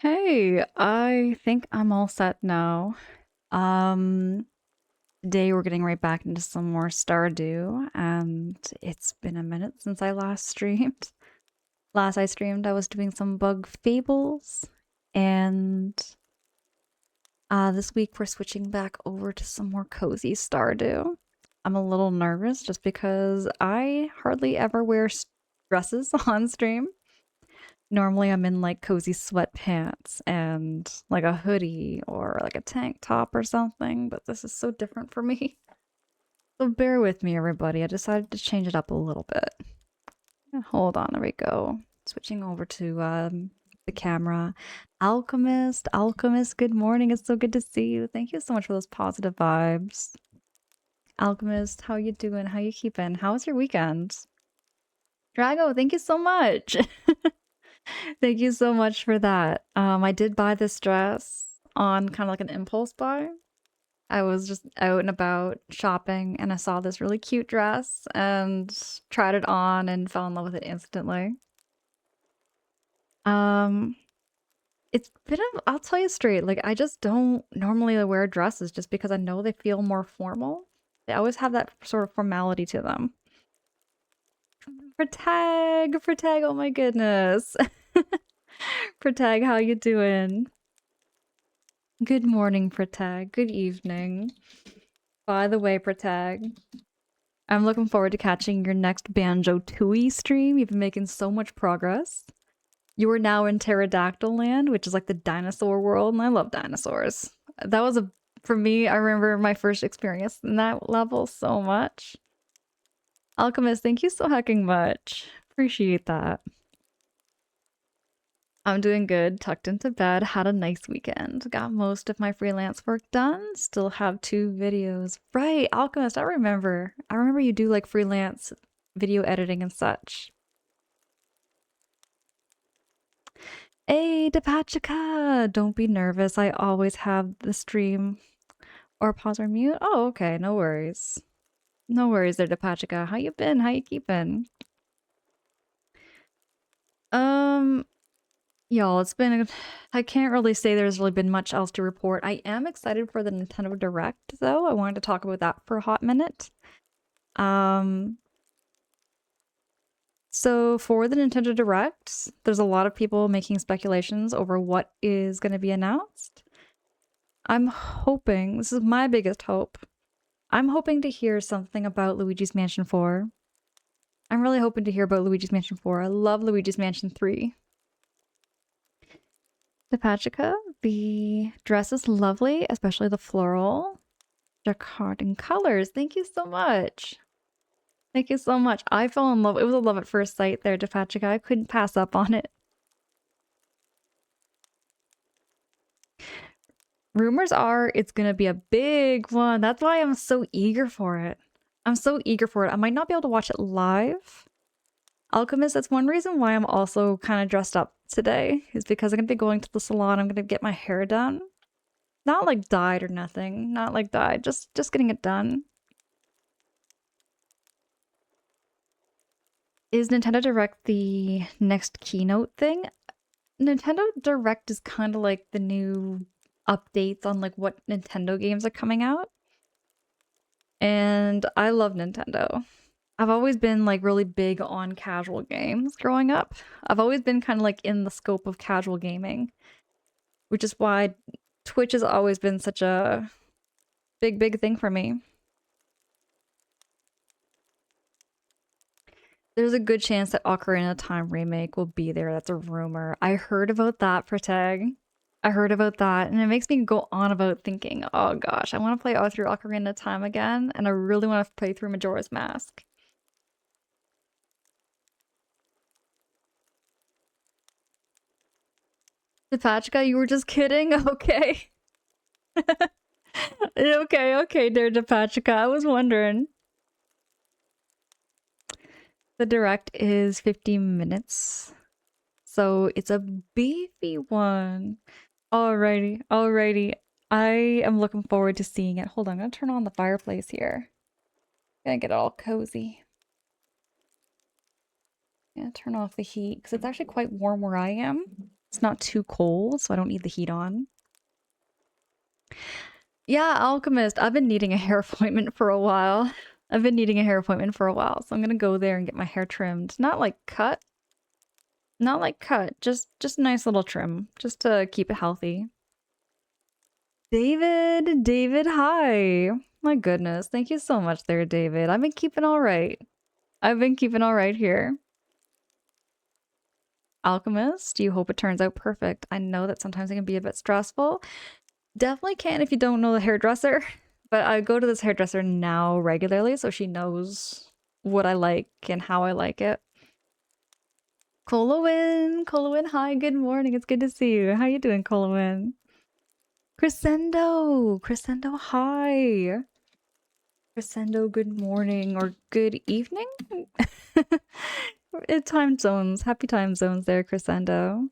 Hey, I think I'm all set now. Um, Today we're getting right back into some more Stardew, and it's been a minute since I last streamed. Last I streamed, I was doing some bug fables, and this week we're switching back over to some more cozy Stardew. I'm a little nervous just because I hardly ever wear dresses on stream. Normally I'm in like cozy sweatpants and like a hoodie or like a tank top or something, but this is so different for me. So bear with me, everybody. I decided to change it up a little bit. Hold on, there we go. Switching over to the camera. Alchemist, good morning. It's so good to see you. Thank you so much for those positive vibes. Alchemist, how you doing? How you keeping? How was your weekend? Drago, thank you so much. Thank you so much for that. I did buy this dress on kind of like an impulse buy. I was just out and about shopping and I saw this really cute dress and tried it on and fell in love with it instantly. Um, it's been I'll tell you straight, like I just don't normally wear dresses just because I know they feel more formal. They always have that sort of formality to them. For tag, oh my goodness. Protag, how you doing? Good morning, Protag. Good evening. By the way, Protag, I'm looking forward to catching your next Banjo-Tooie stream. You've been making so much progress. You are now in Pterodactyl Land, which is like the dinosaur world, and I love dinosaurs. That was for me, I remember my first experience in that level so much. Alchemist, thank you so hecking much. Appreciate that. I'm doing good, tucked into bed, had a nice weekend. Got most of my freelance work done. Still have 2 videos. Right, Alchemist, I remember. I remember you do like freelance video editing and such. Hey, Depachika! Don't be nervous. I always have the stream or pause or mute. Oh, okay, no worries. No worries there, Depachika. How you been? How you keeping? Um, Y'all, it's been. I can't really say there's really been much else to report. I am excited for the Nintendo Direct, though. I wanted to talk about that for a hot minute. Um, so for the Nintendo Direct, there's a lot of people making speculations over what is going to be announced. I'm hoping, this is my biggest hope, I'm hoping to hear something about Luigi's Mansion 4. I'm really hoping to hear about Luigi's Mansion 4. I love Luigi's Mansion 3. Depachika, the dress is lovely, especially the floral. Jacquarding colors. Thank you so much. Thank you so much. I fell in love. It was a love at first sight there, Depachika. I couldn't pass up on it. Rumors are it's gonna be a big one. That's why I'm so eager for it. I'm so eager for it. I might not be able to watch it live. Alchemist, that's one reason why I'm also kind of dressed up today, is because I'm gonna be going to the salon. I'm gonna get my hair done. Not like dyed or nothing. Not like dyed. Just getting it done. Is Nintendo Direct the next keynote thing? Nintendo Direct is kind of like the new updates on like what Nintendo games are coming out. And I love Nintendo. I've always been like really big on casual games growing up. I've always been kind of like in the scope of casual gaming, which is why Twitch has always been such a big thing for me. There's a good chance that Ocarina of Time remake will be there. That's a rumor. I heard about that, Protag. I heard about that, and it makes me go on about thinking, oh gosh, I want to play all through Ocarina of Time again, and I really want to play through Majora's Mask. Depachka, you were just kidding? Okay. Okay, dear Depachka. I was wondering. The direct is 50 minutes. So it's a beefy one. Alrighty. I am looking forward to seeing it. Hold on, I'm gonna turn on the fireplace here. Gonna get all cozy. Yeah, turn off the heat because it's actually quite warm where I am. It's not too cold, so I don't need the heat on. Yeah, Alchemist. I've been needing a hair appointment for a while. I've been needing a hair appointment for a while, so I'm gonna go there and get my hair trimmed. Not like cut. Not like cut. Just a nice little trim. Just to keep it healthy. David, hi. My goodness. Thank you so much there, David. I've been keeping all right. I've been keeping all right here. Alchemist, you hope it turns out perfect. I know that sometimes it can be a bit stressful. Definitely can if you don't know the hairdresser. But I go to this hairdresser now regularly, so she knows what I like and how I like it. Colowin, hi, good morning. It's good to see you. How you doing, Colowin? Crescendo, hi. Crescendo, good morning or good evening? Time zones. Happy time zones there, Crescendo.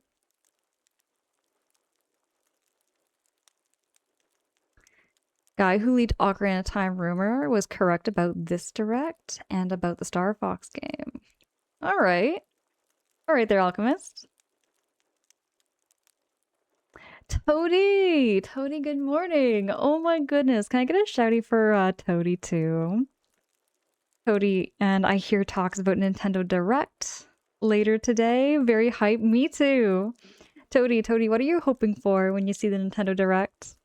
Guy who leaked Ocarina of Time rumor was correct about this direct and about the Star Fox game. All right. All right there, Alchemist. Toady, good morning. Oh my goodness. Can I get a shouty for Toady too? Toady, and I hear talks about Nintendo Direct later today. Very hype. Me too. Toady, what are you hoping for when you see the Nintendo Direct?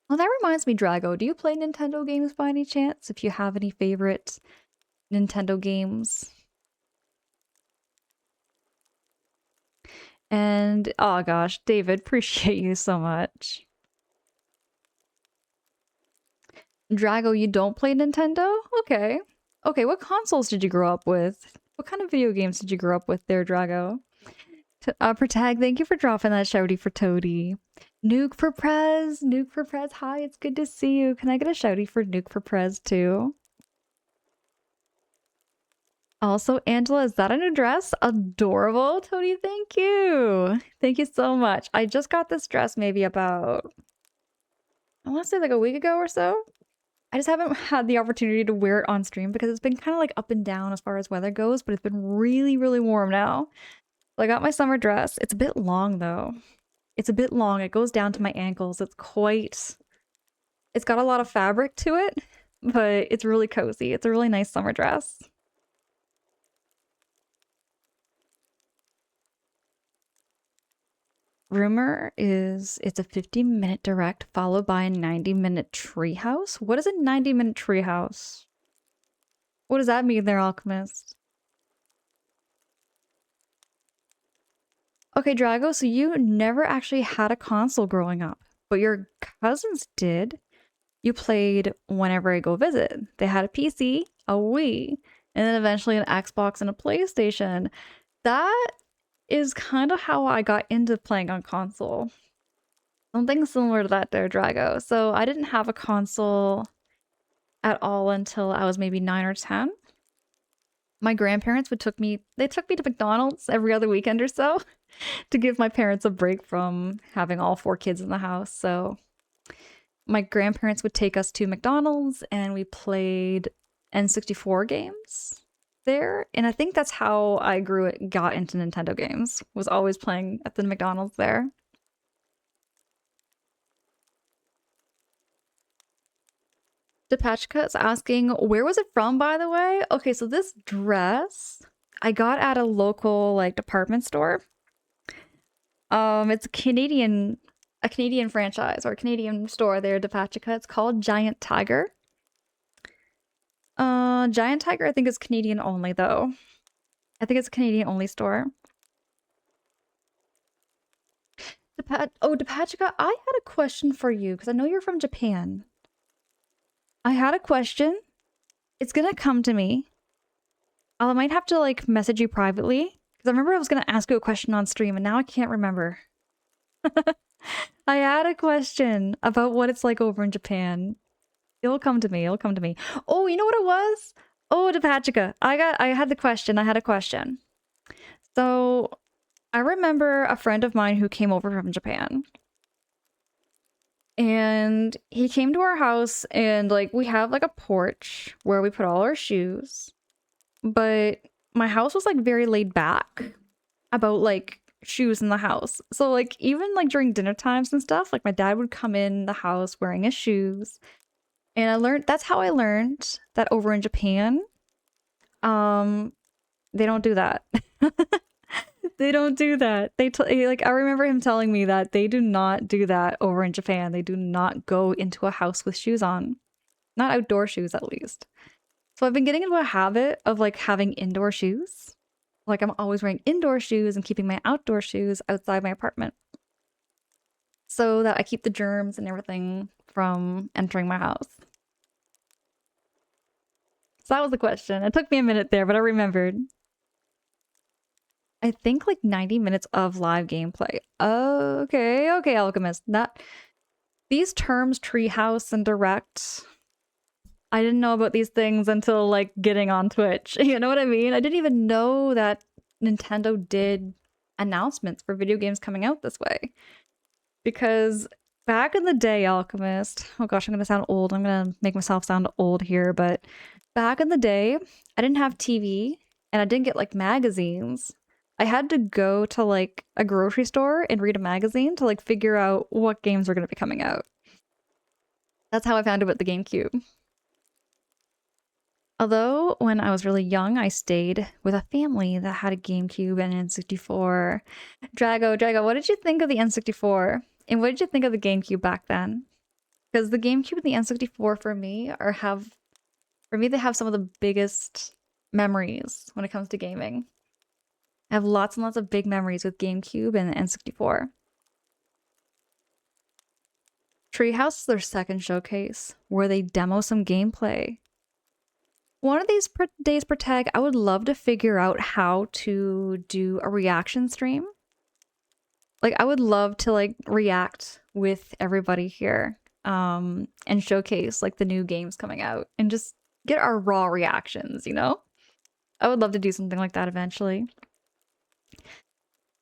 Well, that reminds me, Drago, do you play Nintendo games by any chance? If you have any favorite Nintendo games? And, oh gosh, David, appreciate you so much. Drago, you don't play Nintendo? Okay. Okay, what consoles did you grow up with? What kind of video games did you grow up with there, Drago? Protag, thank you for dropping that shouty for Toady. Nuke for Prez, hi, it's good to see you. Can I get a shouty for Nuke for Prez too? Also, Angela, is that a new dress? Adorable, Toady, thank you. Thank you so much. I just got this dress maybe about, I want to say like a week ago or so. I just haven't had the opportunity to wear it on stream because it's been kind of like up and down as far as weather goes, but it's been really, really warm now. So I got my summer dress. It's a bit long though. It's a bit long. It goes down to my ankles. It's got a lot of fabric to it, but it's really cozy. It's a really nice summer dress. Rumor is it's a 50-minute direct followed by a 90-minute treehouse. What is a 90-minute treehouse? What does that mean there, Alchemist? Okay, Drago, so you never actually had a console growing up, but your cousins did. You played whenever I go visit. They had a PC, a Wii, and then eventually an Xbox and a PlayStation. That is kind of how I got into playing on console. Something similar to that there, Drago. So I didn't have a console at all until I was maybe 9 or 10. My grandparents took me to McDonald's every other weekend or so to give my parents a break from having all 4 kids in the house. So my grandparents would take us to McDonald's and we played N64 games there. And I think that's how I got into Nintendo games, was always playing at the McDonald's there. Depachka is asking, where was it from, by the way? Okay, so this dress I got at a local like department store. It's a Canadian franchise or a Canadian store there, Depachka. It's called Giant Tiger. Giant Tiger I think is Canadian only though. I think it's a Canadian only store. Depachka, I had a question for you because I know you're from Japan. I had a question. It's gonna come to me. I might have to like message you privately because I remember I was gonna ask you a question on stream and now I can't remember. I had a question about what it's like over in Japan. It'll come to me. Oh, you know what it was? Oh, Depachika. I had a question. So I remember a friend of mine who came over from Japan. And he came to our house and like we have like a porch where we put all our shoes. But my house was like very laid back about like shoes in the house. So like even like during dinner times and stuff, like my dad would come in the house wearing his shoes. And that's how I learned that over in Japan, um, they don't do that. They don't do that. Like I remember him telling me that they do not do that over in Japan. They do not go into a house with shoes on. Not outdoor shoes at least. So I've been getting into a habit of like having indoor shoes. Like I'm always wearing indoor shoes and keeping my outdoor shoes outside my apartment. So that I keep the germs and everything from entering my house. So that was the question. It took me a minute there, but I remembered. I think like 90 minutes of live gameplay. Okay, Alchemist. These terms, treehouse and direct, I didn't know about these things until like getting on Twitch. You know what I mean? I didn't even know that Nintendo did announcements for video games coming out this way. Because back in the day, Alchemist, oh gosh, I'm gonna sound old. I'm gonna make myself sound old here, but back in the day, I didn't have TV and I didn't get like magazines. I had to go to like a grocery store and read a magazine to like figure out what games were gonna be coming out. That's how I found out about the GameCube. Although when I was really young, I stayed with a family that had a GameCube and an N64. Drago, what did you think of the N64? And what did you think of the GameCube back then? Because the GameCube and the N64 for me they have some of the biggest memories when it comes to gaming. I have lots and lots of big memories with GameCube and N64. Treehouse is their second showcase, where they demo some gameplay. One of these days per tag, I would love to figure out how to do a reaction stream. Like, I would love to, like, react with everybody here, and showcase, like, the new games coming out, and just get our raw reactions, you know? I would love to do something like that eventually.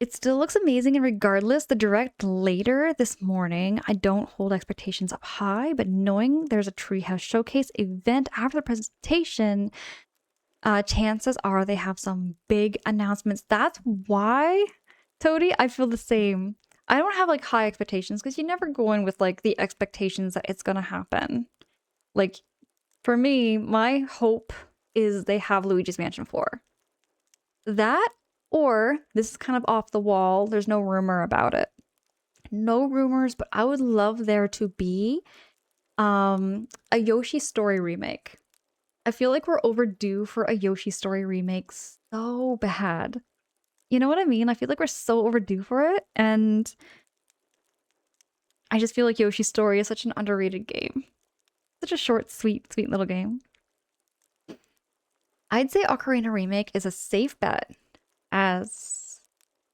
It still looks amazing, and regardless, the direct later this morning, I don't hold expectations up high, but knowing there's a Treehouse Showcase event after the presentation, chances are they have some big announcements. That's why, Toady, I feel the same. I don't have like high expectations because you never go in with like the expectations that it's gonna happen. Like, for me, my hope is they have Luigi's Mansion 4. That, or this is kind of off the wall, there's no rumor about it. No rumors, but I would love there to be a Yoshi Story remake. I feel like we're overdue for a Yoshi Story remake so bad. You know what I mean? I feel like we're so overdue for it, and I just feel like Yoshi Story is such an underrated game. Such a short, sweet little game. I'd say Ocarina Remake is a safe bet as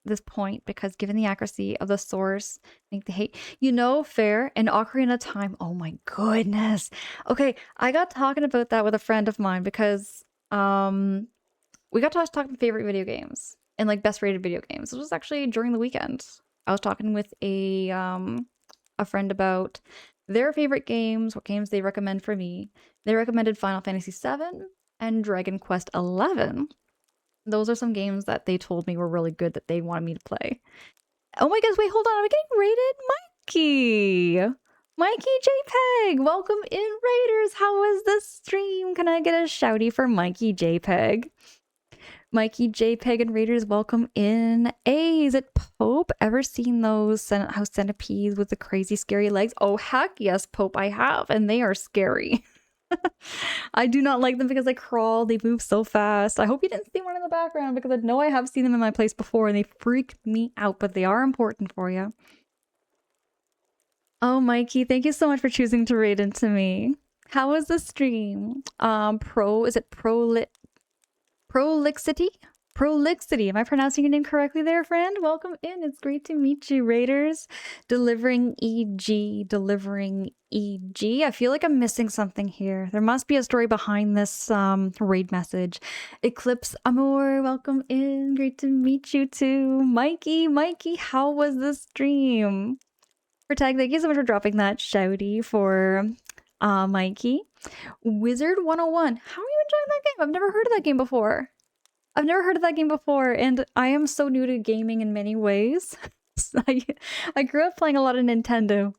this point because given the accuracy of the source, I think the hate, you know, fair and Ocarina of Time. Oh my goodness. Okay, I got talking about that with a friend of mine because we got to talk about favorite video games and like best rated video games. This was actually during the weekend. I was talking with a friend about their favorite games, what games they recommend for me. They recommended Final Fantasy VII and Dragon Quest XI. Those are some games that they told me were really good that they wanted me to play. Oh my gosh, wait, hold on. Are we getting rated? Mikey JPEG, welcome in, Raiders. How was the stream? Can I get a shouty for Mikey JPEG? Mikey JPEG and Raiders, welcome in. Hey, is it Pope? Ever seen those house centipedes with the crazy scary legs? Oh, heck yes, Pope, I have, and they are scary. I do not like them because they crawl, they move so fast. I hope you didn't see one in the background because I know I have seen them in my place before and they freak me out, but they are important for you. Oh, Mikey, thank you so much for choosing to raid into me. How was the stream? Is it Prolixity? Prolixity. Am I pronouncing your name correctly there, friend? Welcome in. It's great to meet you, Raiders. Delivering EG. I feel like I'm missing something here. There must be a story behind this raid message. Eclipse Amor, welcome in. Great to meet you too. Mikey, how was the stream? Tag, thank you so much for dropping that shouty for Mikey. Wizard 101. How are you enjoying that game? I've never heard of that game before. I've never heard of that game before, and I am so new to gaming in many ways. I, I grew up playing a lot of Nintendo,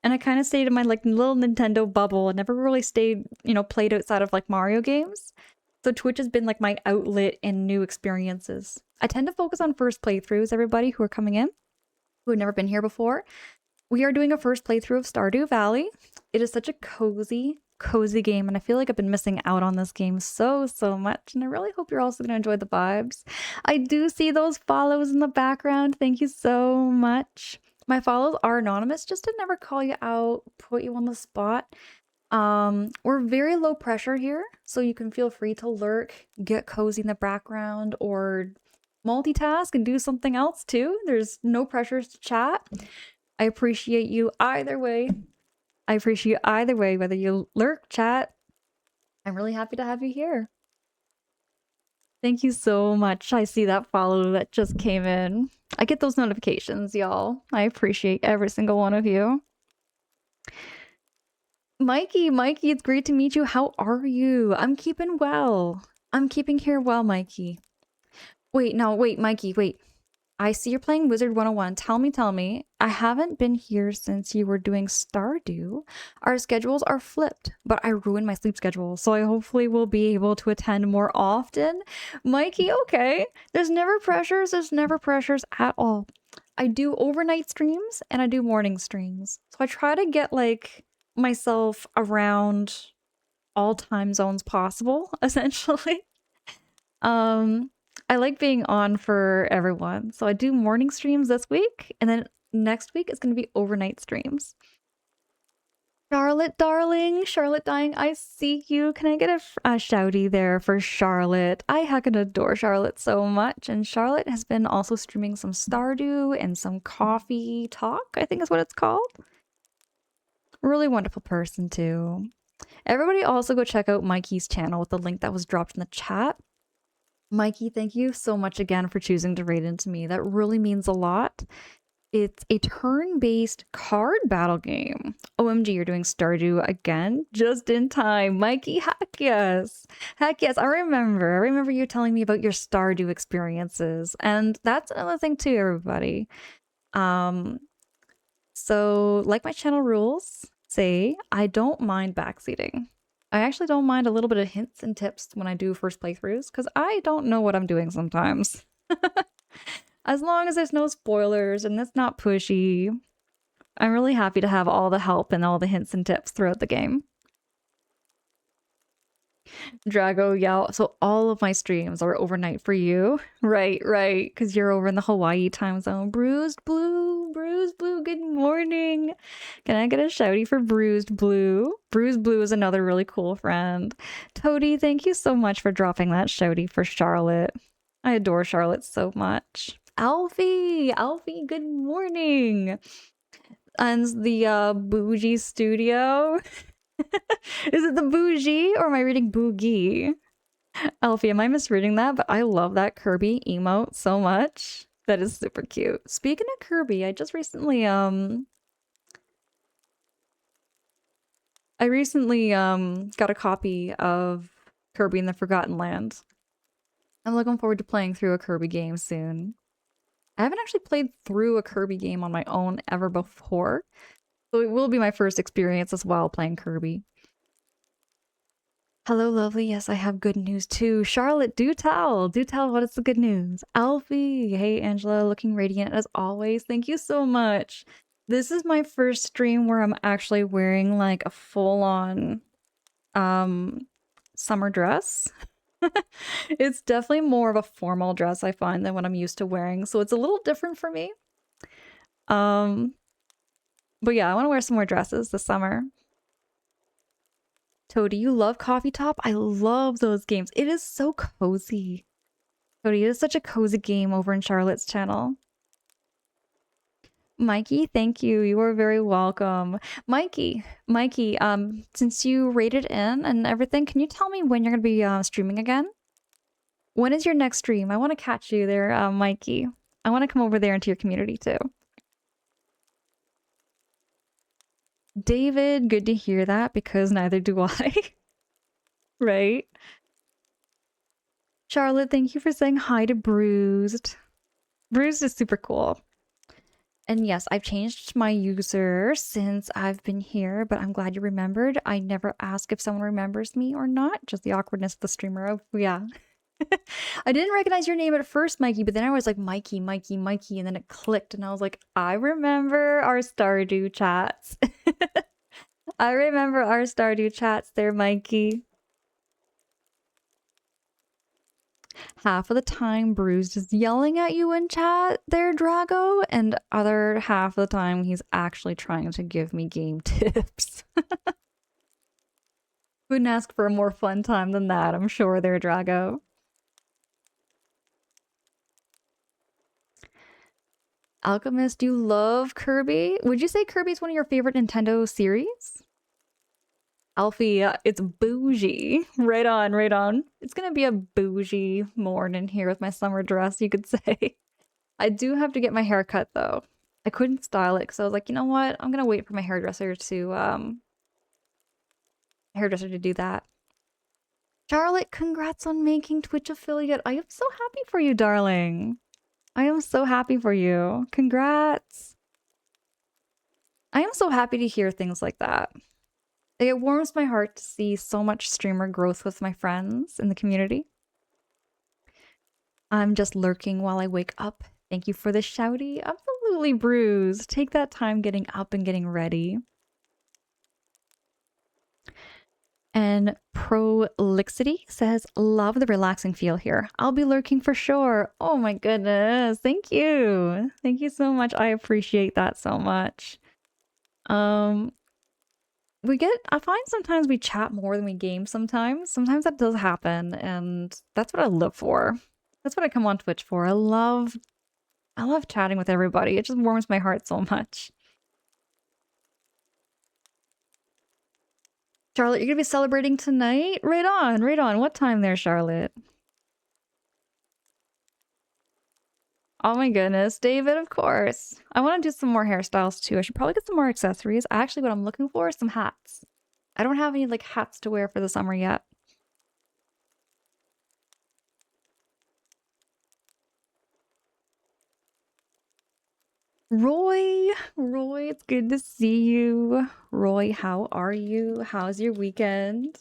and I kind of stayed in my like little Nintendo bubble and never really stayed, played outside of like Mario games. So Twitch has been like my outlet in new experiences. I tend to focus on first playthroughs, everybody who are coming in, who have never been here before. We are doing a first playthrough of Stardew Valley. It is such a cozy game, and I feel like I've been missing out on this game so much, and I really hope you're also going to enjoy the vibes. I do see those follows in the background. Thank you so much. My follows are anonymous just to never call you out, put you on the spot. We're very low pressure here, so you can feel free to lurk, get cozy in the background, or multitask and do something else too. There's no pressures to chat. I appreciate you either way. I appreciate you either way, whether you lurk, chat. I'm really happy to have you here. Thank you so much. I see that follow that just came in. I get those notifications, y'all. I appreciate every single one of you. Mikey, it's great to meet you. How are you? I'm keeping well. I'm keeping here well, Mikey. Wait, Mikey, wait. I see you're playing Wizard 101. Tell me. I haven't been here since you were doing Stardew. Our schedules are flipped, but I ruined my sleep schedule, so I hopefully will be able to attend more often. Mikey, okay. There's never pressures at all. I do overnight streams and I do morning streams. So I try to get like myself around all time zones possible, essentially. I like being on for everyone. So I do morning streams this week, and then next week is going to be overnight streams. Charlotte, darling, Charlotte dying, I see you. Can I get a shouty there for Charlotte? I heckin' adore Charlotte so much, and Charlotte has been also streaming some Stardew and some coffee talk, I think is what it's called. Really wonderful person too. Everybody also go check out Mikey's channel with the link that was dropped in the chat. Mikey, thank you so much again for choosing to raid into me. That really means a lot. It's a turn-based card battle game. OMG, you're doing Stardew again? Just in time. Mikey, heck yes. Heck yes, I remember you telling me about your Stardew experiences. And that's another thing too, everybody. So like my channel rules say, I don't mind backseating. I actually don't mind a little bit of hints and tips when I do first playthroughs, because I don't know what I'm doing sometimes. As long as there's no spoilers and it's not pushy, I'm really happy to have all the help and all the hints and tips throughout the game. Drago, yeah, so all of my streams are overnight for you. Right, because you're over in the Hawaii time zone. Bruised Blue, good morning. Can I get a shouty for Bruised Blue? Bruised Blue is another really cool friend. Toady, thank you so much for dropping that shouty for Charlotte. I adore Charlotte so much. Alfie, good morning. And the Bougie Studio. Is it the bougie or am I reading boogie? Alfie, am I misreading that? But I love that Kirby emote so much. That is super cute. Speaking of Kirby, I recently got a copy of Kirby in the Forgotten Land. I'm looking forward to playing through a Kirby game soon. I haven't actually played through a Kirby game on my own ever before, so it will be my first experience as well playing Kirby. Hello, lovely. Yes, I have good news too. Charlotte, do tell what is the good news. Alfie, hey Angela, looking radiant as always. Thank you so much. This is my first stream where I'm actually wearing like a full-on summer dress. It's definitely more of a formal dress, I find, than what I'm used to wearing, so it's a little different for me. But yeah, I want to wear some more dresses this summer. Toady, you love Coffee Top? I love those games. It is so cozy. Toady, it is such a cozy game over in Charlotte's channel. Mikey, thank you. You are very welcome. Mikey, since you rated in and everything, can you tell me when you're going to be streaming again? When is your next stream? I want to catch you there, Mikey. I want to come over there into your community too. David, good to hear that because neither do I. Right? Charlotte, thank you for saying hi to Bruised. Bruised is super cool. And yes, I've changed my user since I've been here, but I'm glad you remembered. I never ask if someone remembers me or not, just the awkwardness of the streamer. Oh, yeah. I didn't recognize your name at first, Mikey, but then I was like, Mikey, Mikey, Mikey, and then it clicked, and I was like, I remember our Stardew chats. I remember our Stardew chats there, Mikey. Half of the time, Bruce is yelling at you in chat there, Drago, and other half of the time, he's actually trying to give me game tips. Couldn't ask for a more fun time than that, I'm sure there, Drago. Alchemist, you love Kirby? Would you say Kirby's one of your favorite Nintendo series? Alfie, it's bougie. Right on, right on. It's gonna be a bougie morning here with my summer dress, you could say. I do have to get my hair cut though. I couldn't style it because I was like, you know what? I'm gonna wait for my hairdresser to do that. Charlotte, congrats on making Twitch affiliate. I am so happy for you, darling. I am so happy for you. Congrats. I am so happy to hear things like that. It warms my heart to see so much streamer growth with my friends in the community. I'm just lurking while I wake up. Thank you for the shouty. Absolutely, Bruise. Take that time getting up and getting ready. And Prolixity says, love the relaxing feel here. I'll be lurking for sure. Oh my goodness. Thank you. Thank you so much. I appreciate that so much. I find sometimes we chat more than we game sometimes. Sometimes that does happen, and that's what I live for. That's what I come on Twitch for. I love chatting with everybody. It just warms my heart so much. Charlotte, you're gonna be celebrating tonight? Right on, right on. What time there, Charlotte? Oh my goodness, David, of course. I want to do some more hairstyles too. I should probably get some more accessories. Actually, what I'm looking for is some hats. I don't have any like hats to wear for the summer yet. Roy, it's good to see you. Roy, how are you? How's your weekend?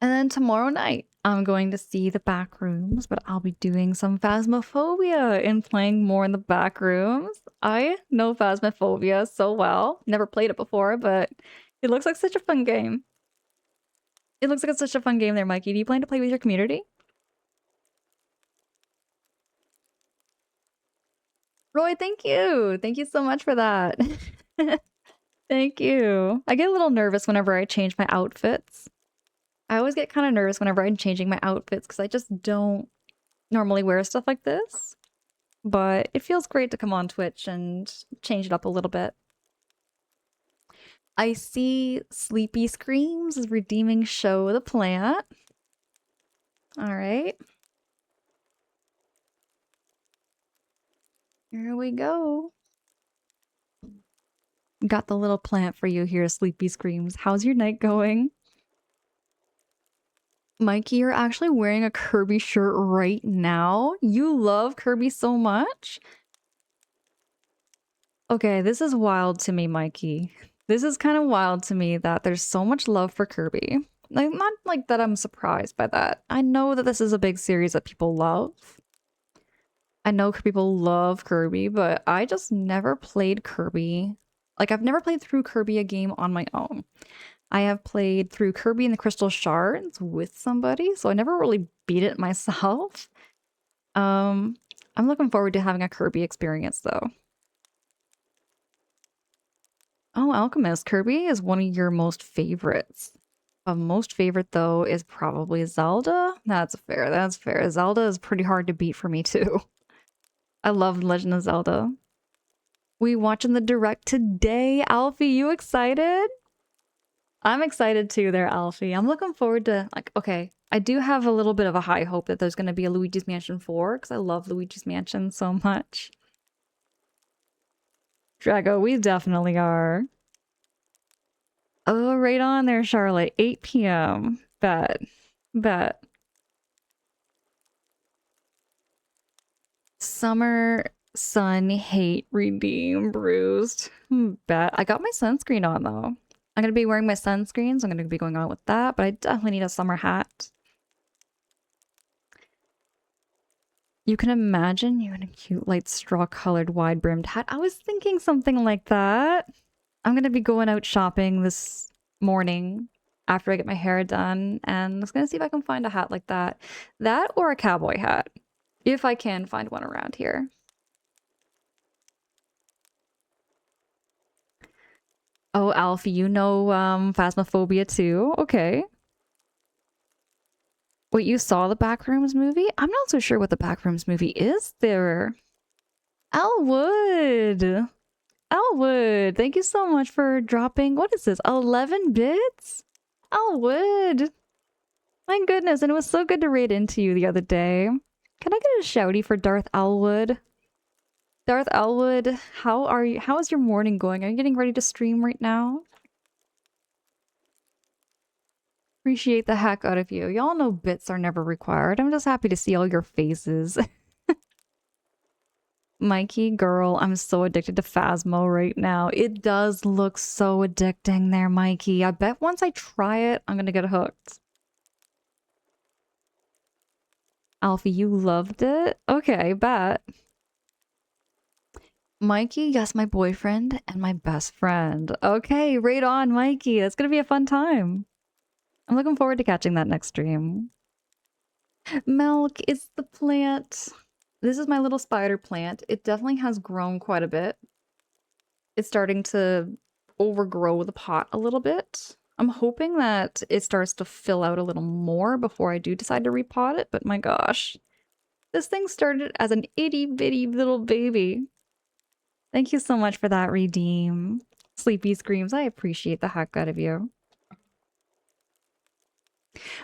And then tomorrow night, I'm going to see the back rooms, but I'll be doing some Phasmophobia and playing more in the back rooms. I know Phasmophobia so well. Never played it before, but it looks like such a fun game. It looks like it's such a fun game there, Mikey. Do you plan to play with your community? Roy, thank you. Thank you so much for that. Thank you. I get a little nervous whenever I change my outfits. I always get kind of nervous whenever I'm changing my outfits because I just don't normally wear stuff like this. But it feels great to come on Twitch and change it up a little bit. I see Sleepy Screams is redeeming Show the Plant. All right. Here we go. Got the little plant for you here, Sleepy Screams. How's your night going? Mikey, you're actually wearing a Kirby shirt right now? You love Kirby so much? Okay, this is wild to me, Mikey. This is kind of wild to me that there's so much love for Kirby. Like, not like that I'm surprised by that. I know that this is a big series that people love. I know people love Kirby, but I just never played Kirby. Like, I've never played through Kirby a game on my own. I have played through Kirby and the Crystal Shards with somebody, so I never really beat it myself. I'm looking forward to having a Kirby experience, though. Oh, Alchemist, Kirby is one of your most favorites. Most favorite, though, is probably Zelda. That's fair, that's fair. Zelda is pretty hard to beat for me, too. I love Legend of Zelda. We watching the direct today, Alfie. You excited? I'm excited too there, Alfie. I'm looking forward to, like, okay, I do have a little bit of a high hope that there's going to be a Luigi's Mansion 4, because I love Luigi's Mansion so much. Drago, we definitely are. Oh, right on there, Charlotte. 8 p.m. Bet. Bet. Summer sun hate redeem bruised. Bet. I got my sunscreen on though. I'm gonna be wearing my sunscreen, so I'm gonna be going out with that, but I definitely need a summer hat. You can imagine you in a cute, light straw-colored, wide-brimmed hat. I was thinking something like that. I'm gonna be going out shopping this morning after I get my hair done, and I was gonna see if I can find a hat like that. That or a cowboy hat, if I can find one around here. Oh, Alfie, you know Phasmophobia too? Okay. Wait, you saw the Backrooms movie? I'm not so sure what the Backrooms movie is there. Elwood! Elwood, thank you so much for dropping, what is this, 11 bits? Elwood! My goodness, and it was so good to raid into you the other day. Can I get a shouty for Darth Elwood? Darth Elwood, how are you? How is your morning going? Are you getting ready to stream right now? Appreciate the heck out of you. Y'all know bits are never required. I'm just happy to see all your faces. Mikey, girl, I'm so addicted to Phasmo right now. It does look so addicting there, Mikey. I bet once I try it, I'm gonna get hooked. Alfie, you loved it? Okay, bet. Mikey, yes, my boyfriend and my best friend. Okay, right on, Mikey. That's gonna be a fun time. I'm looking forward to catching that next stream. Milk, it's the plant. This is my little spider plant. It definitely has grown quite a bit. It's starting to overgrow the pot a little bit. I'm hoping that it starts to fill out a little more before I do decide to repot it, but my gosh. This thing started as an itty bitty little baby. Thank you so much for that, Redeem. Sleepy Screams, I appreciate the heck out of you.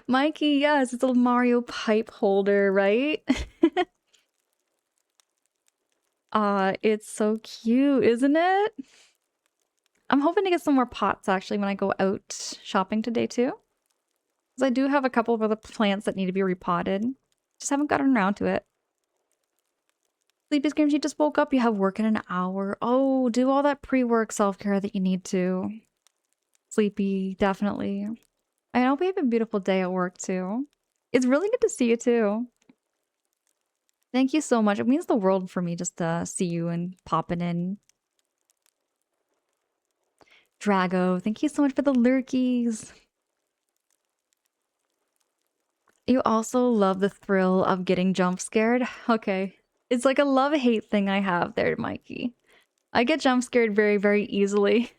Mikey, yes, it's a Mario pipe holder, right? It's so cute, isn't it? I'm hoping to get some more pots actually when I go out shopping today too. Because I do have a couple of other plants that need to be repotted. Just haven't gotten around to it. Sleepy Screams, you just woke up, you have work in an hour. Oh, do all that pre-work self-care that you need to. Sleepy, definitely. I hope you have a beautiful day at work too. It's really good to see you too. Thank you so much. It means the world for me just to see you and popping in. Drago, thank you so much for the lurkies. You also love the thrill of getting jump scared? Okay. It's like a love-hate thing I have there, Mikey. I get jump scared very, very easily.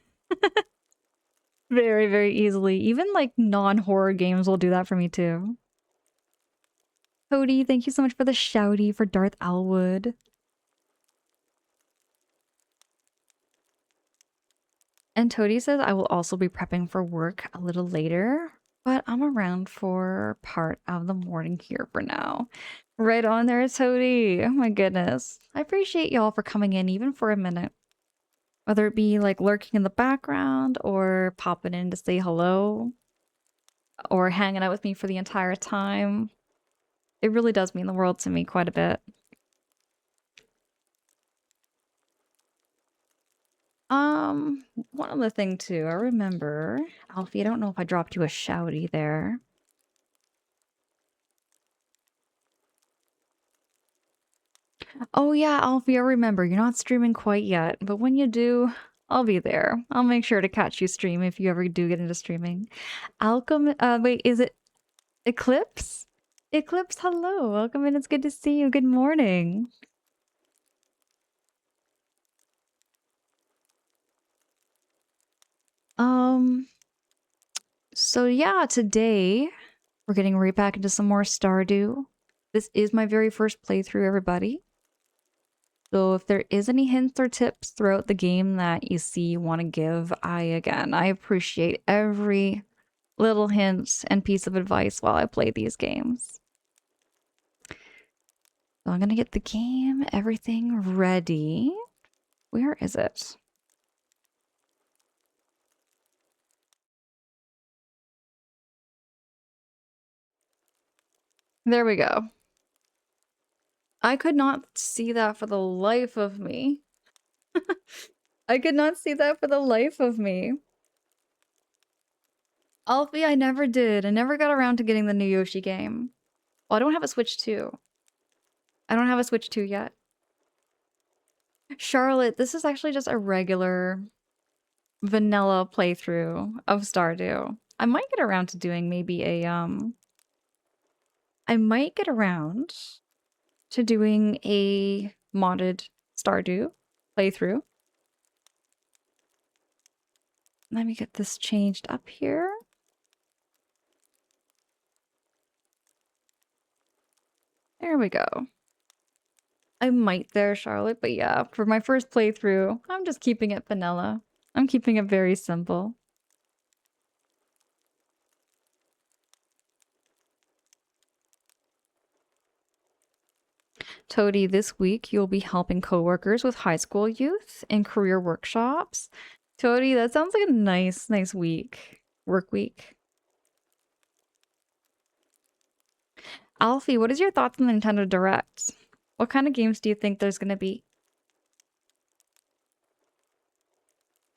Very, very easily. Even like non-horror games will do that for me too. Cody, thank you so much for the shouty for Darth Elwood. And Toady says I will also be prepping for work a little later, but I'm around for part of the morning here for now. Right on there, Toady. Oh my goodness. I appreciate y'all for coming in even for a minute. Whether it be like lurking in the background or popping in to say hello or hanging out with me for the entire time. It really does mean the world to me quite a bit. One other thing too, I remember, Alfie, I don't know if I dropped you a shouty there. Oh yeah, Alfie, I remember, you're not streaming quite yet, but when you do, I'll be there. I'll make sure to catch you stream if you ever do get into streaming. Wait, is it Eclipse? Eclipse, hello, welcome in, it's good to see you, good morning. So yeah, today we're getting right back into some more Stardew. This is my very first playthrough, everybody. So if there is any hints or tips throughout the game that you see you want to give, I appreciate every little hint and piece of advice while I play these games. So I'm gonna get the game, everything ready. Where is it? There we go. I could not see that for the life of me. I could not see that for the life of me. Alfie, I never did. I never got around to getting the new Yoshi game. Well, I don't have a Switch 2. I don't have a Switch 2 yet. Charlotte, this is actually just a regular vanilla playthrough of Stardew. I might get around to doing maybe a I might get around to doing a modded Stardew playthrough. Let me get this changed up here. There we go. I might there, Charlotte, but yeah, for my first playthrough, I'm just keeping it vanilla. I'm keeping it very simple. Toady, this week you'll be helping coworkers with high school youth in career workshops. Toady, that sounds like a nice week. Work week. Alfie, what is your thoughts on the Nintendo Direct? What kind of games do you think there's gonna be?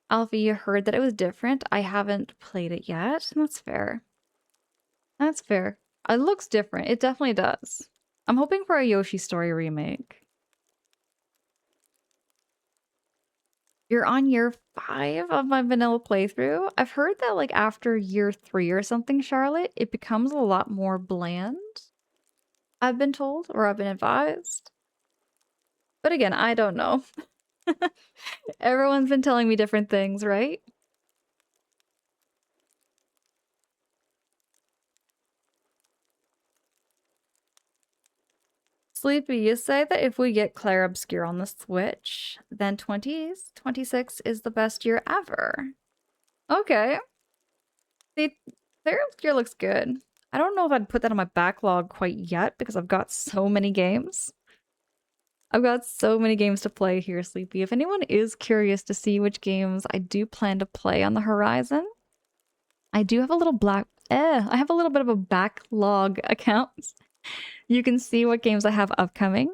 Alfie, you heard that it was different. I haven't played it yet. That's fair. That's fair. It looks different. It definitely does. I'm hoping for a Yoshi Story remake. You're on year 5 of my vanilla playthrough. I've heard that like after year 3 or something, Charlotte, it becomes a lot more bland. I've been told, or I've been advised. But again, I don't know. Everyone's been telling me different things, right? Sleepy, you say that if we get Claire Obscure on the Switch, then 2026 is the best year ever. Okay. See, Claire Obscure looks good. I don't know if I'd put that on my backlog quite yet because I've got so many games. I've got so many games to play here, Sleepy. If anyone is curious to see which games I do plan to play on the horizon, I do have a little I have a little bit of a backlog account. You can see what games I have upcoming.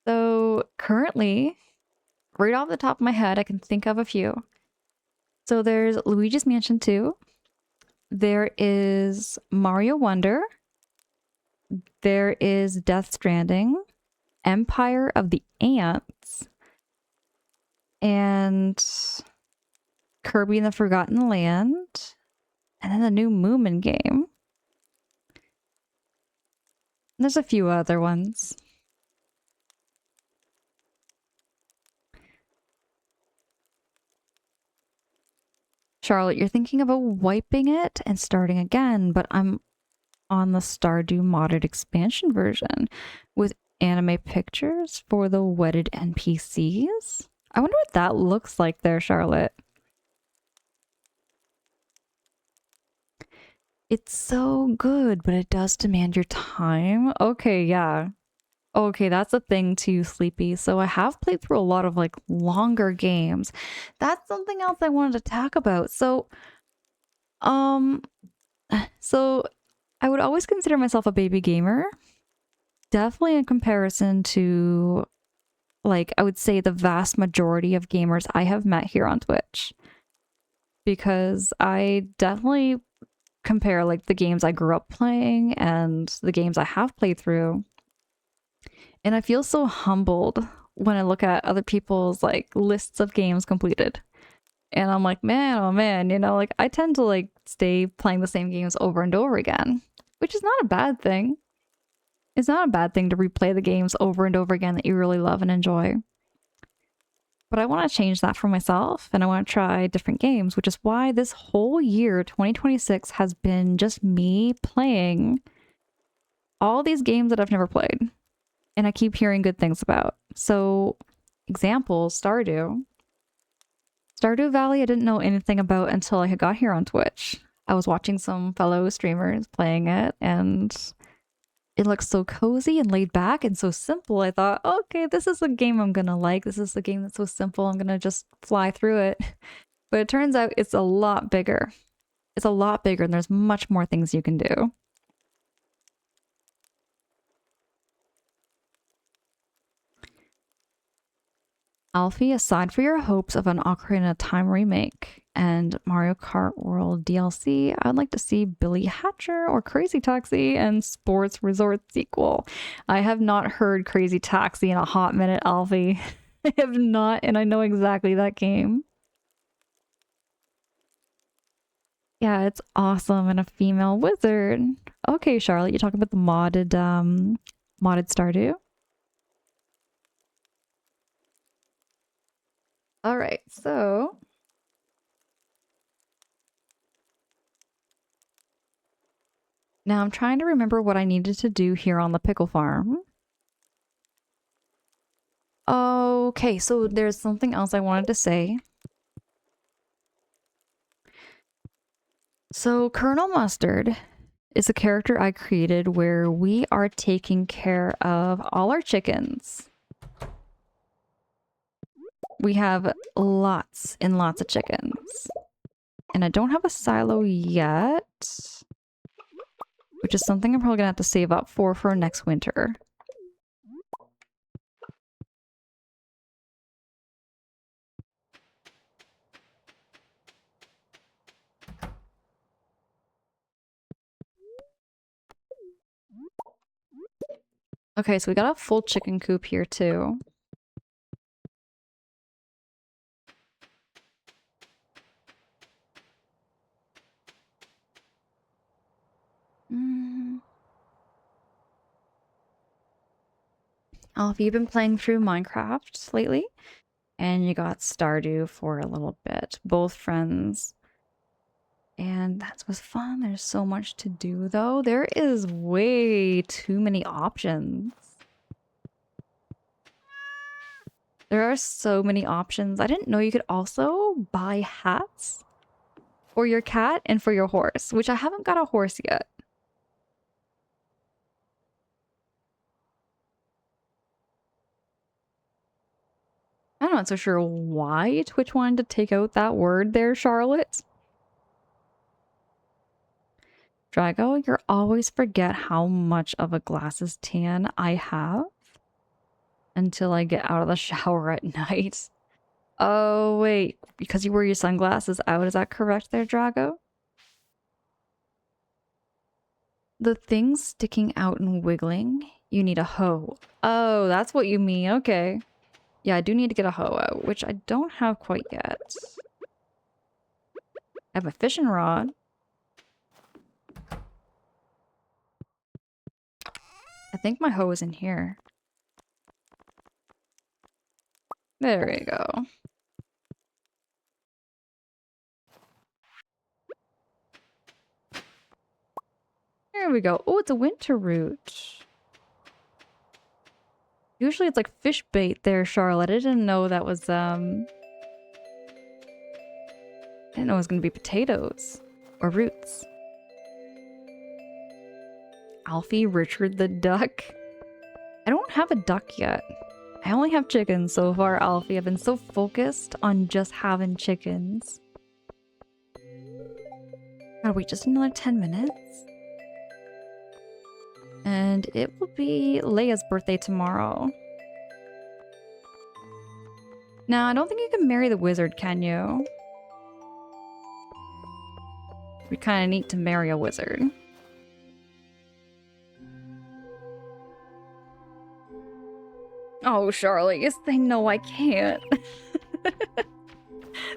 So currently, right off the top of my head, I can think of a few. So there's Luigi's Mansion 2. There is Mario Wonder. There is Death Stranding. Empire of the Ants. And Kirby and the Forgotten Land. And then the new Moomin game. There's a few other ones. Charlotte, you're thinking about wiping it and starting again, but I'm on the Stardew modded expansion version with anime pictures for the wedded NPCs. I wonder what that looks like there, Charlotte. It's so good, but it does demand your time. Okay, yeah. Okay, that's a thing too, Sleepy. So I have played through a lot of like longer games. That's something else I wanted to talk about. Um, so I would always consider myself a baby gamer. Definitely in comparison to like I would say the vast majority of gamers I have met here on Twitch. Because I definitely compare like the games I grew up playing and the games I have played through. And I feel so humbled when I look at other people's like lists of games completed. And I'm like, man, oh man, you know, like I tend to like stay playing the same games over and over again, which is not a bad thing. It's not a bad thing to replay the games over and over again that you really love and enjoy. But I want to change that for myself and I want to try different games, which is why this whole year, 2026, has been just me playing all these games that I've never played and I keep hearing good things about. So, example, Stardew. Stardew Valley, I didn't know anything about until I had got here on Twitch. I was watching some fellow streamers playing it and it looks so cozy and laid back and so simple. I thought, okay, this is a game I'm gonna like. This is a game that's so simple. I'm gonna just fly through it. But it turns out it's a lot bigger. It's a lot bigger and there's much more things you can do. Alfie, aside for your hopes of an Ocarina of Time remake and Mario Kart World DLC, I'd like to see Billy Hatcher or Crazy Taxi and Sports Resort sequel. I have not heard Crazy Taxi in a hot minute, Alfie. I have not, and I know exactly that game. Yeah, it's awesome, and a female wizard. Okay, Charlotte, you're talking about the modded Stardew? All right, so now I'm trying to remember what I needed to do here on the pickle farm. Okay, so there's something else I wanted to say. So Colonel Mustard is a character I created where we are taking care of all our chickens. We have lots and lots of chickens. And I don't have a silo yet, which is something I'm probably gonna have to save up for next winter. Okay, so we got a full chicken coop here too. Alfie, you've been playing through Minecraft lately? And you got Stardew for a little bit. Both friends. And that was fun. There's so much to do, though. There is way too many options. There are so many options. I didn't know you could also buy hats for your cat and for your horse, which I haven't got a horse yet. I'm not so sure why Twitch wanted to take out that word there, Charlotte. Drago, you always forget how much of a glasses tan I have until I get out of the shower at night. Oh, wait, because you wear your sunglasses out, is that correct there, Drago? The things sticking out and wiggling, you need a hoe. Oh, that's what you mean, okay. Yeah, I do need to get a hoe out, which I don't have quite yet. I have a fishing rod. I think my hoe is in here. There we go. There we go. Oh, it's a winter root. Usually it's like fish bait there, Charlotte. I didn't know that was, I didn't know it was gonna be potatoes. Or roots. Alfie, Richard the duck. I don't have a duck yet. I only have chickens so far, Alfie. I've been so focused on just having chickens. Gotta wait just another 10 minutes. And it will be Leia's birthday tomorrow. Now, I don't think you can marry the wizard, can you? It'd be kind of neat to marry a wizard. Oh, Charlotte, yes, they know I can't.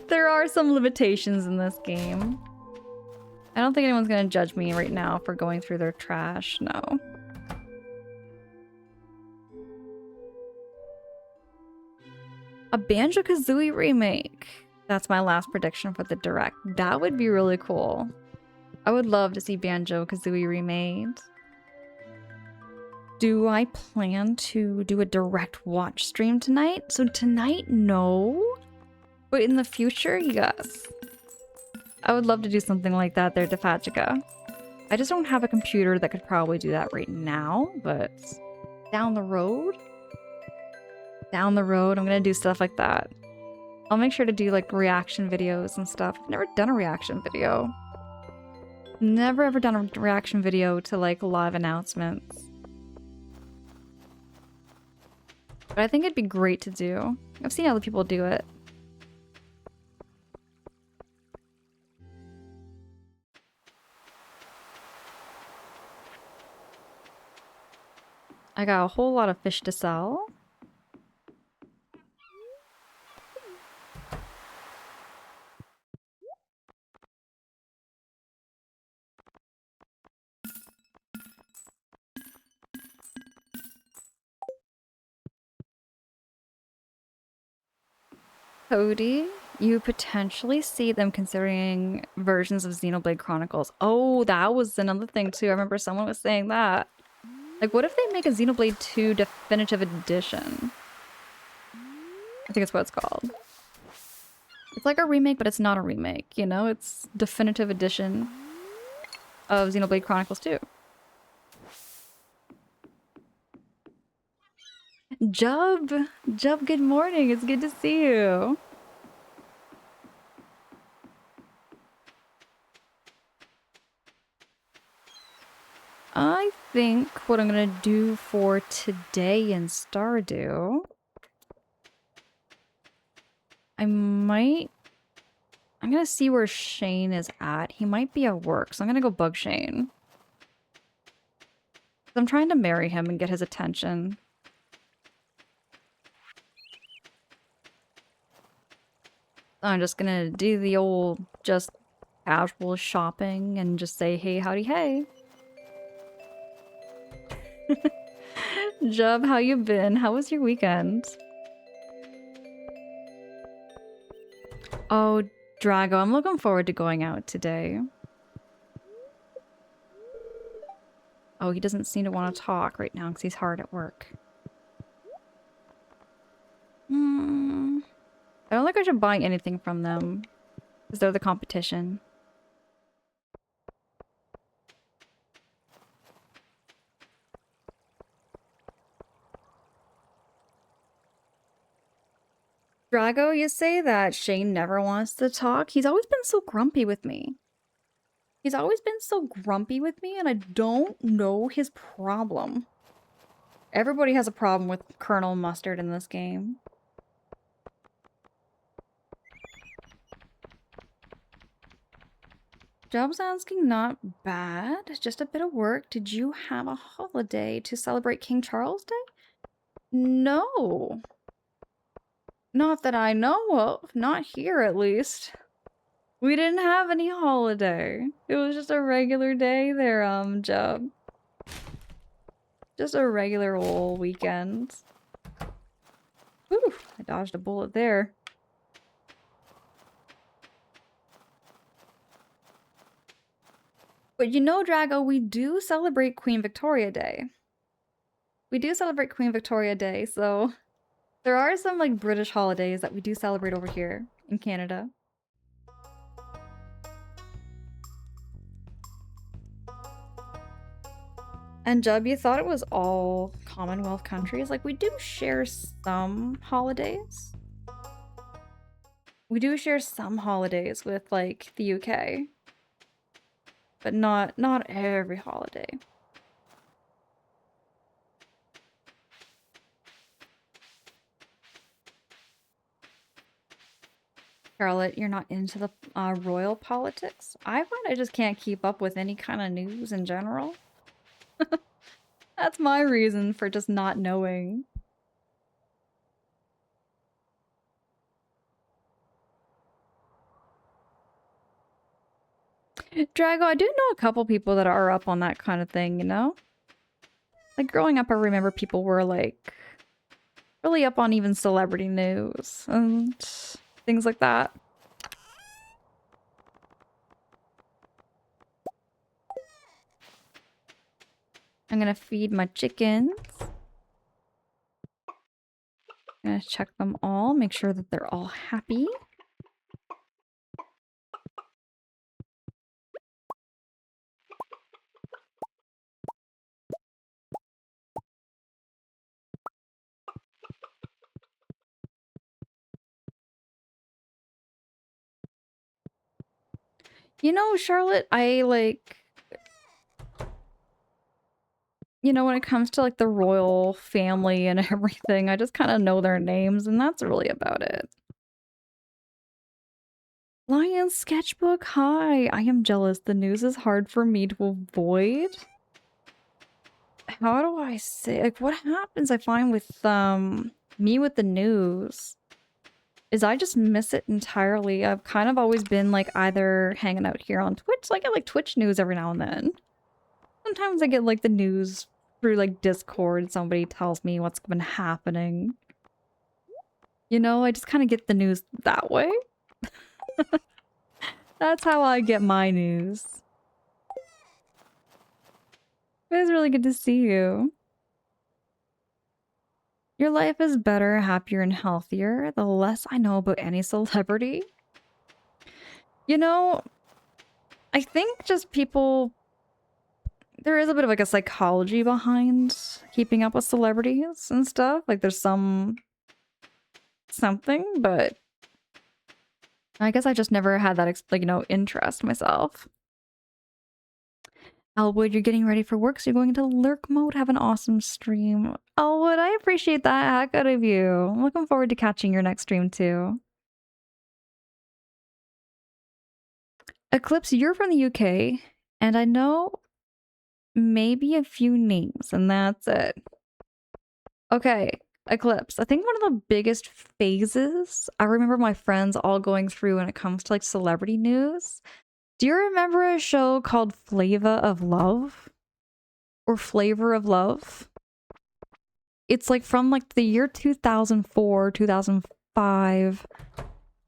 There are some limitations in this game. I don't think anyone's gonna judge me right now for going through their trash, no. A Banjo-Kazooie remake. That's my last prediction for the direct. That would be really cool. I would love to see Banjo-Kazooie remade. Do I plan to do a direct watch stream tonight? So tonight, no. But in the future, yes. I would love to do something like that there, Defachika. I just don't have a computer that could probably do that right now, but down the road? Down the road, I'm gonna do stuff like that. I'll make sure to do like reaction videos and stuff. I've never done a reaction video. Never ever done a reaction video to like live announcements. But I think it'd be great to do. I've seen other people do it. I got a whole lot of fish to sell. Cody, you potentially see them considering versions of Xenoblade Chronicles. Oh, that was another thing too. I remember someone was saying that. Like, what if they make a Xenoblade 2 Definitive Edition? I think that's what it's called. It's like a remake, but it's not a remake, you know? It's Definitive Edition of Xenoblade Chronicles 2. Jub! Jub, good morning. It's good to see you. I think what I'm gonna do for today in Stardew, I'm gonna see where Shane is at. He might be at work, so I'm gonna go bug Shane. I'm trying to marry him and get his attention. I'm just gonna do the old, just casual shopping and just say, hey, howdy, hey. Jub, how you been? How was your weekend? Oh, Drago, I'm looking forward to going out today. Oh, he doesn't seem to want to talk right now because he's hard at work. I don't think I should buy anything from them because they're the competition. Drago, you say that Shane never wants to talk. He's always been so grumpy with me. He's always been so grumpy with me, and I don't know his problem. Everybody has a problem with Colonel Mustard in this game. Job's asking, not bad. Just a bit of work. Did you have a holiday to celebrate King Charles Day? No. Not that I know of. Not here, at least. We didn't have any holiday. It was just a regular day there, Job. Just a regular old weekend. Whew, I dodged a bullet there. But you know, Drago, we do celebrate Queen Victoria Day. We do celebrate Queen Victoria Day, so there are some like British holidays that we do celebrate over here in Canada. And Jub, you thought it was all Commonwealth countries? Like, we do share some holidays. We do share some holidays with, like, the UK. But not every holiday. Charlotte, you're not into the royal politics? I find I just can't keep up with any kind of news in general. That's my reason for just not knowing. Drago, I do know a couple people that are up on that kind of thing, you know? Like, growing up, I remember people were, like, really up on even celebrity news and things like that. I'm gonna feed my chickens. I'm gonna check them all, make sure that they're all happy. You know, Charlotte, You know, when it comes to like the royal family and everything, I just kind of know their names, and that's really about it. Lion Sketchbook, hi. I am jealous. The news is hard for me to avoid. How do I say, like, what happens I find with me with the news is I just miss it entirely. I've kind of always been like either hanging out here on Twitch, so I get like Twitch news every now and then. Sometimes I get like the news through like Discord. Somebody tells me what's been happening. You know, I just kind of get the news that way. That's how I get my news. It was really good to see you. Your life is better, happier, and healthier the less I know about any celebrity. You know, I think just people... There is a bit of like a psychology behind keeping up with celebrities and stuff. Like there's something, but I guess I just never had that, like, you know, interest myself. Elwood, you're getting ready for work, so you're going into lurk mode. Have an awesome stream. Elwood, I appreciate that heck out of you. I'm looking forward to catching your next stream too. Eclipse, you're from the UK, and I know maybe a few names, and that's it. Okay, Eclipse. I think one of the biggest phases I remember my friends all going through when it comes to like celebrity news. Do you remember a show called Flava of Love? Or Flavor of Love? It's like from like the year 2004, 2005.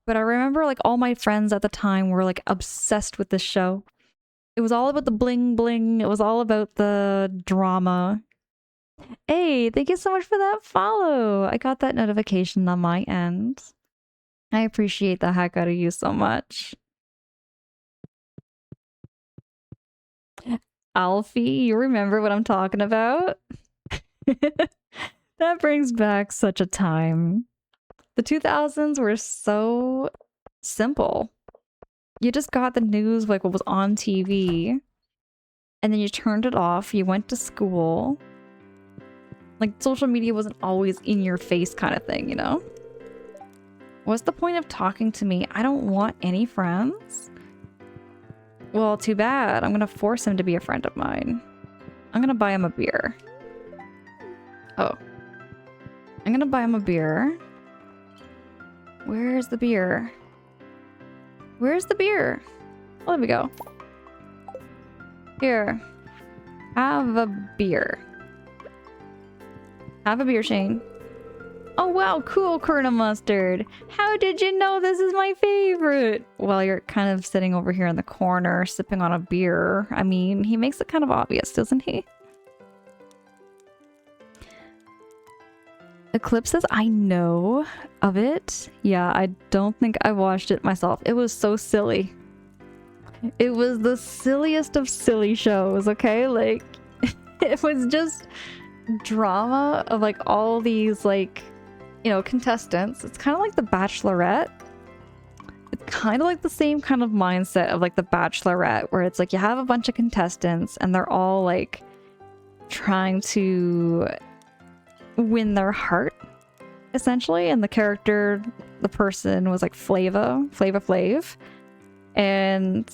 But I remember like all my friends at the time were like obsessed with this show. It was all about the bling bling. It was all about the drama. Hey, thank you so much for that follow. I got that notification on my end. I appreciate the heck out of you so much. Alfie, you remember what I'm talking about? That brings back such a time. The 2000s were so simple. You just got the news, like what was on TV, and then you turned it off, you went to school. Like, social media wasn't always in your face kind of thing, you know? What's the point of talking to me? I don't want any friends. Well, too bad. I'm gonna force him to be a friend of mine. I'm gonna buy him a beer. Oh. I'm gonna buy him a beer. Where's the beer? Where's the beer? Oh, there we go. Here. Have a beer. Have a beer, Shane. Oh wow, cool, Colonel Mustard. How did you know this is my favorite? Well, you're kind of sitting over here in the corner, sipping on a beer. I mean, he makes it kind of obvious, doesn't he? Eclipse says, I know of it. Yeah, I don't think I watched it myself. It was so silly. It was the silliest of silly shows, okay? Like, it was just drama of like all these like, you know, contestants. It's kind of like The Bachelorette. It's kind of like the same kind of mindset of like The Bachelorette, where it's like you have a bunch of contestants and they're all like trying to win their heart, essentially. And the character, the person was like Flava Flav. And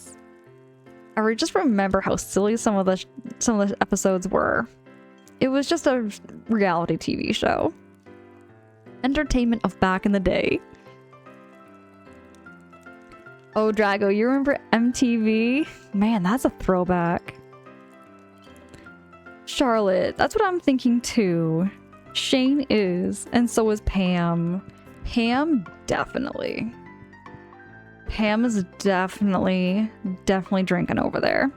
I just remember how silly some of the episodes were. It was just a reality TV show. Entertainment of back in the day. Oh, Drago, you remember MTV? Man, that's a throwback. Charlotte, that's what I'm thinking too. Shane is, and so is Pam. Pam, definitely. Pam is definitely drinking over there.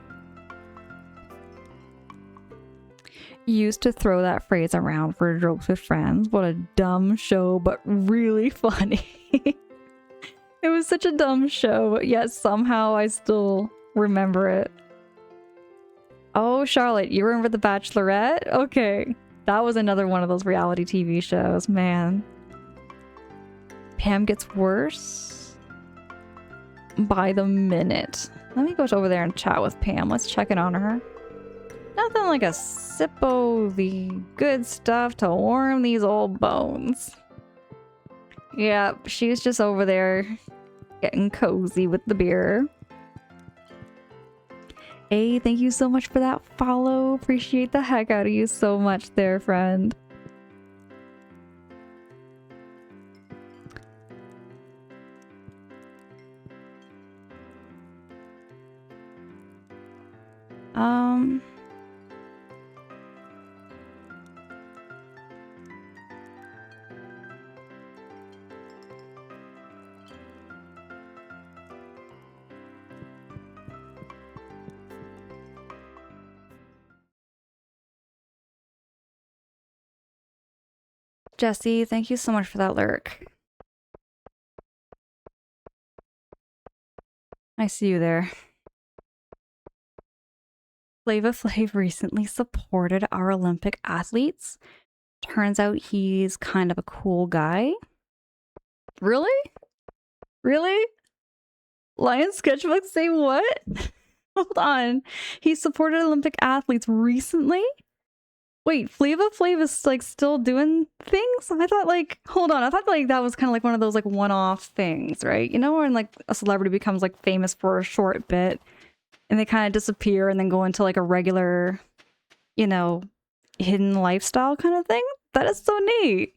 Used to throw that phrase around for jokes with friends. What a dumb show, but really funny. It was such a dumb show, but yet somehow I still remember it. Oh, Charlotte, you remember The Bachelorette? Okay. That was another one of those reality TV shows, man. Pam gets worse by the minute. Let me go over there and chat with Pam. Let's check in on her. Nothing like a sip of the good stuff to warm these old bones. Yeah, she's just over there getting cozy with the beer. Hey, thank you so much for that follow. Appreciate the heck out of you so much there, friend. Jesse, thank you so much for that lurk. I see you there. Flava Flav recently supported our Olympic athletes. Turns out he's kind of a cool guy. Really? Really? Lion Sketchbook say what? Hold on. He supported Olympic athletes recently? Wait, Flava Flav is like still doing things? I thought like, hold on, I thought like that was kind of like one of those like one-off things, right? You know, when like a celebrity becomes like famous for a short bit and they kind of disappear and then go into like a regular, you know, hidden lifestyle kind of thing? That is so neat.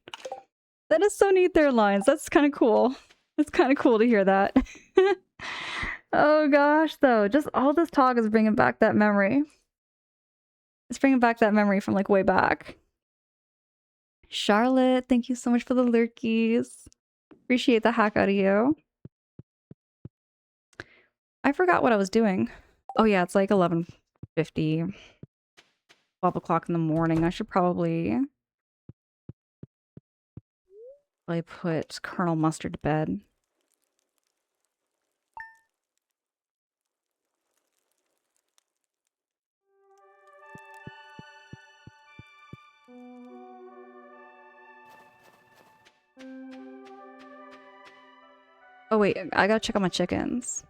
That is so neat there, Lions. That's kind of cool. It's kind of cool to hear that. Oh gosh, though. Just all this talk is bringing back that memory. It's bringing back that memory from like way back. Charlotte, thank you so much for the lurkies. Appreciate the heck out of you. I forgot what I was doing. Oh yeah, it's like 11:50. 12 o'clock in the morning. I should probably put Colonel Mustard to bed. Oh wait, I gotta check on my chickens.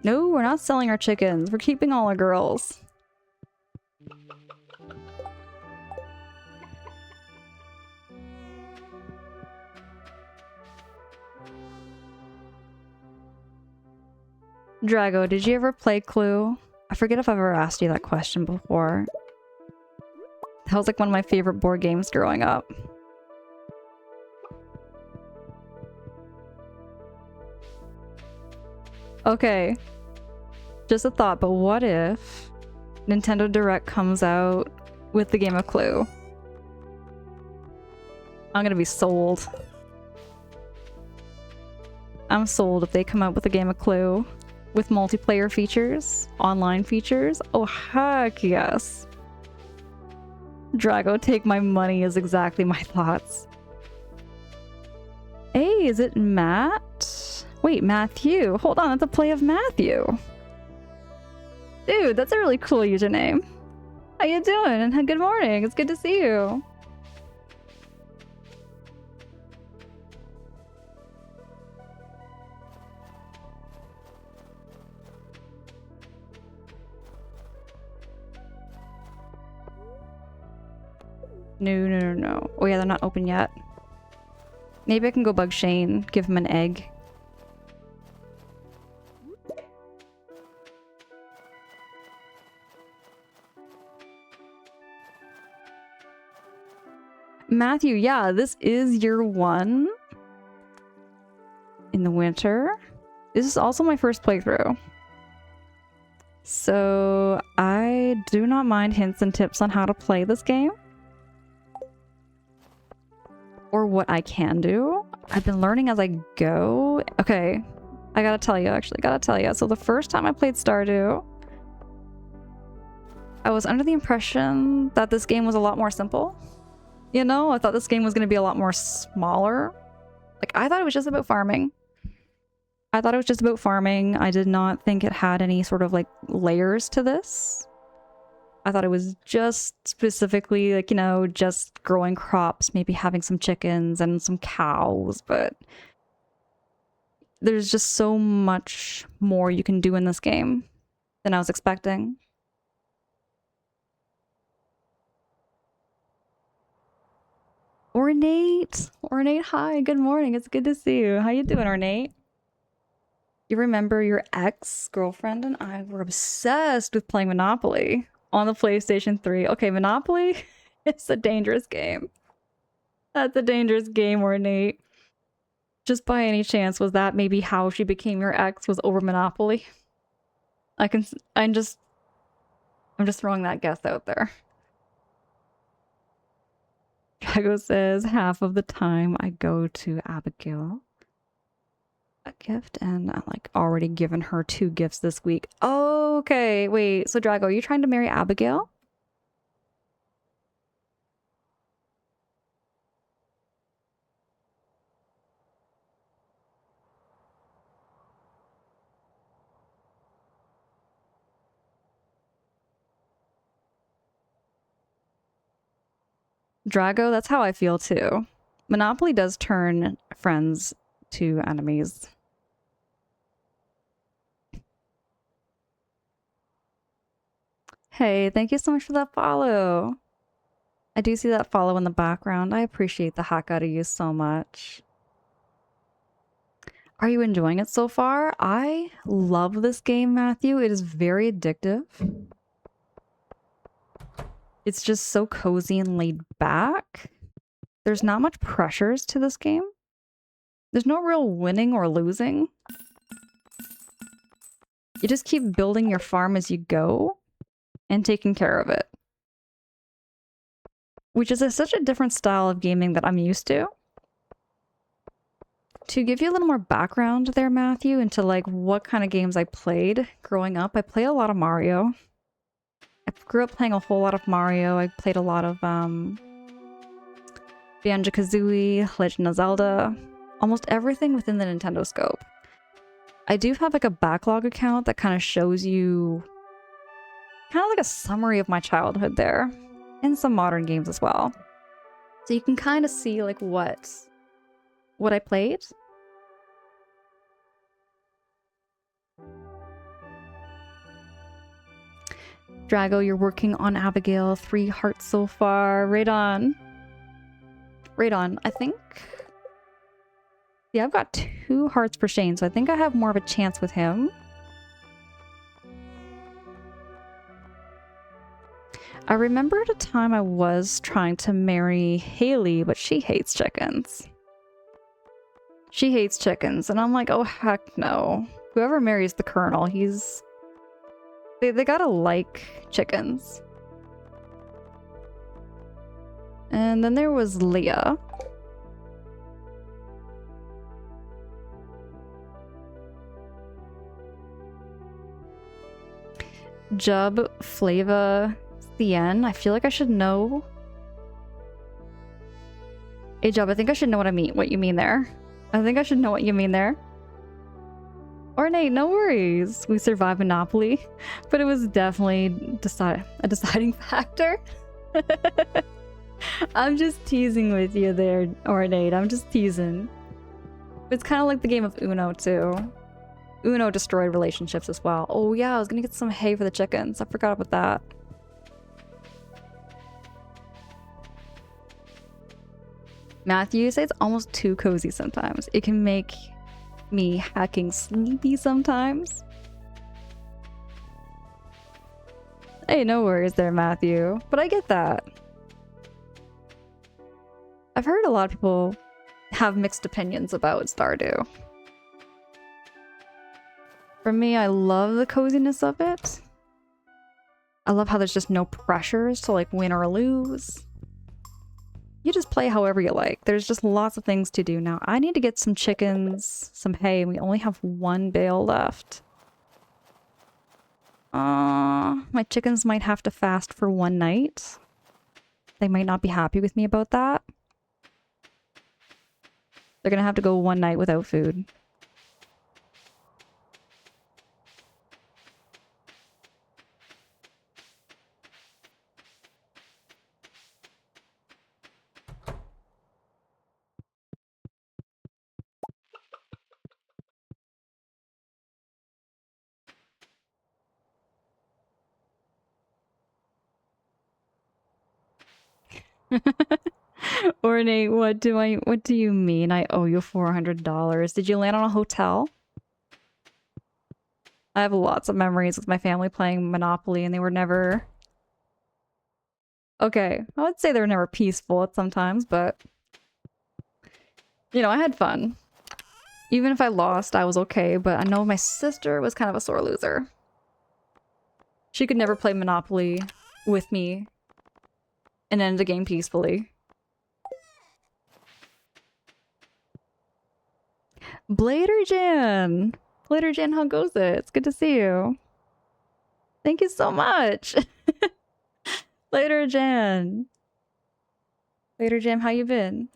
No, we're not selling our chickens. We're keeping all our girls. Drago, did you ever play Clue? I forget if I've ever asked you that question before. That was like one of my favorite board games growing up. Okay. Just a thought, but what if Nintendo Direct comes out with the game of Clue? I'm gonna be sold. I'm sold if they come out with a game of Clue with multiplayer features, online features. Oh, heck yes. Drago, take my money is exactly my thoughts. Hey, is it Matt? Wait, Matthew. Hold on, that's a play of Matthew. Dude, that's a really cool username. How you doing? And good morning. It's good to see you. No. Oh yeah, they're not open yet. Maybe I can go bug Shane, give him an egg. Matthew, yeah, this is year 1 in the winter. This is also my first playthrough. So I do not mind hints and tips on how to play this game. Or what I can do. I've been learning as I go. Okay, I gotta tell you. So the first time I played Stardew, I was under the impression that this game was a lot more simple. You know, I thought this game was gonna be a lot more smaller. Like, I thought it was just about farming. I thought it was just about farming. I did not think it had any sort of like layers to this. I thought it was just specifically like, you know, just growing crops, maybe having some chickens and some cows, but there's just so much more you can do in this game than I was expecting. Ornate! Ornate, hi, good morning. It's good to see you. How you doing, Ornate? You remember your ex-girlfriend and I were obsessed with playing Monopoly on the PlayStation 3. Okay, Monopoly is a dangerous game. That's a dangerous game, Ornate. Just by any chance, was that maybe how she became your ex, was over Monopoly? I'm just throwing that guess out there. Drago says, half of the time I go to Abigail a gift and I'm like already given her 2 gifts this week. Okay, wait, so Drago, are you trying to marry Abigail? Drago, that's how I feel too. Monopoly does turn friends to enemies. Hey, thank you so much for that follow. I do see that follow in the background. I appreciate the heck out of you so much. Are you enjoying it so far? I love this game, Matthew. It is very addictive. It's just so cozy and laid back. There's not much pressures to this game. There's no real winning or losing. You just keep building your farm as you go and taking care of it. Which is such a different style of gaming that I'm used to. To give you a little more background there, Matthew, into like what kind of games I played growing up, I played a lot of Mario. I grew up playing a whole lot of Mario. I played a lot of Banjo-Kazooie, Legend of Zelda, almost everything within the Nintendo scope. I do have like a backlog account that kind of shows you kind of like a summary of my childhood there, and some modern games as well. So you can kind of see like what I played. Drago, you're working on Abigail. 3 hearts so far. Right on. Right on. I think... yeah, I've got 2 hearts for Shane, so I think I have more of a chance with him. I remember at a time I was trying to marry Haley, but she hates chickens. She hates chickens, and I'm like, oh heck no. Whoever marries the Colonel, he's... They gotta like chickens. And then there was Leah. Jub, Flava, Cien. I feel like I should know. Hey Jub, I think I should know what you mean there. I think I should know what you mean there. Ornate, no worries. We survived Monopoly, but it was definitely a deciding factor. I'm just teasing with you there, Ornate. I'm just teasing. It's kind of like the game of Uno, too. Uno destroyed relationships as well. Oh yeah, I was gonna get some hay for the chickens. I forgot about that. Matthew, you say it's almost too cozy sometimes. It can make me hacking sleepy sometimes. Hey, no worries there, Matthew. But I get that. I've heard a lot of people have mixed opinions about Stardew. For me, I love the coziness of it. I love how there's just no pressures to like win or lose. You just play however you like. There's just lots of things to do now. I need to get some chickens, some hay, and we only have 1 bale left. My chickens might have to fast for 1 night. They might not be happy with me about that. They're gonna have to go one night without food. Ornate, what do you mean I owe you $400? Did you land on a hotel? I have lots of memories with my family playing Monopoly and they were never... Okay, I would say they were never peaceful at sometimes, but... You know, I had fun. Even if I lost, I was okay, but I know my sister was kind of a sore loser. She could never play Monopoly with me and end the game peacefully. Bladerjan! Bladerjan, how goes it? It's good to see you. Thank you so much! Bladerjan! Bladerjan, how you been?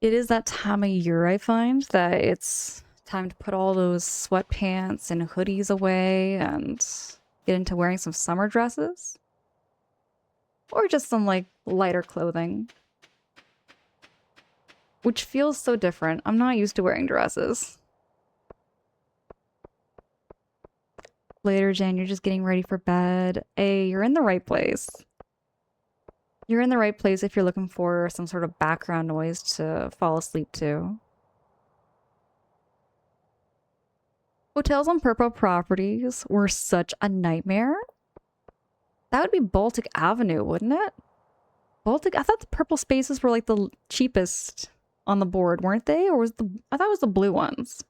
It is that time of year, I find, that it's time to put all those sweatpants and hoodies away and get into wearing some summer dresses. Or just some, like, lighter clothing. Which feels so different. I'm not used to wearing dresses. Later, Jan, you're just getting ready for bed. Hey, you're in the right place. You're in the right place if you're looking for some sort of background noise to fall asleep to. Hotels on purple properties were such a nightmare. That would be Baltic Avenue, wouldn't it? Baltic? I thought the purple spaces were like the cheapest on the board, weren't they? Or was I thought it was the blue ones.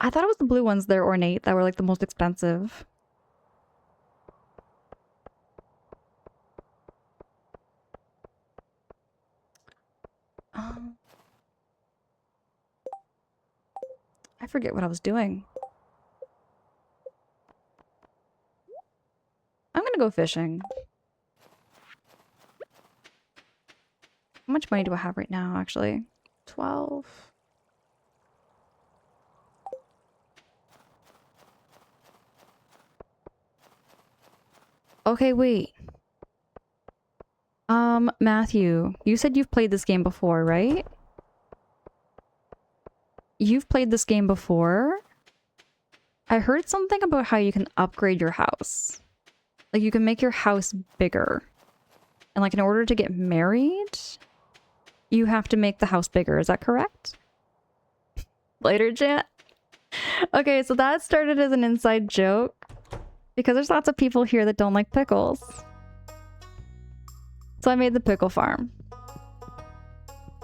I thought it was the blue ones there, Ornate, that were like the most expensive. I forget what I was doing. I'm gonna go fishing. How much money do I have right now, actually? 12. Okay, wait. Matthew, you said you've played this game before, right? You've played this game before? I heard something about how you can upgrade your house. Like, you can make your house bigger. And, like, in order to get married, you have to make the house bigger. Is that correct? Later, Jan. Okay, so that started as an inside joke. Because there's lots of people here that don't like pickles. So I made the pickle farm.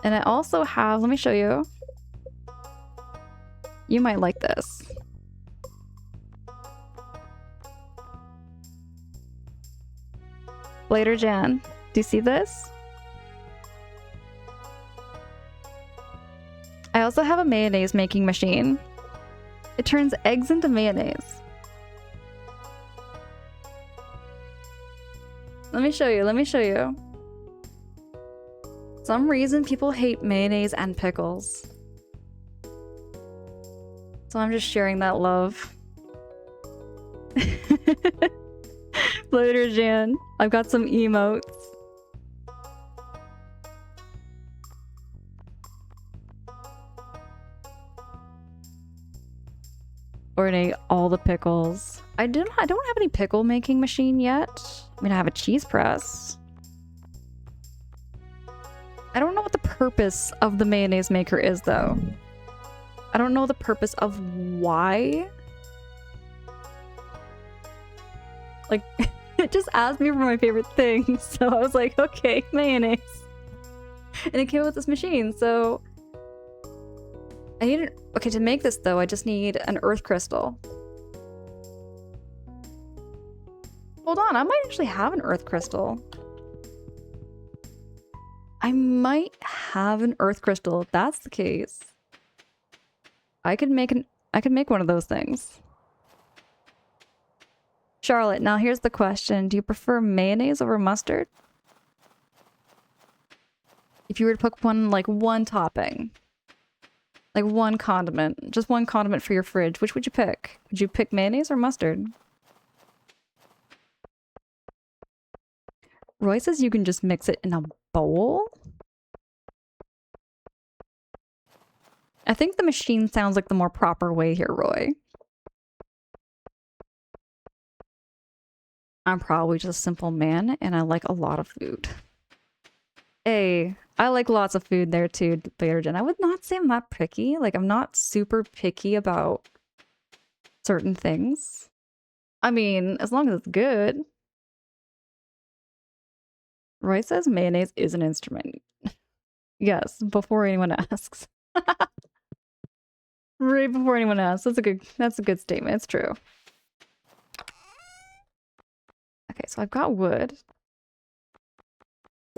And I also have, let me show you. You might like this. Later, Jan. Do you see this? I also have a mayonnaise making machine. It turns eggs into mayonnaise. Let me show you, let me show you. Some reason people hate mayonnaise and pickles. So I'm just sharing that love. Later, Jan. I've got some emotes. Ornate all the pickles. I don't have any pickle making machine yet. I mean, I have a cheese press. I don't know what the purpose of the mayonnaise maker is, though. I don't know the purpose of why. Like, it just asked me for my favorite thing, so I was like, okay, mayonnaise. And it came with this machine, so... I need an... Okay, to make this, though, I just need an earth crystal. Hold on, I might actually have an earth crystal. I might have an earth crystal if that's the case. I could make an I could make one of those things. Charlotte, now here's the question. Do you prefer mayonnaise over mustard? If you were to put one topping, like one condiment, just one condiment for your fridge, which would you pick? Would you pick mayonnaise or mustard? Roy says you can just mix it in a bowl? I think the machine sounds like the more proper way here, Roy. I'm probably just a simple man, and I like a lot of food. Hey, I like lots of food there too, Badergen. I would not say I'm that picky. Like, I'm not super picky about certain things. I mean, as long as it's good. Roy says mayonnaise is an instrument. Yes, before anyone asks. Right before anyone asks. That's a good statement. It's true. Okay, so I've got wood.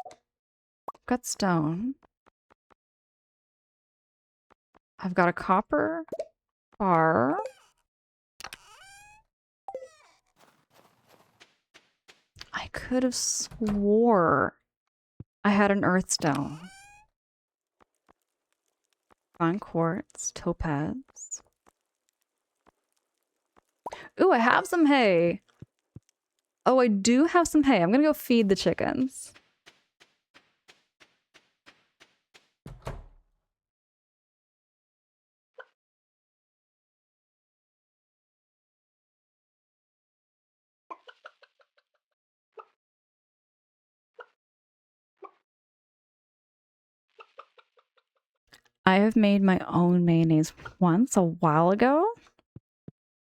I've got stone. I've got a copper bar. I could have swore I had an earthstone. Fine quartz, topaz. Ooh, I have some hay. Oh, I do have some hay. I'm gonna go feed the chickens. I have made my own mayonnaise once a while ago.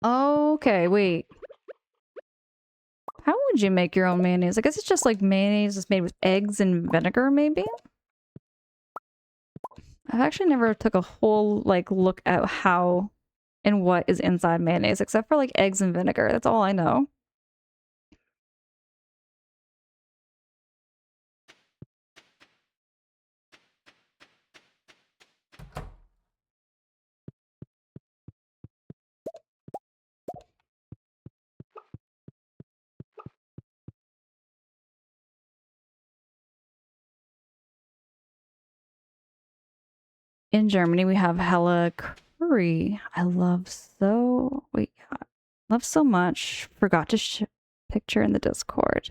Okay, wait. How would you make your own mayonnaise? I guess it's just like mayonnaise is made with eggs and vinegar, maybe? I've actually never took a whole look at how and what is inside mayonnaise, except for like eggs and vinegar. That's all I know. In Germany, we have hella curry. I love so much. Forgot to picture in the Discord.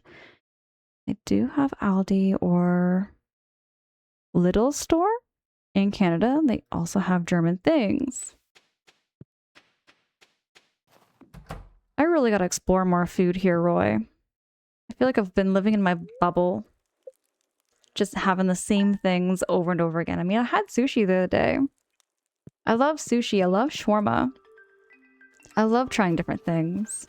I do have Aldi or Lidl store in Canada. They also have German things. I really gotta explore more food here, Roy. I feel like I've been living in my bubble. Just having the same things over and over again. I mean, I had sushi the other day. I love sushi. I love shawarma. I love trying different things.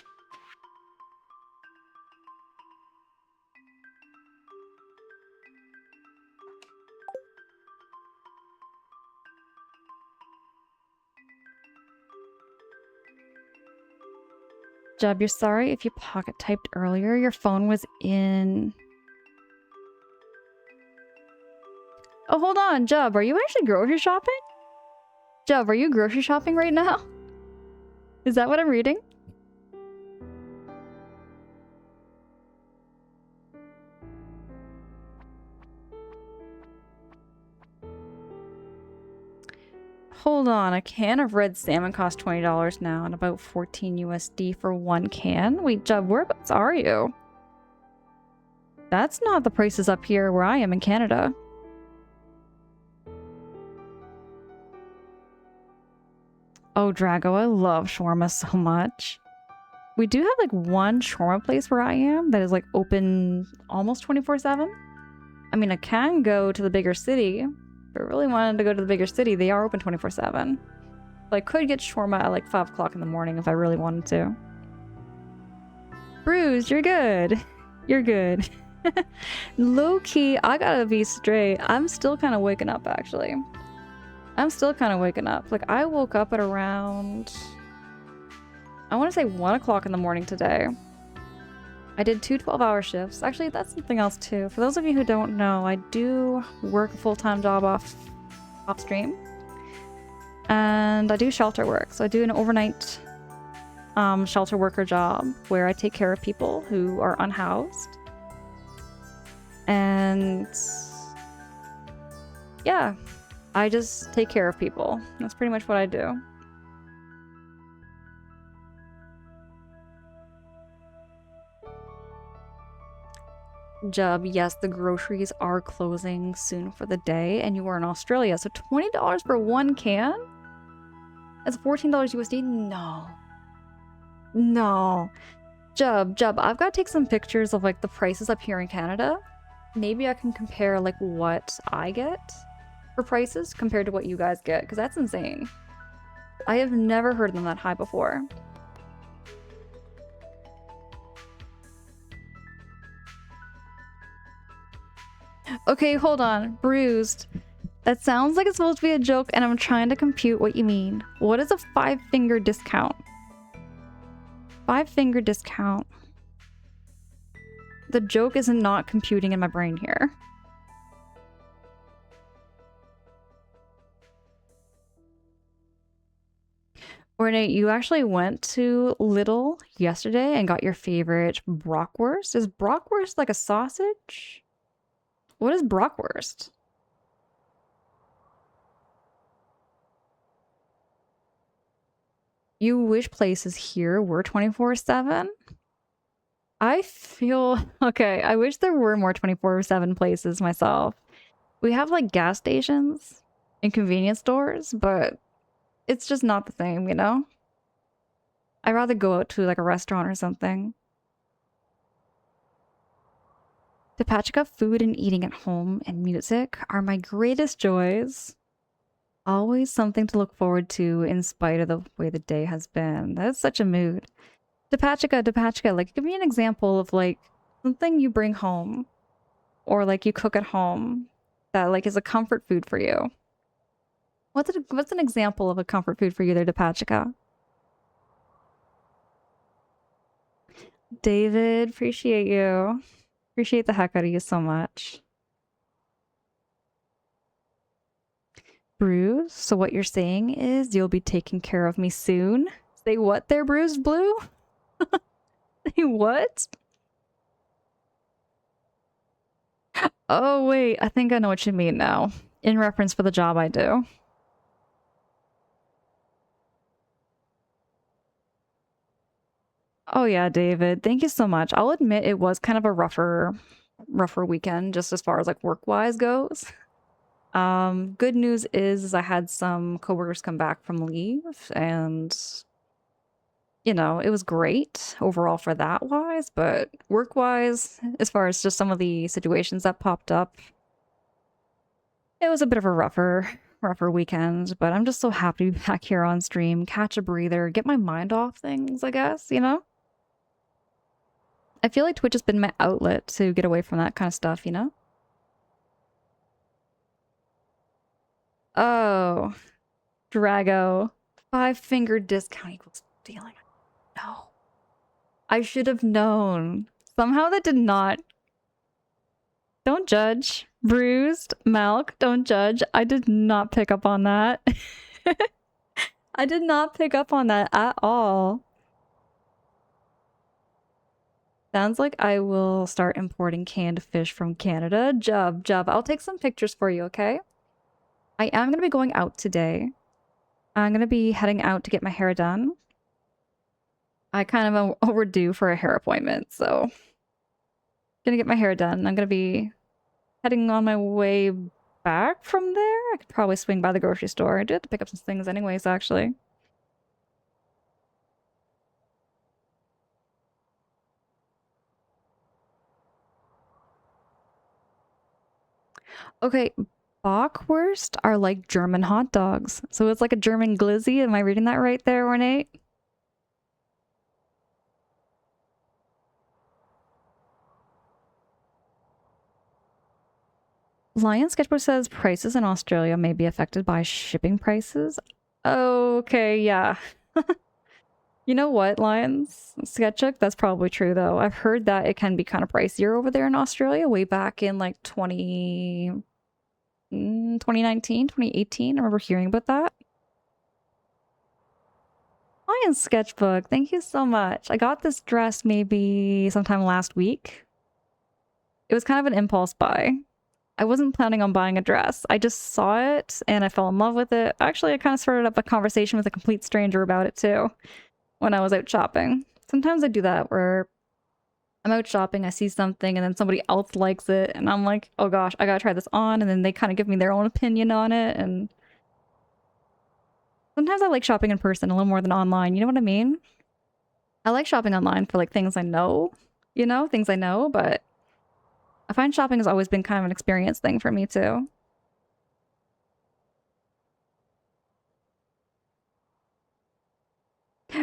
Jub, you're sorry if you pocket typed earlier. Your phone was in... Oh, hold on, Jub. Are you actually grocery shopping? Jub, are you grocery shopping right now? Is that what I'm reading? Hold on, a can of red salmon costs $20 now and about 14 USD for one can? Wait, Jub, whereabouts are you? That's not the prices up here where I am in Canada. Oh, Drago, I love shawarma so much. We do have like one shawarma place where I am that is like open almost 24/7. I mean, I can go to the bigger city. If I really wanted to go to the bigger city, they are open 24/7. So I could get shawarma at like 5 o'clock in the morning if I really wanted to. Bruce, you're good. You're good. Low-key, I gotta be straight. I'm still kind of waking up, actually. I'm still kind of waking up. Like, I woke up at around... I want to say 1 o'clock in the morning today. I did 2 12-hour shifts. Actually, that's something else too. For those of you who don't know, I do work a full-time job off stream. and I do shelter work. So I do an overnight shelter worker job where I take care of people who are unhoused. And yeah, I just take care of people. That's pretty much what I do. Jub, yes, the groceries are closing soon for the day, and you are in Australia, so $20 for one can? That's $14 USD? No. No. Jub, I've got to take some pictures of like the prices up here in Canada. Maybe I can compare like what I get for prices compared to what you guys get, because that's insane. I have never heard them that high before. Okay, hold on. Bruised. That sounds like it's supposed to be a joke, and I'm trying to compute what you mean. What is a 5-finger discount? 5-finger discount. The joke is not computing in my brain here. Ornate, you actually went to Lidl yesterday and got your favorite bratwurst. Is bratwurst like a sausage? What is bratwurst? You wish places here were 24/7? I feel... Okay, I wish there were more 24/7 places myself. We have like gas stations and convenience stores, but it's just not the same, you know? I'd rather go out to like a restaurant or something. Tepachika, food and eating at home and music are my greatest joys. Always something to look forward to in spite of the way the day has been. That's such a mood. Tepachika, like give me an example of like something you bring home or like you cook at home that like is a comfort food for you. What's an example of a comfort food for you there, Tepachika? David, appreciate you. Appreciate the heck out of you so much. Bruce, so what you're saying is you'll be taking care of me soon? Say what there, Bruised Blue? Say what? Oh, wait, I think I know what you mean now. In reference for the job I do. Oh yeah, David, thank you so much. I'll admit it was kind of a rougher weekend just as far as like work-wise goes. Good news is I had some coworkers come back from leave and you know, it was great overall for that wise, but work-wise, as far as just some of the situations that popped up, it was a bit of a rougher weekend, but I'm just so happy to be back here on stream, catch a breather, get my mind off things, I guess, you know? I feel like Twitch has been my outlet to get away from that kind of stuff, you know? Oh, Drago. 5-finger discount equals stealing. No. I should have known. Somehow that did not. Don't judge. Bruised, Malk, don't judge. I did not pick up on that. I did not pick up on that at all. Sounds like I will start importing canned fish from Canada. Jub, I'll take some pictures for you, okay? I am going to be going out today. I'm going to be heading out to get my hair done. I kind of am overdue for a hair appointment, so... Gonna get my hair done. I'm gonna be heading on my way back from there. I could probably swing by the grocery store. I do have to pick up some things anyways, actually. Okay, Bockwurst are like German hot dogs. So it's like a German glizzy. Am I reading that right there, Ornate? Lion Sketchbook says prices in Australia may be affected by shipping prices. Okay, yeah. You know what, Lions Sketchbook? That's probably true, though. I've heard that it can be kind of pricier over there in Australia way back in like 2019, 2018. I remember hearing about that. Lion Sketchbook, thank you so much. I got this dress maybe sometime last week. It was kind of an impulse buy. I wasn't planning on buying a dress. I just saw it and I fell in love with it. Actually, I kind of started up a conversation with a complete stranger about it too when I was out shopping. Sometimes I do that where I'm out shopping, I see something, and then somebody else likes it, and I'm like, oh gosh, I gotta try this on, and then they kind of give me their own opinion on it, and sometimes I like shopping in person a little more than online, you know what I mean? I like shopping online for like things I know, things I know, but I find shopping has always been kind of an experience thing for me too.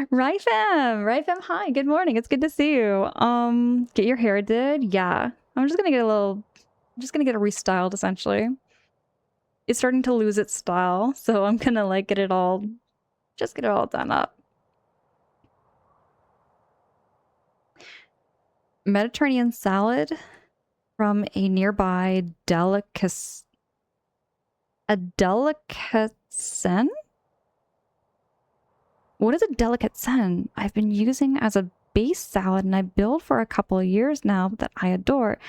Right fam, hi, good morning. It's good to see you. Get your hair did? Yeah. I'm just gonna get it restyled essentially. It's starting to lose its style, so I'm gonna like just get it all done up. Mediterranean salad from a nearby delicatessen? What is a delicatessen? I've been using as a base salad and I build for a couple of years now that I adore.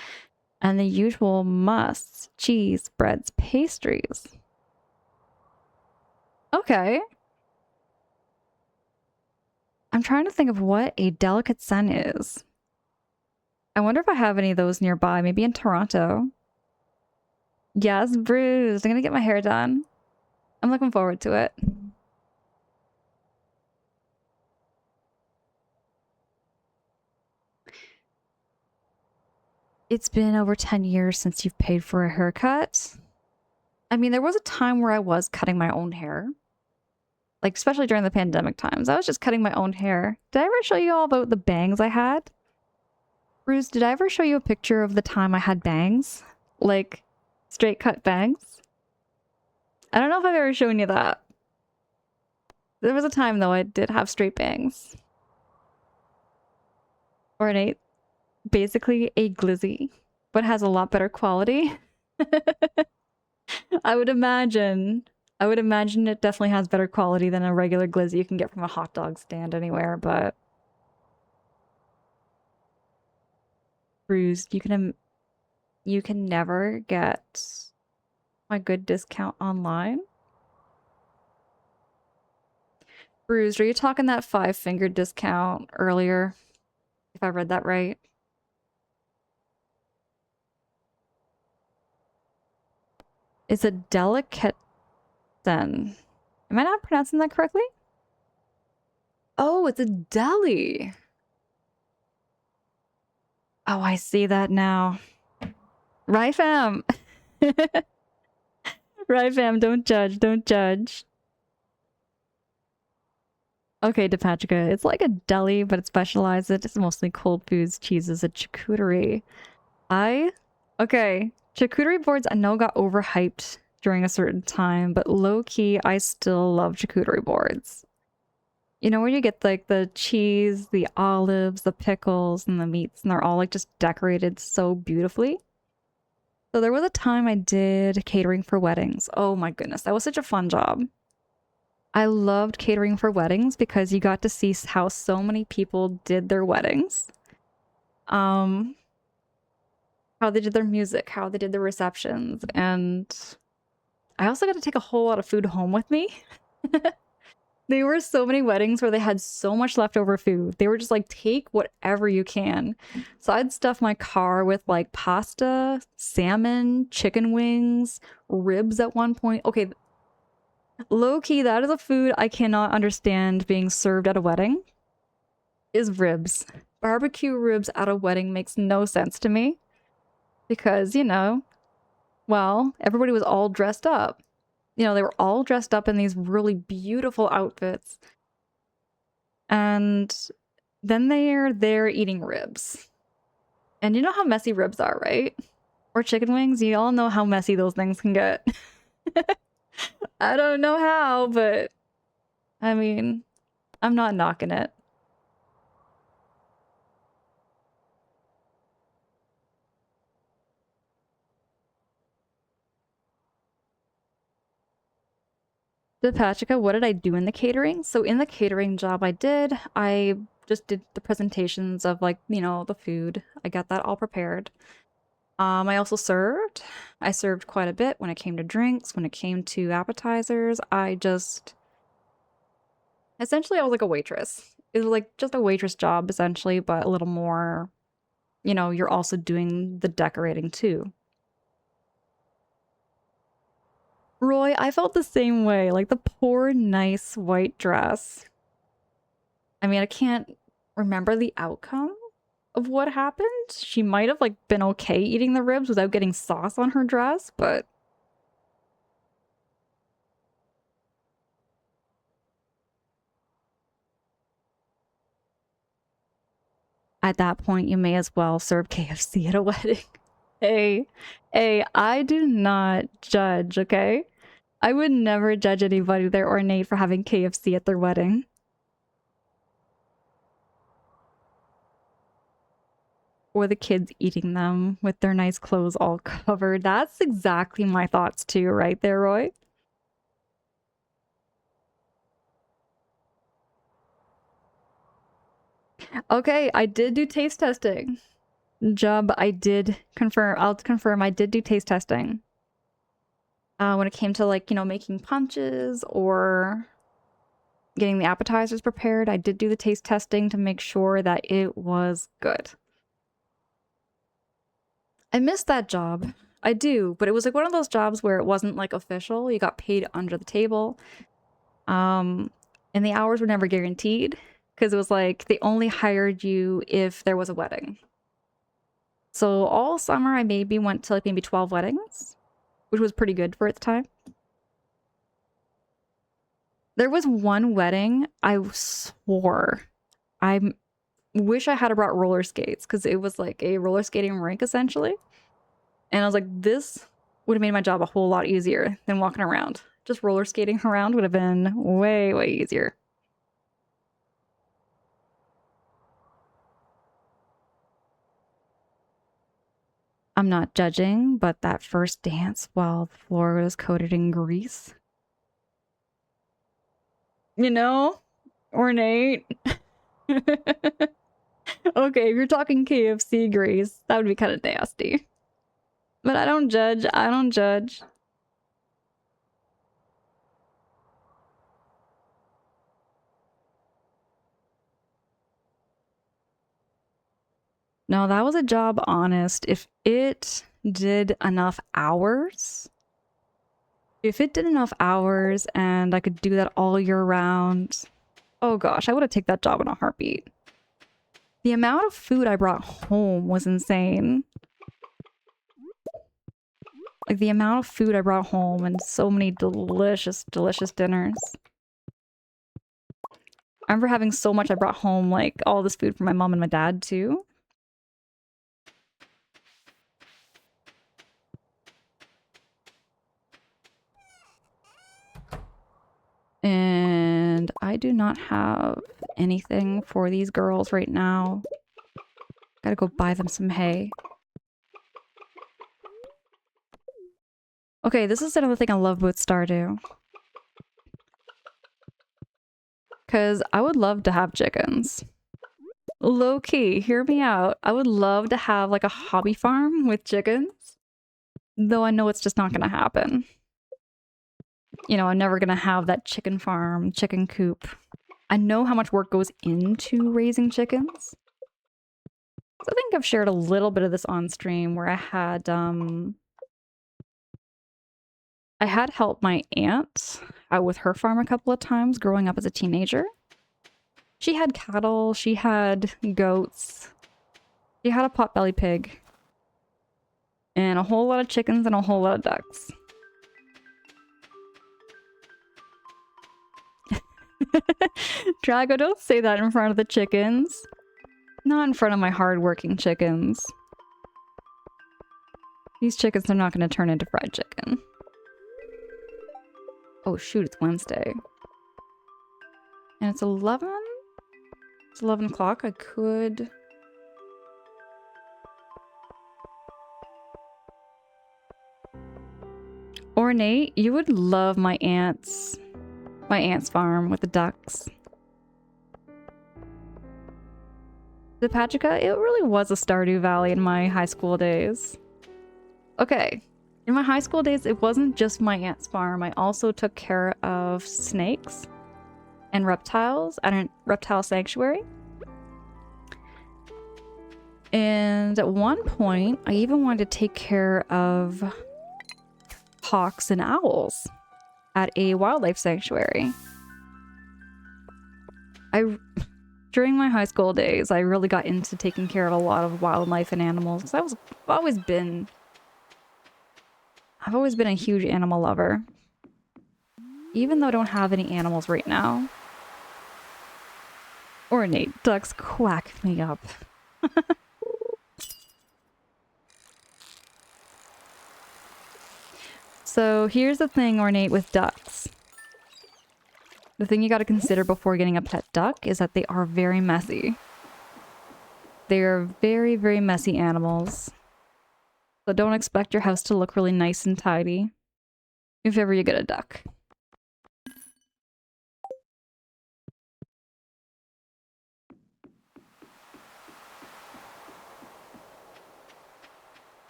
And the usual musts, cheese, breads, pastries. Okay. I'm trying to think of what a delicatessen is. I wonder if I have any of those nearby, maybe in Toronto. Yes, bruised. I'm gonna get my hair done. I'm looking forward to it. It's been over 10 years since you've paid for a haircut. I mean, there was a time where I was cutting my own hair. Like, especially during the pandemic times. I was just cutting my own hair. Did I ever show you all about the bangs I had? Bruce, did I ever show you a picture of the time I had bangs? Like, straight cut bangs? I don't know if I've ever shown you that. There was a time, though, I did have straight bangs. Ornate. Basically a glizzy, but has a lot better quality. I would imagine. I would imagine it definitely has better quality than a regular glizzy you can get from a hot dog stand anywhere, but bruised, you can never get a good discount online. Bruised, are you talking that 5-finger discount earlier? If I read that right. It's a delicate then. Am I not pronouncing that correctly? Oh, it's a deli. Oh, I see that now. Right, fam. Right, fam. Don't judge. Don't judge. Okay, DePatrica. It's like a deli, but it specializes. It's mostly cold foods, cheeses, and charcuterie. Okay. Charcuterie boards I know got overhyped during a certain time, but low key, I still love charcuterie boards. You know, where you get like the cheese, the olives, the pickles, and the meats, and they're all like just decorated so beautifully. So there was a time I did catering for weddings. Oh my goodness, that was such a fun job. I loved catering for weddings because you got to see how so many people did their weddings. Um, how they did their music, how they did the receptions, and I also got to take a whole lot of food home with me. There were so many weddings where they had so much leftover food. They were just like, take whatever you can. So I'd stuff my car with like pasta, salmon, chicken wings, ribs at one point. Okay, low key, that is a food I cannot understand being served at a wedding. Is ribs. Barbecue ribs at a wedding makes no sense to me because, well, everybody was all dressed up. They were all dressed up in these really beautiful outfits. And then they're there eating ribs. And you know how messy ribs are, right? Or chicken wings. You all know how messy those things can get. I don't know how, but I mean, I'm not knocking it. Depachika, what did I do in the catering? So in the catering job I just did the presentations of like, you know, the food. I got that all prepared. I also served. I served quite a bit when it came to drinks, when it came to appetizers. Essentially I was like a waitress. It was like just a waitress job essentially, but a little more, you know, you're also doing the decorating too. Roy, I felt the same way. Like the poor, nice white dress. I mean, I can't remember the outcome of what happened. She might have like been okay eating the ribs without getting sauce on her dress, but at that point you may as well serve KFC at a wedding. Hey, hey, I do not judge, okay? I would never judge anybody they're ornate for having KFC at their wedding. Or the kids eating them with their nice clothes all covered. That's exactly my thoughts too, right there, Roy? Okay, I did do taste testing. Job, I did confirm. I'll confirm I did do taste testing. When it came to like, you know, making punches or getting the appetizers prepared, I did do the taste testing to make sure that it was good. I missed that job. I do, but it was like one of those jobs where it wasn't like official. You got paid under the table. Um, and the hours were never guaranteed because it was like they only hired you if there was a wedding. So all summer I maybe went to like maybe 12 weddings, which was pretty good for its time. There was one wedding I swore I wish I had brought roller skates because it was like a roller skating rink essentially. And I was like, this would have made my job a whole lot easier than walking around. Just roller skating around would have been way, way easier. I'm not judging, but that first dance while the floor was coated in grease, you know, ornate. Okay, if you're talking KFC grease, that would be kind of nasty. But I don't judge. I don't judge. No, that was a job, honest. If it did enough hours and I could do that all year round, oh gosh, I would have taken that job in a heartbeat. The amount of food I brought home was insane. Like the amount of food I brought home and so many delicious, delicious dinners. I remember having so much I brought home, like all this food for my mom and my dad too. And I do not have anything for these girls right now. Gotta go buy them some hay. Okay, this is another thing I love about Stardew. Because I would love to have chickens. Low key, hear me out. I would love to have like a hobby farm with chickens. Though I know it's just not gonna happen. You know, I'm never gonna have that chicken farm, chicken coop. I know how much work goes into raising chickens. So I think I've shared a little bit of this on stream where I had helped my aunt out with her farm a couple of times growing up as a teenager. She had cattle, she had goats, she had a potbelly pig, and a whole lot of chickens and a whole lot of ducks. Drago, don't say that in front of the chickens. Not in front of my hard-working chickens. These chickens are not going to turn into fried chicken. Oh shoot, it's Wednesday. And it's 11? It's 11 o'clock. I could... Ornate, you would love my aunt's My aunt's farm with the ducks. The Pachica, it really was a Stardew Valley in my high school days. Okay, in my high school days, it wasn't just my aunt's farm. I also took care of snakes and reptiles at a reptile sanctuary. And at one point, I even wanted to take care of hawks and owls at a wildlife sanctuary. During my high school days, I really got into taking care of a lot of wildlife and animals because I've always been a huge animal lover. Even though I don't have any animals right now. Ornate ducks quack me up. So here's the thing, Ornate, with ducks. The thing you gotta consider before getting a pet duck is that they are very messy. They are very, very messy animals. So don't expect your house to look really nice and tidy if ever you get a duck.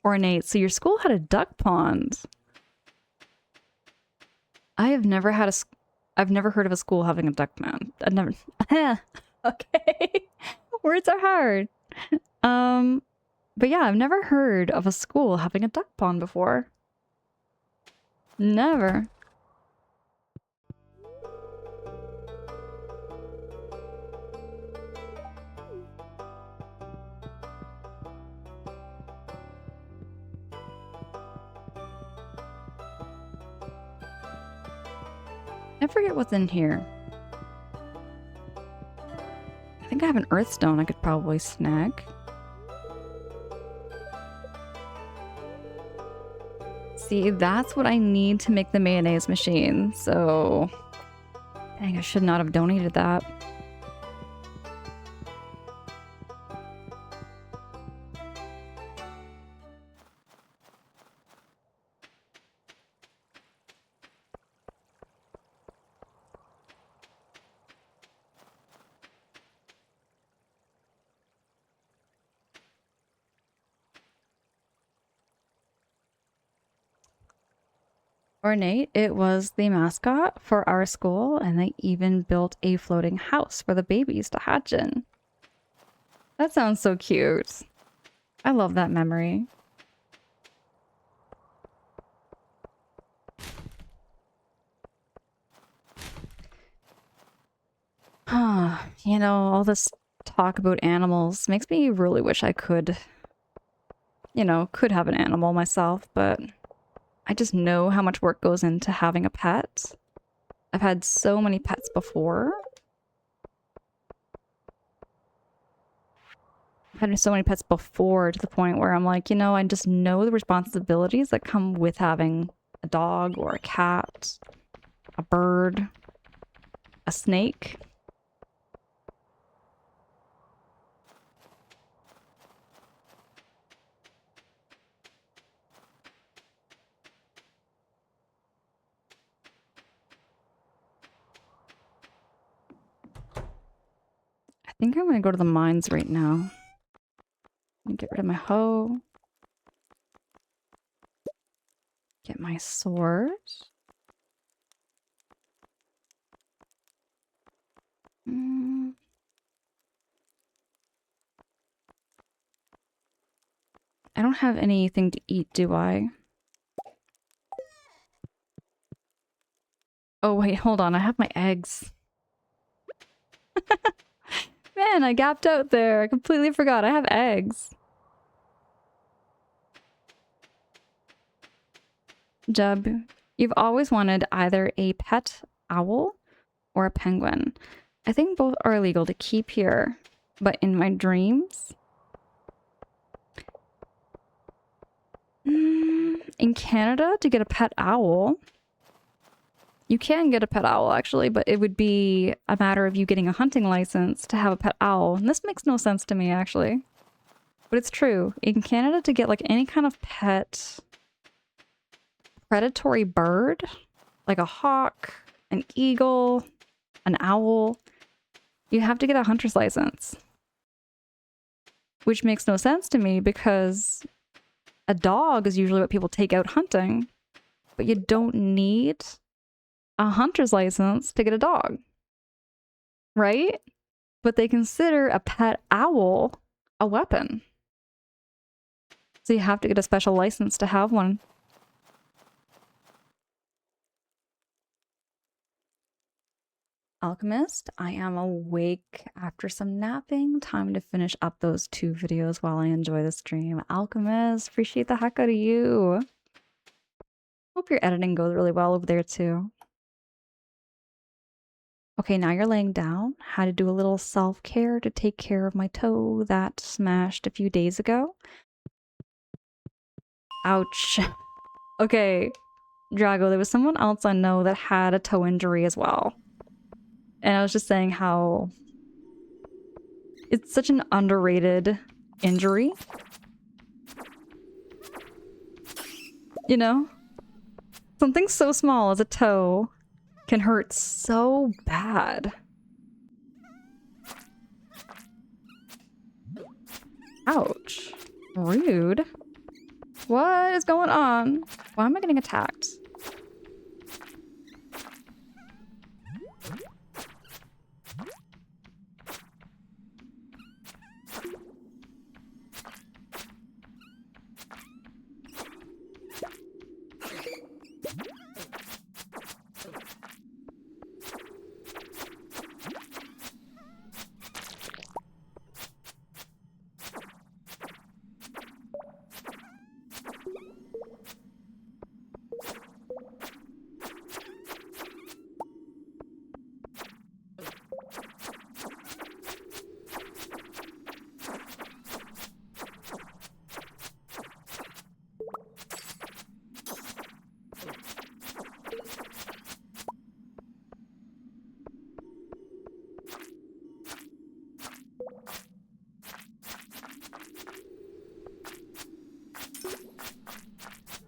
Ornate, so your school had a duck pond. I've never heard of a school having a duck pond. I've never. Okay. Words are hard. But yeah, I've never heard of a school having a duck pond before. Never. I forget what's in here. I think I have an earthstone I could probably snag. See, that's what I need to make the mayonnaise machine, so... Dang, I should not have donated that. Ornate, it was the mascot for our school, and they even built a floating house for the babies to hatch in. That sounds so cute. I love that memory. You know, all this talk about animals makes me really wish I could, you know, could have an animal myself, but I just know how much work goes into having a pet. I've had so many pets before. I've had so many pets before to the point where I'm like, you know, I just know the responsibilities that come with having a dog or a cat, a bird, a snake. I think I'm gonna go to the mines right now. Get rid of my hoe. Get my sword. I don't have anything to eat, do I? Oh wait, hold on, I have my eggs. Man, I gapped out there. I completely forgot. I have eggs. Jub, you've always wanted either a pet owl or a penguin. I think both are illegal to keep here, but in my dreams... in Canada, to get a pet owl, You can get a pet owl, actually, but it would be a matter of you getting a hunting license to have a pet owl. And this makes no sense to me, actually. But it's true. In Canada, to get like any kind of pet predatory bird, like a hawk, an eagle, an owl, you have to get a hunter's license. Which makes no sense to me because a dog is usually what people take out hunting, but you don't need a hunter's license to get a dog, right? But they consider a pet owl a weapon. So you have to get a special license to have one. Alchemist, I am awake after some napping. Time to finish up those 2 videos while I enjoy the stream. Alchemist, appreciate the heck out of you. Hope your editing goes really well over there too. Okay, now you're laying down. Had to do a little self-care to take care of my toe that smashed a few days ago. Ouch. Okay, Drago, there was someone else I know that had a toe injury as well. And I was just saying how it's such an underrated injury. You know? Something so small as a toe can hurt so bad. Ouch. Rude. What is going on? Why am I getting attacked?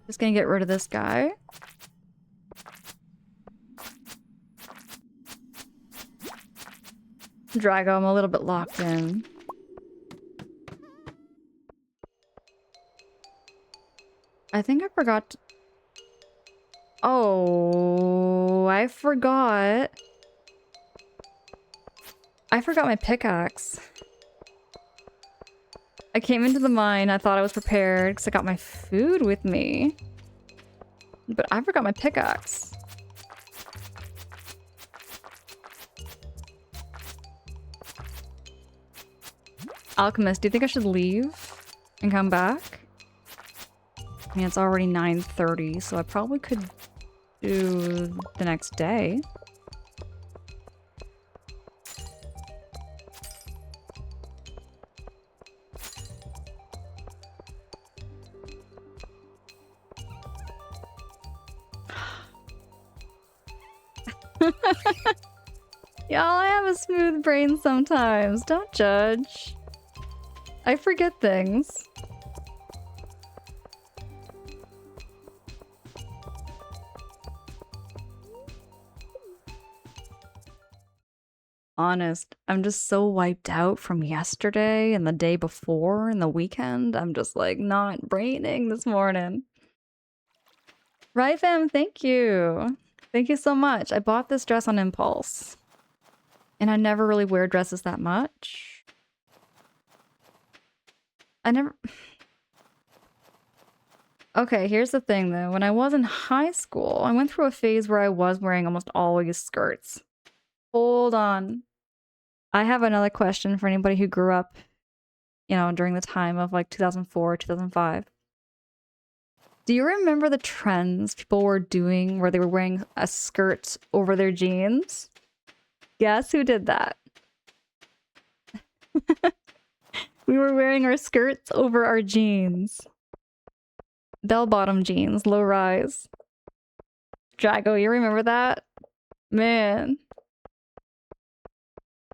Just gonna get rid of this guy. Drago, I'm a little bit locked in. I think I forgot. Oh, I forgot. I forgot my pickaxe. I came into the mine, I thought I was prepared because I got my food with me. But I forgot my pickaxe. Alchemist, do you think I should leave and come back? I mean, it's already 9:30, so I probably could do the next day. Y'all, I have a smooth brain sometimes. Don't judge. I forget things. Honest, I'm just so wiped out from yesterday and the day before and the weekend. I'm just like not braining this morning. Right, fam? Thank you. Thank you so much. I bought this dress on impulse. And I never really wear dresses that much. Okay, here's the thing though. When I was in high school, I went through a phase where I was wearing almost always skirts. Hold on. I have another question for anybody who grew up, you know, during the time of like 2004, 2005. Do you remember the trends people were doing where they were wearing a skirt over their jeans? Guess who did that? We were wearing our skirts over our jeans. Bell-bottom jeans, low rise. Drago, you remember that? Man.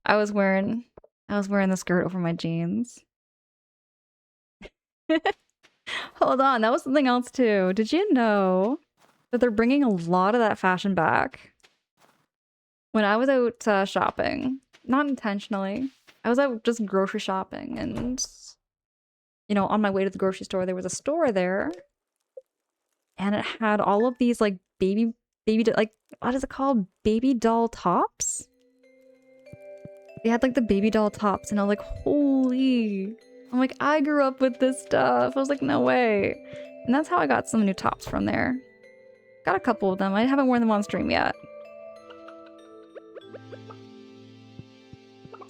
I was wearing the skirt over my jeans. Hold on, that was something else too. Did you know that they're bringing a lot of that fashion back? When I was out shopping, not intentionally, I was out just grocery shopping, and you know, on my way to the grocery store, there was a store there, and it had all of these like like what is it called? Baby doll tops. They had like the baby doll tops, and I was like, holy. I'm like, I grew up with this stuff. I was like, no way. And that's how I got some new tops from there. Got a couple of them. I haven't worn them on stream yet.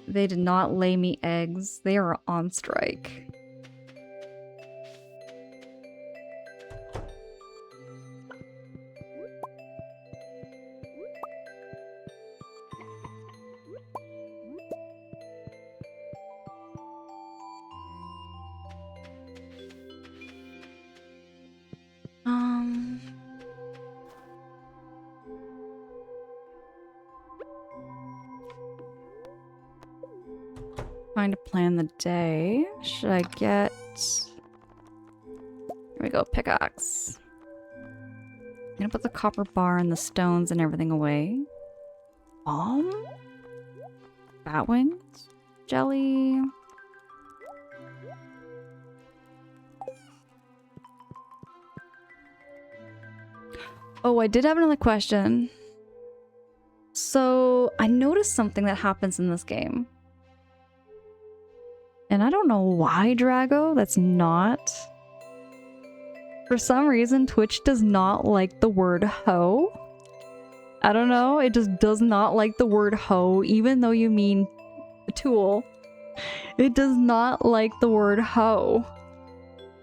They did not lay me eggs. They are on strike. Trying to plan the day. Should I get... Here we go, pickaxe. I'm gonna put the copper bar and the stones and everything away. Bat wings? Jelly? Oh, I did have another question. So, I noticed something that happens in this game. And I don't know why, Drago, that's not... For some reason, Twitch does not like the word hoe. I don't know, it just does not like the word hoe, even though you mean a tool. It does not like the word hoe.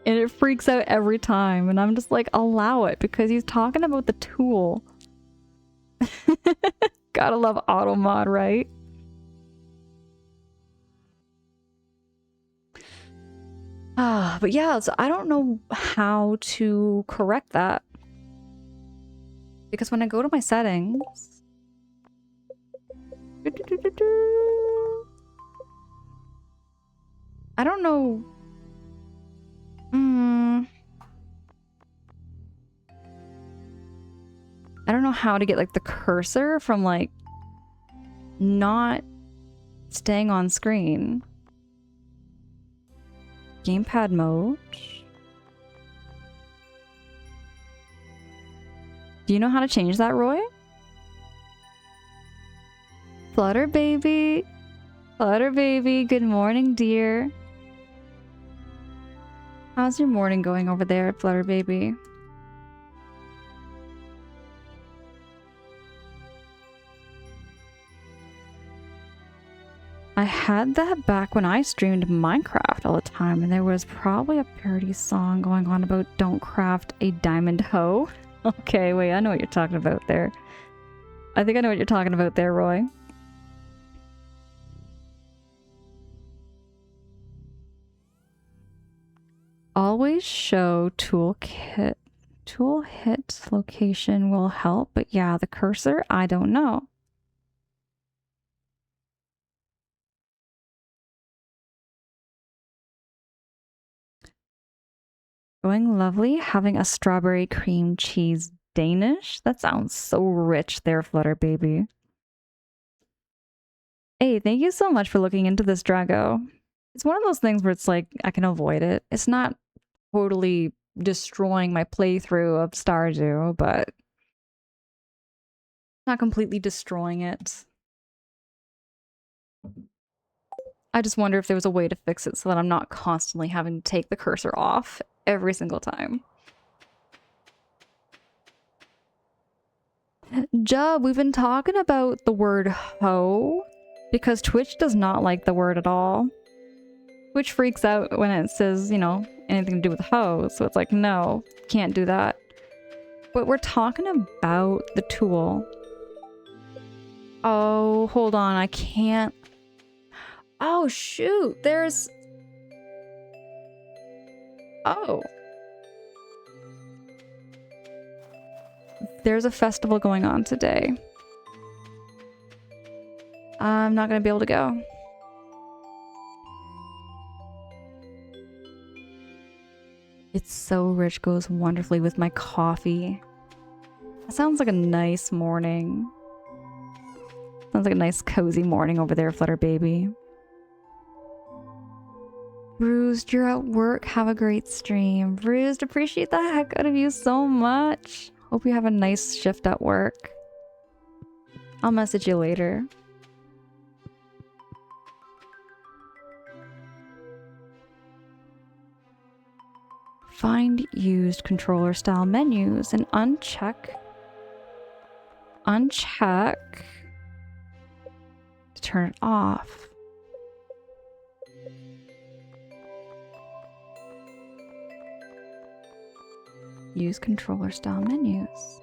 And it freaks out every time, and I'm just like, allow it, because he's talking about the tool. Gotta love auto mod, right? But yeah, so I don't know how to correct that. Because when I go to my settings... I don't know... I don't know how to get like the cursor from like not staying on screen. Gamepad mode. Do you know how to change that, Roy? Flutter baby. Flutter baby. Good morning, dear. How's your morning going over there, Flutter baby? I had that back when I streamed Minecraft all the time, and there was probably a parody song going on about don't craft a diamond hoe. Okay, wait, I know what you're talking about there. I think I know what you're talking about there, Roy. Always show toolkit. Tool hit location will help, but yeah, the cursor, I don't know. Going lovely, having a strawberry cream cheese Danish? That sounds so rich there, Flutter baby. Hey, thank you so much for looking into this, Drago. It's one of those things where it's like, I can avoid it. It's not totally destroying my playthrough of Stardew, but not completely destroying it. I just wonder if there was a way to fix it so that I'm not constantly having to take the cursor off every single time. Jub, we've been talking about the word hoe because Twitch does not like the word at all. Twitch freaks out when it says, you know, anything to do with hoe, so it's like, no, can't do that. But we're talking about the tool. Oh, hold on, I can't... Oh, shoot, there's... Oh. There's a festival going on today. I'm not gonna be able to go. It's so rich, goes wonderfully with my coffee. That sounds like a nice morning. Sounds like a nice cozy morning over there, Flutter Baby. Bruised, you're at work. Have a great stream. Bruised, appreciate the heck out of you so much. Hope you have a nice shift at work. I'll message you later. Find used controller style menus and uncheck to turn it off. Use controller style menus.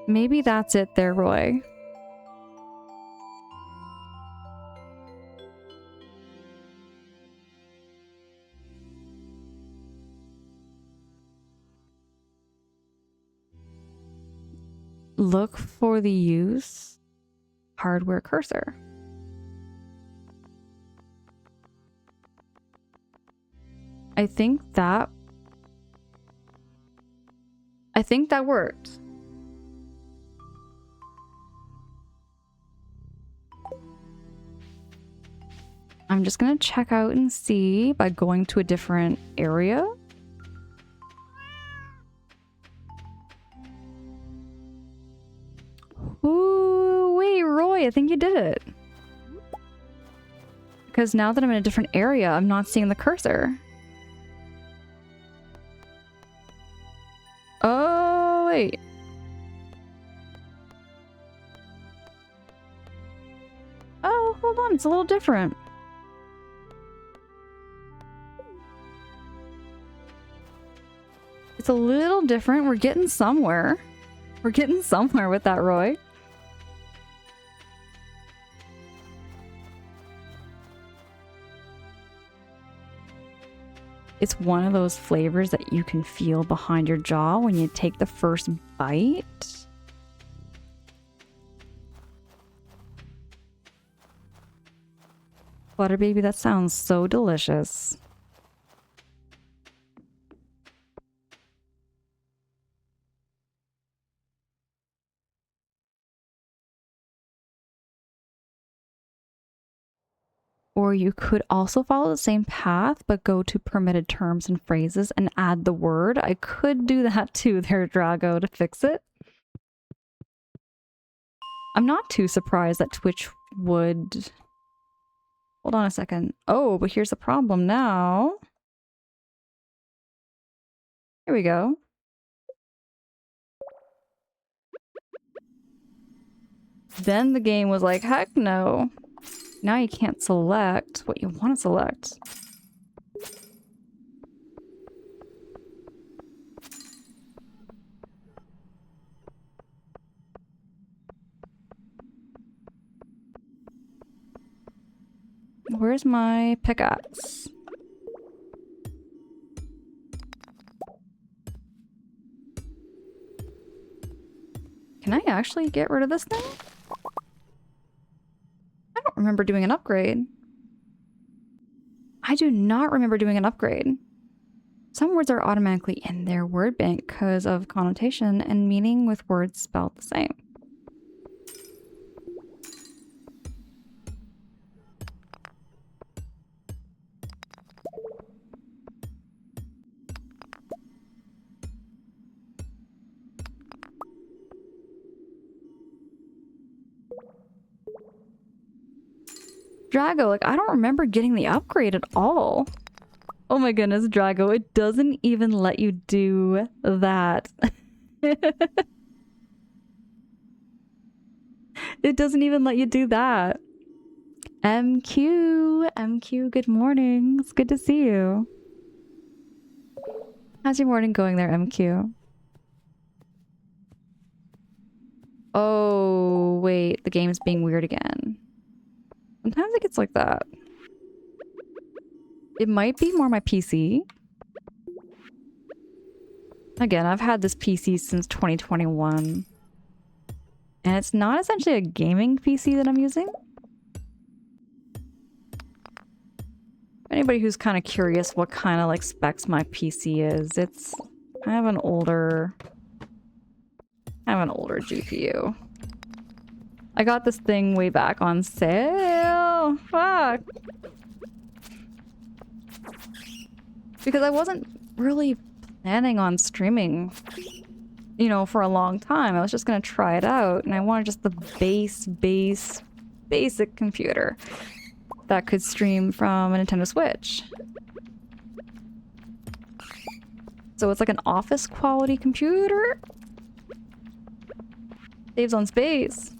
Maybe that's it there, Roy. Look for the use hardware cursor. I think that worked. I'm just gonna check out and see by going to a different area. Ooh, wait, Roy, I think you did it. Because now that I'm in a different area, I'm not seeing the cursor. Oh, wait. Oh, hold on, it's a little different. It's a little different. We're getting somewhere. We're getting somewhere with that, Roy. It's one of those flavors that you can feel behind your jaw when you take the first bite. Butter baby, that sounds so delicious. Or you could also follow the same path, but go to permitted terms and phrases and add the word. I could do that too there, Drago, to fix it. I'm not too surprised that Twitch would... Hold on a second. Oh, but here's the problem now. Here we go. Then the game was like, heck no. Now you can't select what you want to select. Where's my pickaxe? Can I actually get rid of this thing? I don't remember doing an upgrade. I do not remember doing an upgrade. Some words are automatically in their word bank because of connotation and meaning with words spelled the same. Drago, like, I don't remember getting the upgrade at all. Oh my goodness, Drago, it doesn't even let you do that. It doesn't even let you do that. MQ, good morning. It's good to see you. How's your morning going there, MQ? Oh, wait, the game's being weird again. Sometimes it gets like that. It might be more my PC. Again, I've had this PC since 2021. And it's not essentially a gaming PC that I'm using. Anybody who's kind of curious what kind of like specs my PC is, it's I have an older GPU. I got this thing way back on sale. Fuck. Because I wasn't really planning on streaming, you know, for a long time. I was just gonna try it out, and I wanted just the basic computer that could stream from a Nintendo Switch. So it's like an office quality computer. Saves on space.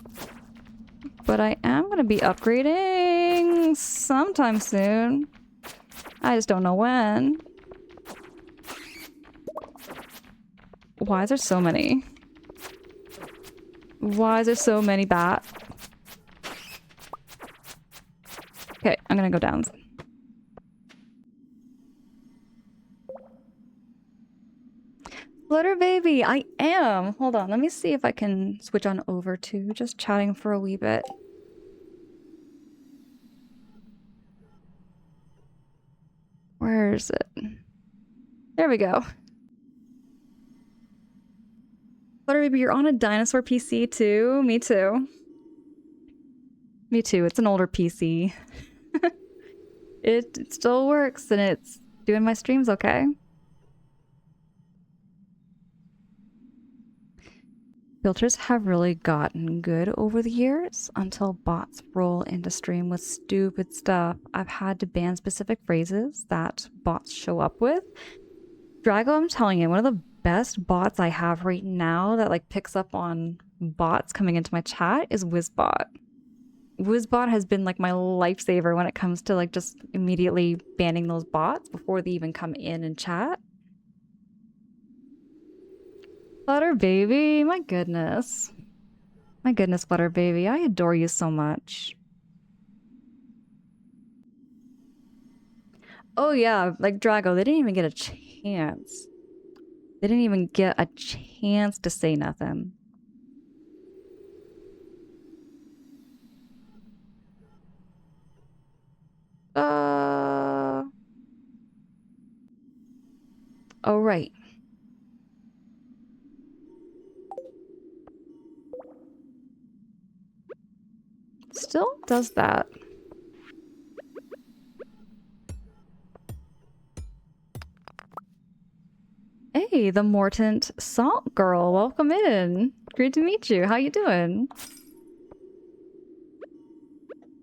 But I am gonna be upgrading sometime soon. I just don't know when. Why is there so many? Why is there so many bat? Okay, I'm gonna go down. Flutter baby, I am. Hold on, let me see if I can switch on over to just chatting for a wee bit. Where is it? There we go. Flutter baby, you're on a dinosaur PC too? Me too. Me too, it's an older PC. It still works and it's doing my streams okay. Filters have really gotten good over the years until bots roll into stream with stupid stuff. I've had to ban specific phrases that bots show up with. Drago, I'm telling you, one of the best bots I have right now that like picks up on bots coming into my chat is Wizbot. Wizbot has been like my lifesaver when it comes to like just immediately banning those bots before they even come in and chat. Flutter baby, my goodness. My goodness, Flutter baby, I adore you so much. Oh yeah, like Drago, they didn't even get a chance. They didn't even get a chance to say nothing. Oh right. Still does that. Hey, the Mortant Salt Girl, welcome in. Great to meet you. How you doing?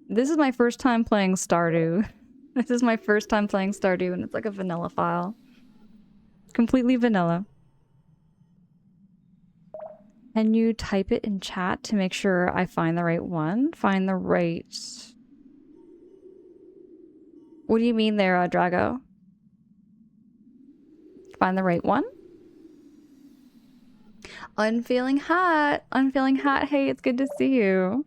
This is my first time playing Stardew. This is my first time playing Stardew, and it's like a vanilla file. Completely vanilla. Can you type it in chat to make sure I find the right one? Find the right... What do you mean there, Drago? Find the right one? Unfeeling Hat! Unfeeling Hat, hey, it's good to see you.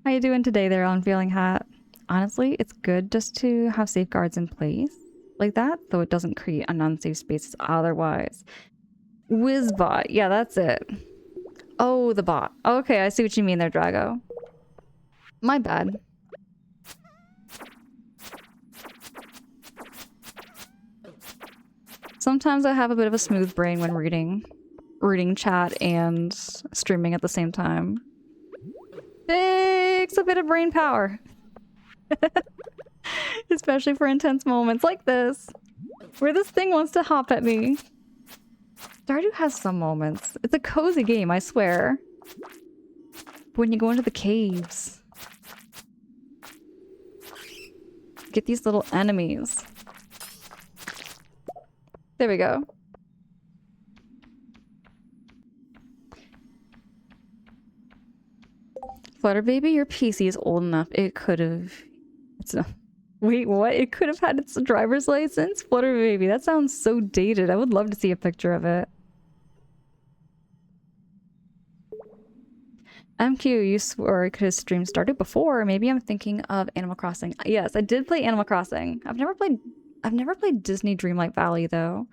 How you doing today there, Unfeeling Hat? Honestly, it's good just to have safeguards in place like that, so it doesn't create an unsafe space otherwise. Wizbot, yeah, that's it. Oh, the bot. Okay, I see what you mean there, Drago. My bad. Sometimes I have a bit of a smooth brain when reading chat and streaming at the same time. Takes a bit of brain power. Especially for intense moments like this, where this thing wants to hop at me. Stardew has some moments. It's a cozy game, I swear. But when you go into the caves, get these little enemies. There we go. Flutter baby, your PC is old enough. It could have... It's not... Wait, what? It could have had its driver's license? Flutter baby, that sounds so dated. I would love to see a picture of it. MQ, you swore I could have streamed Stardew before. Maybe I'm thinking of Animal Crossing. Yes, I did play Animal Crossing. I've never played Disney Dreamlight Valley though.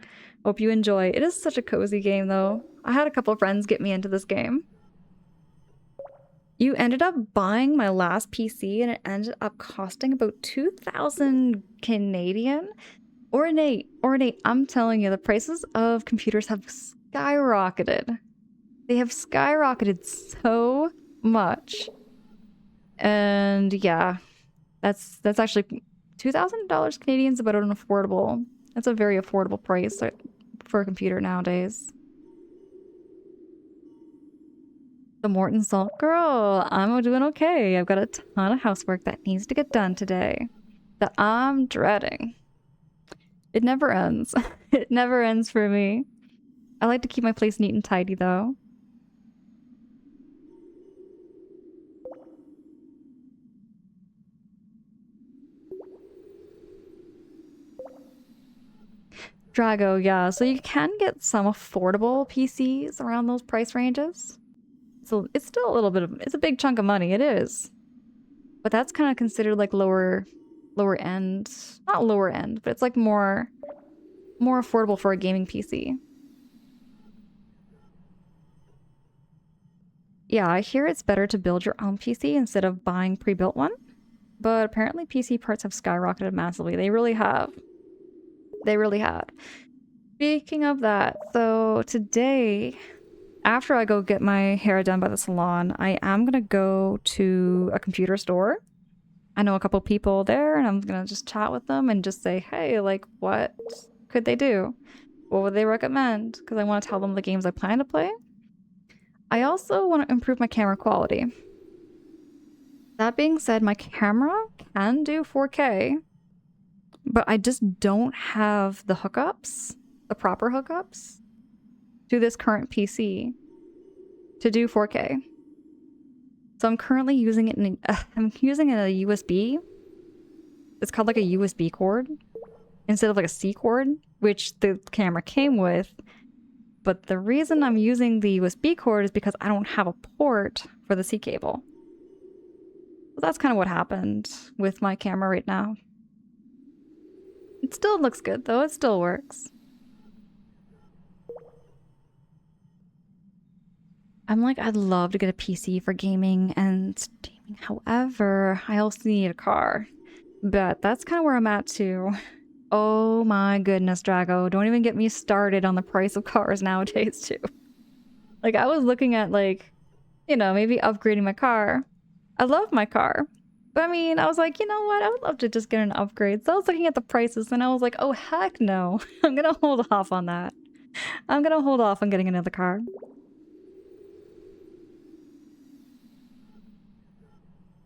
Hope you enjoy. It is such a cozy game though. I had a couple friends get me into this game. You ended up buying my last PC and it ended up costing about 2,000 Canadian. Ornate, I'm telling you, the prices of computers have skyrocketed. They have skyrocketed so much. And yeah, that's actually $2,000 Canadian is about an affordable. That's a very affordable price for a computer nowadays. The Morton Salt Girl, I'm doing okay. I've got a ton of housework that needs to get done today that I'm dreading. It never ends. It never ends for me. I like to keep my place neat and tidy though. Drago, yeah. So you can get some affordable PCs around those price ranges. So it's still a little bit of, it's a big chunk of money. It is. But that's kind of considered like lower end. Not lower end, but it's like more affordable for a gaming PC. Yeah, I hear it's better to build your own PC instead of buying pre-built one. But apparently PC parts have skyrocketed massively. They really have. They really have. Speaking of that, so today, after I go get my hair done by the salon, I am gonna go to a computer store. I know a couple people there, and I'm gonna just chat with them and just say, hey, like, what could they do? What would they recommend? Because I want to tell them the games I plan to play. I also want to improve my camera quality. That being said, my camera can do 4K, but I just don't have the hookups, the proper hookups, to this current PC to do 4K. So I'm currently using it in I'm using it in a USB. It's called like a USB cord instead of like a C cord, which the camera came with. But the reason I'm using the USB cord is because I don't have a port for the C cable. So that's kind of what happened with my camera right now. It still looks good though, it still works. I'm like, I'd love to get a PC for gaming and streaming. However, I also need a car. But that's kind of where I'm at too. Oh my goodness, Drago. Don't even get me started on the price of cars nowadays too. Like I was looking at like, you know, maybe upgrading my car. I love my car. But I mean, I was like, you know what? I would love to just get an upgrade. So I was looking at the prices and I was like, oh heck no. I'm gonna hold off on that. I'm gonna hold off on getting another car.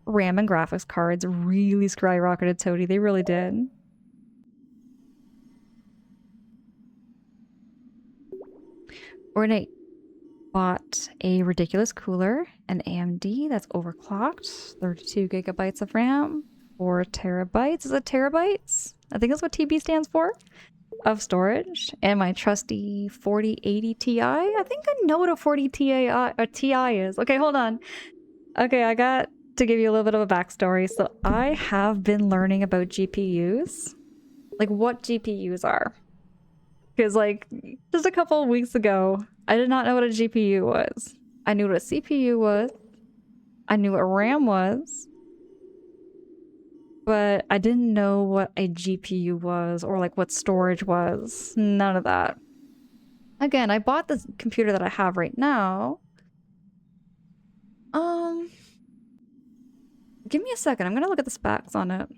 RAM and graphics cards really skyrocketed, Toady. They really did. Ornate bought a ridiculous cooler, an AMD that's overclocked, 32 gigabytes of RAM, 4 terabytes. Is it terabytes? I think that's what TB stands for. Of storage, and my trusty 4080 Ti. I think I know what a 40 Ti is. Okay, hold on. Okay, I got to give you a little bit of a backstory. So I have been learning about GPUs, like what GPUs are. Because like just a couple of weeks ago, I did not know what a GPU was. I knew what a CPU was. I knew what RAM was. But I didn't know what a GPU was or like what storage was. None of that. Again, I bought this computer that I have right now. Give me a second. I'm gonna look at the specs on it.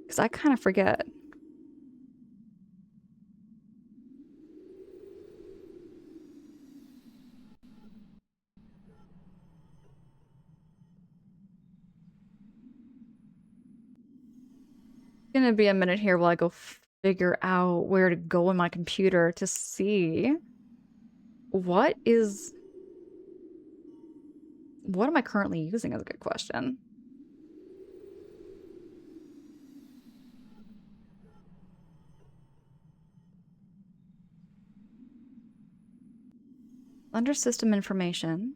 Because I kind of forget. It's gonna be a minute here while I go figure out where to go in my computer to see what am I currently using is a good question. Under system information.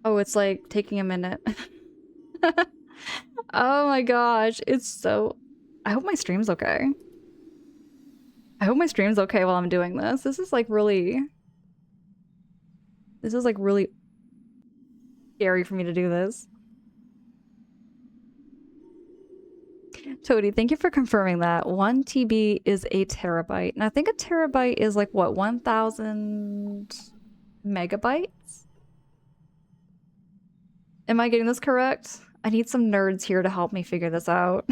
Oh, it's like taking a minute. Oh my gosh, it's so... I hope my stream's okay. I hope my stream's okay while I'm doing this. This is like really... This is like really scary for me to do this. Toady, thank you for confirming that. 1 TB is a terabyte. And I think a terabyte is like, what, 1,000 megabytes? Am I getting this correct? I need some nerds here to help me figure this out.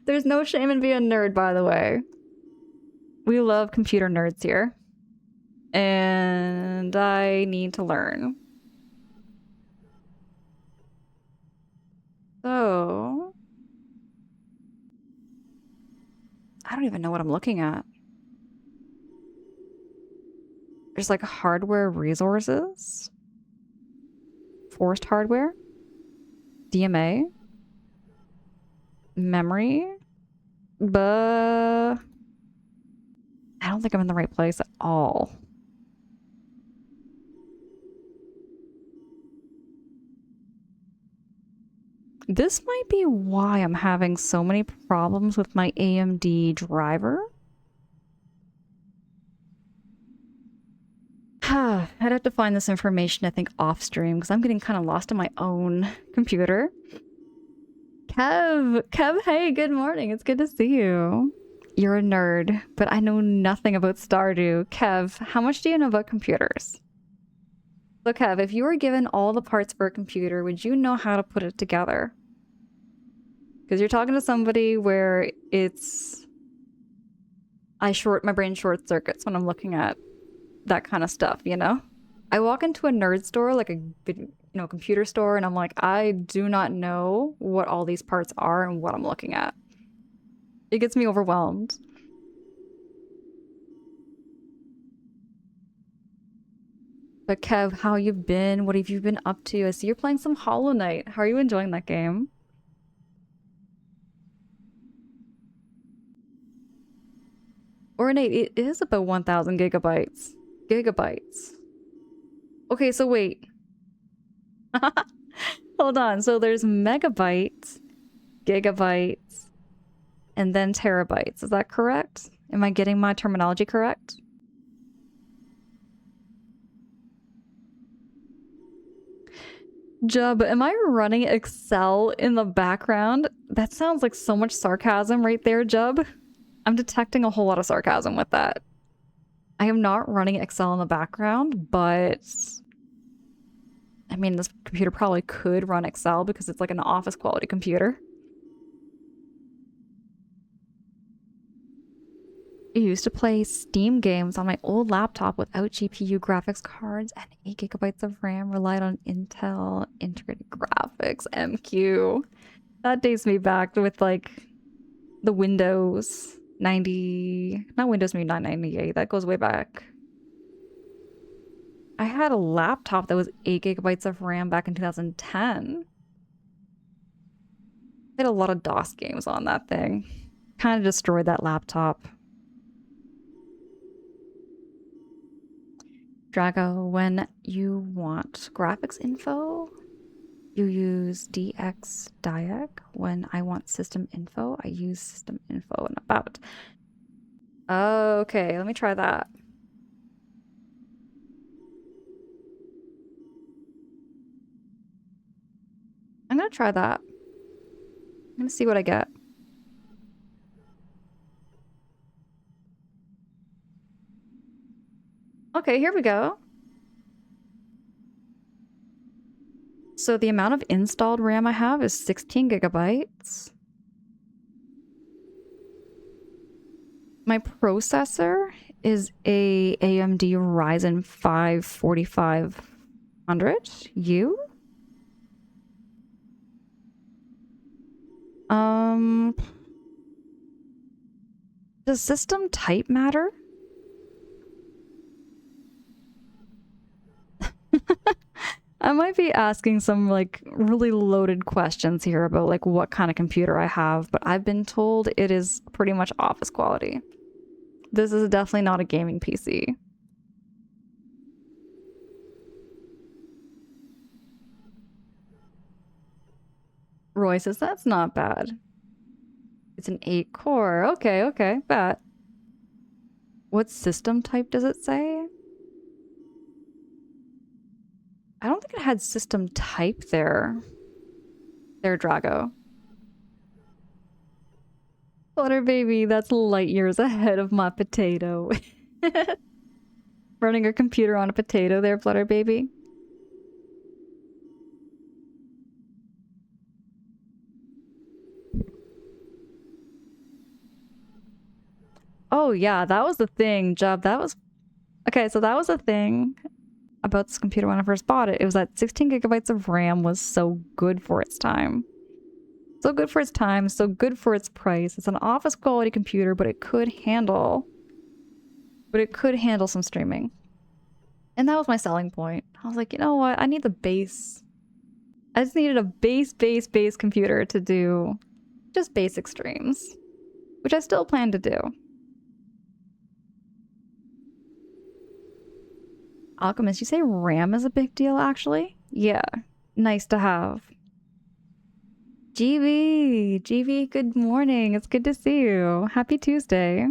There's no shame in being a nerd, by the way. We love computer nerds here. And I need to learn. So... I don't even know what I'm looking at. There's like hardware resources. Forced hardware. DMA. Memory. But... I don't think I'm in the right place at all. This might be why I'm having so many problems with my AMD driver. I'd have to find this information, I think, off stream, because I'm getting kind of lost in my own computer. Kev, hey, good morning. It's good to see you. You're a nerd, but I know nothing about Stardew. Kev, how much do you know about computers? So Kev, if you were given all the parts for a computer, would you know how to put it together? Because you're talking to somebody where it's... my brain short circuits when I'm looking at that kind of stuff, you know? I walk into a nerd store, like a computer store, and I'm like, I do not know what all these parts are and what I'm looking at. It gets me overwhelmed. But Kev, how you been? What have you been up to? I see you're playing some Hollow Knight. How are you enjoying that game? Or Nate, it is about 1,000 gigabytes. Gigabytes. Okay, so wait. Hold on. So there's megabytes, gigabytes, and then terabytes. Is that correct? Am I getting my terminology correct? Jub, am I running Excel in the background? That sounds like so much sarcasm right there, Jub. I'm detecting a whole lot of sarcasm with that. I am not running Excel in the background, but... I mean, this computer probably could run Excel because it's like an office quality computer. I used to play Steam games on my old laptop without GPU graphics cards and 8 gigabytes of RAM, relied on Intel integrated graphics, MQ. That dates me back with like the Windows 90, not Windows 998, that goes way back. I had a laptop that was 8 gigabytes of RAM back in 2010. I had a lot of DOS games on that thing. Kind of destroyed that laptop. Drago, when you want graphics info, you use DX Diag. When I want system info, I use system info and about. Okay, let me try that. I'm gonna try that. I'm gonna see what I get. Okay, here we go. So the amount of installed RAM I have is 16 gigabytes. My processor is a AMD Ryzen 5 4500U. Does system type matter? I might be asking some like really loaded questions here about like what kind of computer I have, but I've been told it is pretty much office quality. This is definitely not a gaming PC. Roy says that's not bad. It's an 8 core. Okay, okay, bet. What system type does it say? I don't think it had system type there. There, Drago. Butter baby, that's light years ahead of my potato. Running a computer on a potato there, Flutter baby. Oh yeah, that was the thing, Jub. That was... Okay, so that was the thing about this computer when I first bought it. It was that 16 gigabytes of RAM was so good for its time. So good for its time, so good for its price. It's an office quality computer, but it could handle some streaming. And that was my selling point. I was like, you know what? I need the base. I just needed a base computer to do just basic streams, which I still plan to do. Alchemist, you say RAM is a big deal, actually? Yeah, nice to have. GV, good morning. It's good to see you. Happy Tuesday.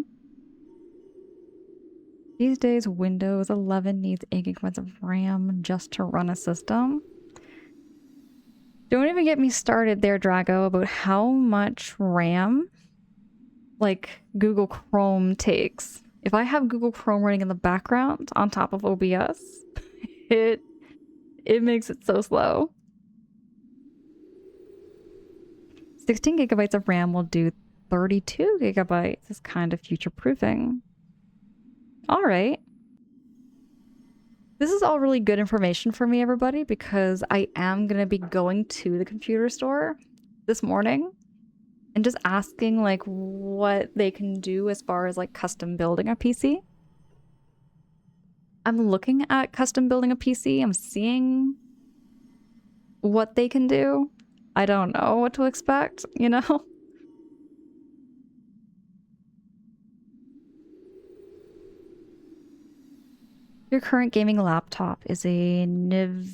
These days, Windows 11 needs 8 gigabytes of RAM just to run a system. Don't even get me started there, Drago, about how much RAM, like, Google Chrome takes. If I have Google Chrome running in the background on top of OBS, it makes it so slow. 16 gigabytes of RAM will do 32 gigabytes. It's kind of future-proofing. All right. This is all really good information for me, everybody, because I am going to be going to the computer store this morning and just asking, like, what they can do as far as, like, custom building a PC. I'm looking at custom building a PC. I'm seeing what they can do. I don't know what to expect, you know? Your current gaming laptop is a NVIDIA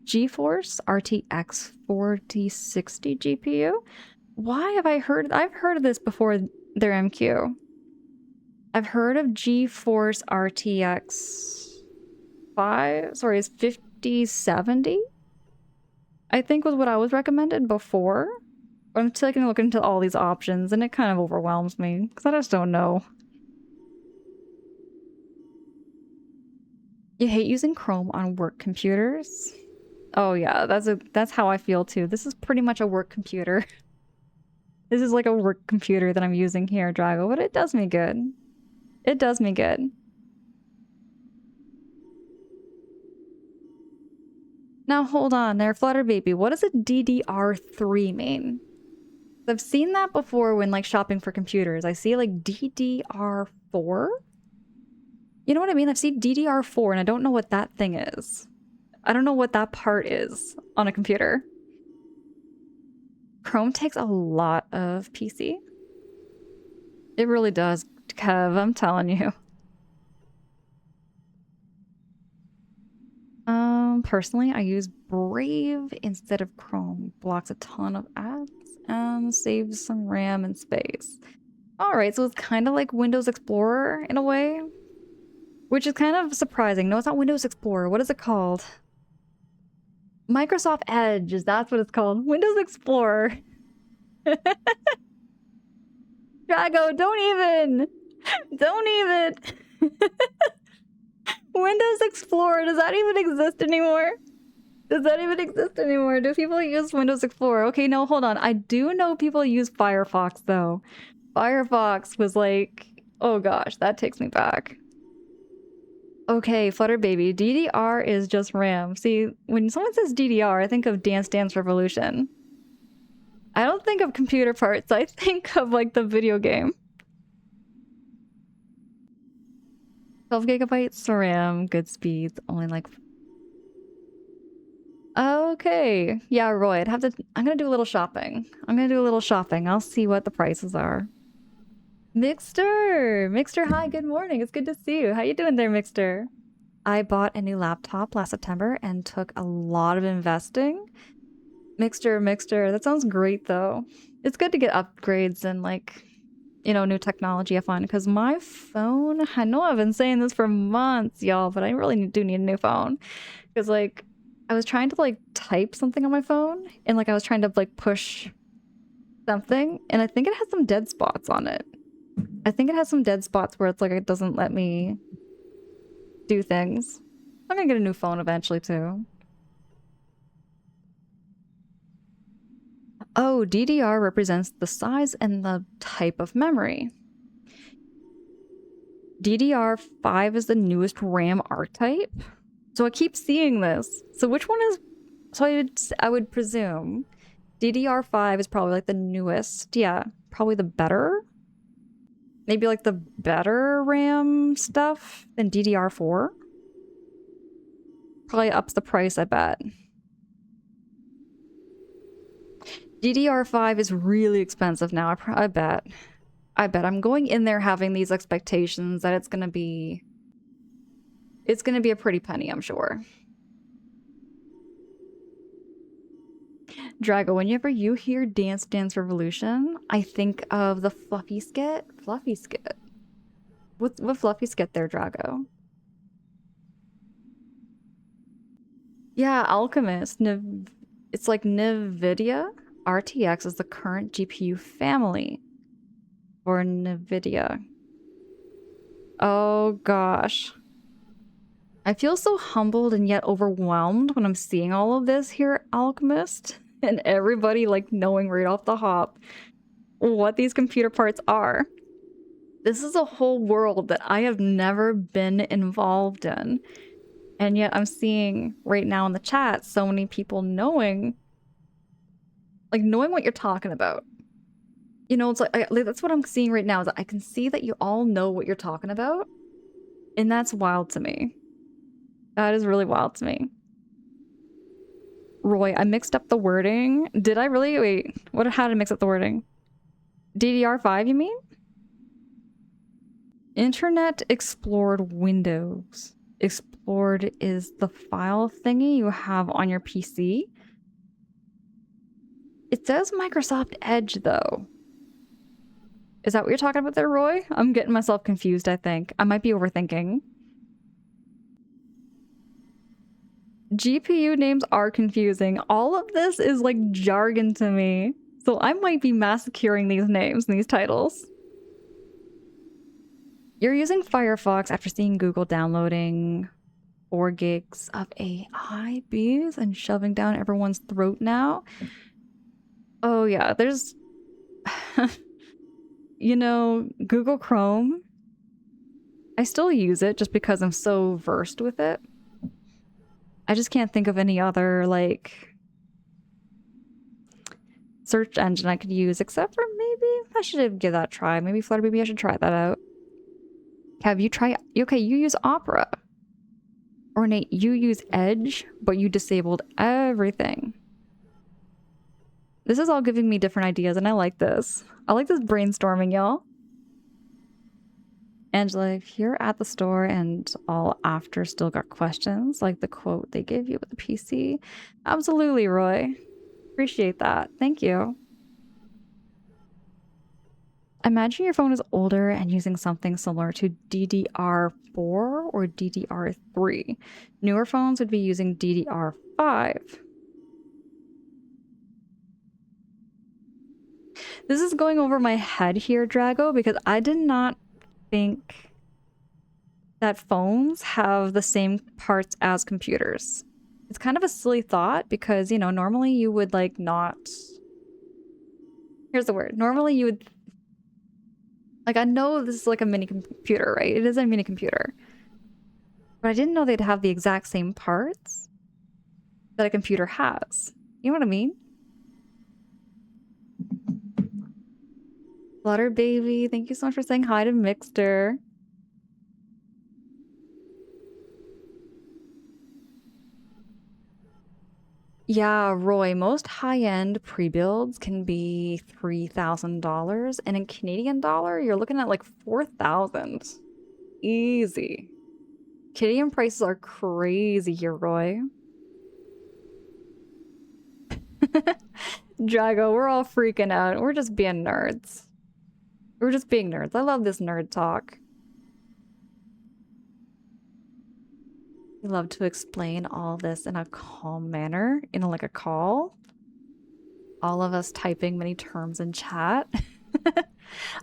GeForce RTX 4060 GPU? Why have I heard... I've heard of this before their MQ. I've heard of GeForce RTX 's 5070? I think was what I was recommended before. I'm taking a look into all these options and it kind of overwhelms me because I just don't know. You hate using Chrome on work computers? Oh yeah, that's how I feel too. This is pretty much a work computer. This is like a work computer that I'm using here, Drago, but it does me good. It does me good. Now hold on there, Flutter Baby. What does a DDR3 mean? I've seen that before when like shopping for computers. I see like DDR4? You know what I mean? I've seen DDR4 and I don't know what that thing is. I don't know what that part is on a computer. Chrome takes a lot of PC. It really does, Kev, I'm telling you. Personally, I use Brave instead of Chrome. Blocks a ton of ads and saves some RAM and space. Alright, so it's kind of like Windows Explorer in a way. Which is kind of surprising. No, it's not Windows Explorer. What is it called? Microsoft Edge. That's what it's called. Windows Explorer. Drago, don't even! Don't even! Windows Explorer, does that even exist anymore? Does that even exist anymore? Do people use Windows Explorer? Okay, no, hold on. I do know people use Firefox, though. Firefox was like... Oh gosh, that takes me back. Okay, Flutter Baby, DDR is just RAM. See, when someone says DDR, I think of Dance Dance Revolution. I don't think of computer parts, I think of like the video game. 12 gigabytes RAM, good speeds, only like... Okay, yeah, Roy, I'm gonna do a little shopping. I'll see what the prices are. Mixter, hi, good morning. It's good to see you. How you doing there, Mixter? I bought a new laptop last September and took a lot of investing. Mixture. That sounds great, though. It's good to get upgrades and, like, you know, new technology I find, because my phone, I know I've been saying this for months, y'all, but I really do need a new phone. Because, like, I was trying to, like, type something on my phone, and, like, I was trying to, like, push something, and I think it has some dead spots on it. I think it has some dead spots where it's, like, it doesn't let me do things. I'm gonna get a new phone eventually, too. Oh, DDR represents the size and the type of memory. DDR5 is the newest RAM archetype. So I keep seeing this. So which one is... So I would presume DDR5 is probably like the newest. Yeah, probably the better. Maybe like the better RAM stuff than DDR4. Probably ups the price, I bet. DDR5 is really expensive now, I bet. I bet I'm going in there having these expectations that it's gonna be a pretty penny, I'm sure. Drago, whenever you hear Dance Dance Revolution, I think of the Fluffy skit. Fluffy skit. What Fluffy skit there, Drago? Yeah, Alchemist. It's like NVIDIA RTX is the current GPU family for NVIDIA. Oh gosh. I feel so humbled and yet overwhelmed when I'm seeing all of this here, Alchemist, and everybody like knowing right off the hop what these computer parts are. This is a whole world that I have never been involved in. And yet I'm seeing right now in the chat so many people knowing what you're talking about. You know, it's like that's what I'm seeing right now, is that I can see that you all know what you're talking about. And that's wild to me. That is really wild to me. Roy, I mixed up the wording. Did I really? Wait, how did I mix up the wording? DDR5, you mean? Internet Explored Windows. Explored is the file thingy you have on your PC. It says Microsoft Edge, though. Is that what you're talking about there, Roy? I'm getting myself confused, I think. I might be overthinking. GPU names are confusing. All of this is like jargon to me. So I might be massacring these names and these titles. You're using Firefox after seeing Google downloading 4 gigs of AI bees and shoving down everyone's throat now. Oh yeah, there's... you know, Google Chrome. I still use it just because I'm so versed with it. I just can't think of any other, like, search engine I could use, except for maybe I should give that a try. Maybe Flutterbaby, I should try that out. Have you tried... Okay, you use Opera. Or Nate, you use Edge, but you disabled everything. This is all giving me different ideas, and I like this. I like this brainstorming, y'all. Angela, if you're at the store and all after still got questions, like the quote they give you with the PC, absolutely, Roy. Appreciate that. Thank you. Imagine your phone is older and using something similar to DDR4 or DDR3. Newer phones would be using DDR5. This is going over my head here, Drago, because I did not think that phones have the same parts as computers. It's kind of a silly thought because, you know, normally you would like not... Here's the word. Normally you would... Like, I know this is like a mini computer, right? It is a mini computer. But I didn't know they'd have the exact same parts that a computer has. You know what I mean? Flutter Baby, thank you so much for saying hi to Mixter. Yeah, Roy, most high-end pre-builds can be $3,000, and in Canadian dollar, you're looking at like 4,000. Easy. Canadian prices are crazy here, Roy. Drago, we're all freaking out. We're just being nerds. We're just being nerds. I love this nerd talk. We love to explain all this in a calm manner, in like a call. All of us typing many terms in chat.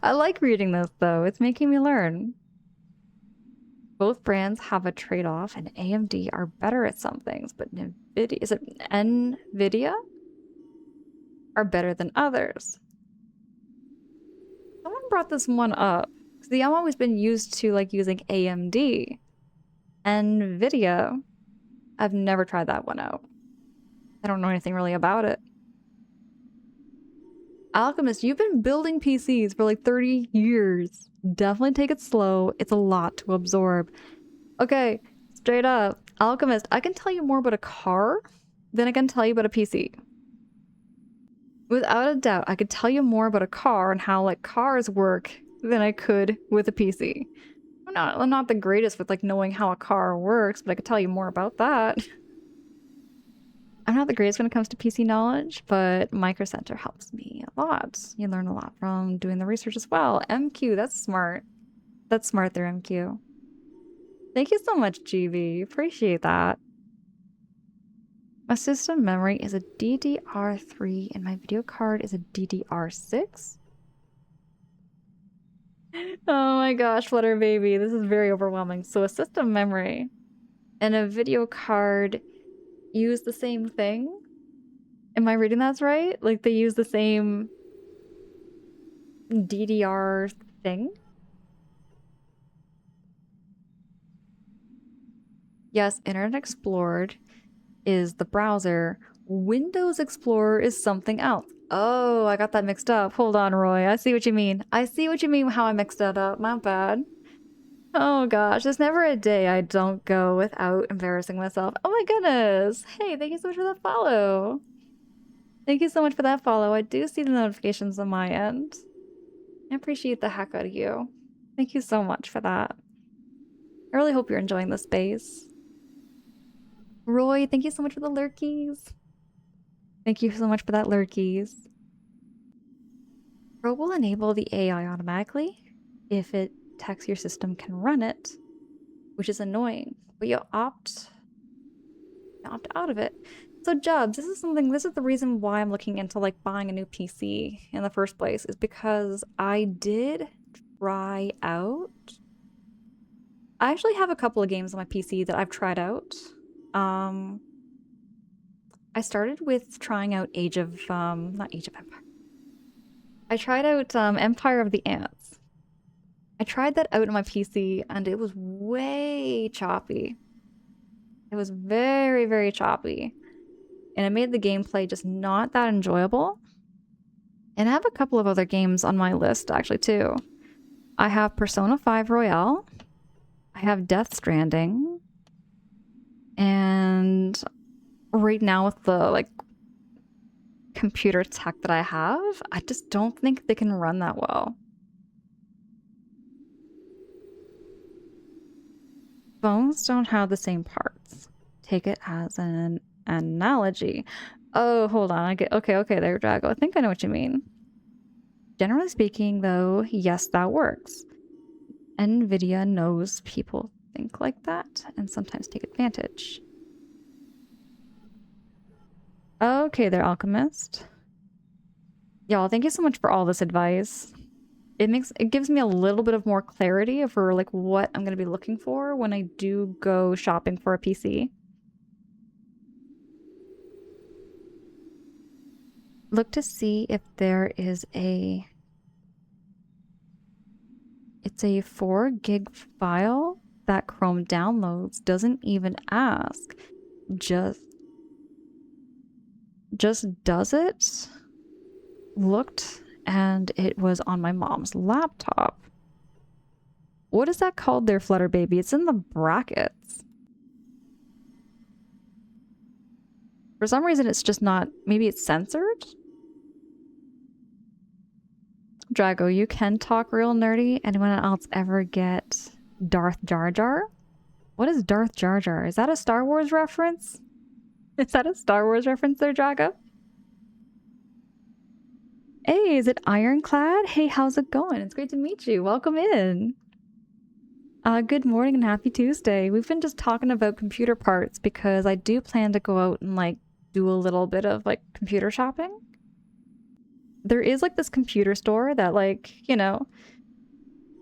I like reading this though. It's making me learn. Both brands have a trade-off, and AMD are better at some things, but NVIDIA, is it NVIDIA? Are better than others. Someone brought this one up. See, I've always been used to like using AMD. NVIDIA, I've never tried that one out. I don't know anything really about it. Alchemist, you've been building PCs for like 30 years. Definitely take it slow. It's a lot to absorb. Okay, straight up. Alchemist, I can tell you more about a car than I can tell you about a PC. Without a doubt, I could tell you more about a car and how like cars work than I could with a PC. I'm not the greatest with like knowing how a car works, but I could tell you more about that. I'm not the greatest when it comes to PC knowledge, but Micro Center helps me a lot. You learn a lot from doing the research as well. MQ, that's smart. That's smart there, MQ. Thank you so much, GB. Appreciate that. My system memory is a DDR3 and my video card is a DDR6. Oh my gosh, Flutter baby, this is very overwhelming. So a system memory and a video card use the same thing? Am I reading that right? Like they use the same DDR thing? Yes, Internet Explorer is the browser. Windows Explorer is something else. Oh, I got that mixed up. Hold on, Roy. I see what you mean. I see what you mean how I mixed that up. My bad. Oh gosh, there's never a day I don't go without embarrassing myself. Oh my goodness. Hey, thank you so much for that follow. Thank you so much for that follow. I do see the notifications on my end. I appreciate the heck out of you. Thank you so much for that. I really hope you're enjoying the space. Roy, thank you so much for the lurkies. Thank you so much for that lurkies. Pro will enable the AI automatically if it detects your system can run it, which is annoying, but you opt out of it. So Jubs, this is the reason why I'm looking into like buying a new PC in the first place, is because I did try out. I actually have a couple of games on my PC that I've tried out. I started with trying out not Age of Empire. I tried out Empire of the Ants. I tried that out on my PC and it was way choppy. It was very, very choppy. And it made the gameplay just not that enjoyable. And I have a couple of other games on my list actually too. I have Persona 5 Royale. I have Death Stranding. And right now with the like computer tech that I have, I just don't think they can run that well. Phones don't have the same parts. Take it as an analogy. Oh, hold on. Okay, there, Drago. I think I know what you mean. Generally speaking, though, yes, that works. NVIDIA knows people think like that and sometimes take advantage. Okay there, Alchemist. Y'all, thank you so much for all this advice. It gives me a little bit of more clarity for like what I'm gonna be looking for when I do go shopping for a PC. Look to see if there is it's a 4 gig file that Chrome downloads, doesn't even ask, just does it. Looked and it was on my mom's laptop. What is that called there, Flutter baby? It's in the brackets. For some reason it's just not, maybe it's censored? Drago, you can talk real nerdy. Anyone else ever get Darth Jar Jar? What is Darth Jar Jar? Is that a Star Wars reference? Is that a Star Wars reference there, Drago? Hey, is it Ironclad? Hey, how's it going? It's great to meet you. Welcome in. Good morning and happy Tuesday. We've been just talking about computer parts because I do plan to go out and like do a little bit of like computer shopping. There is like this computer store that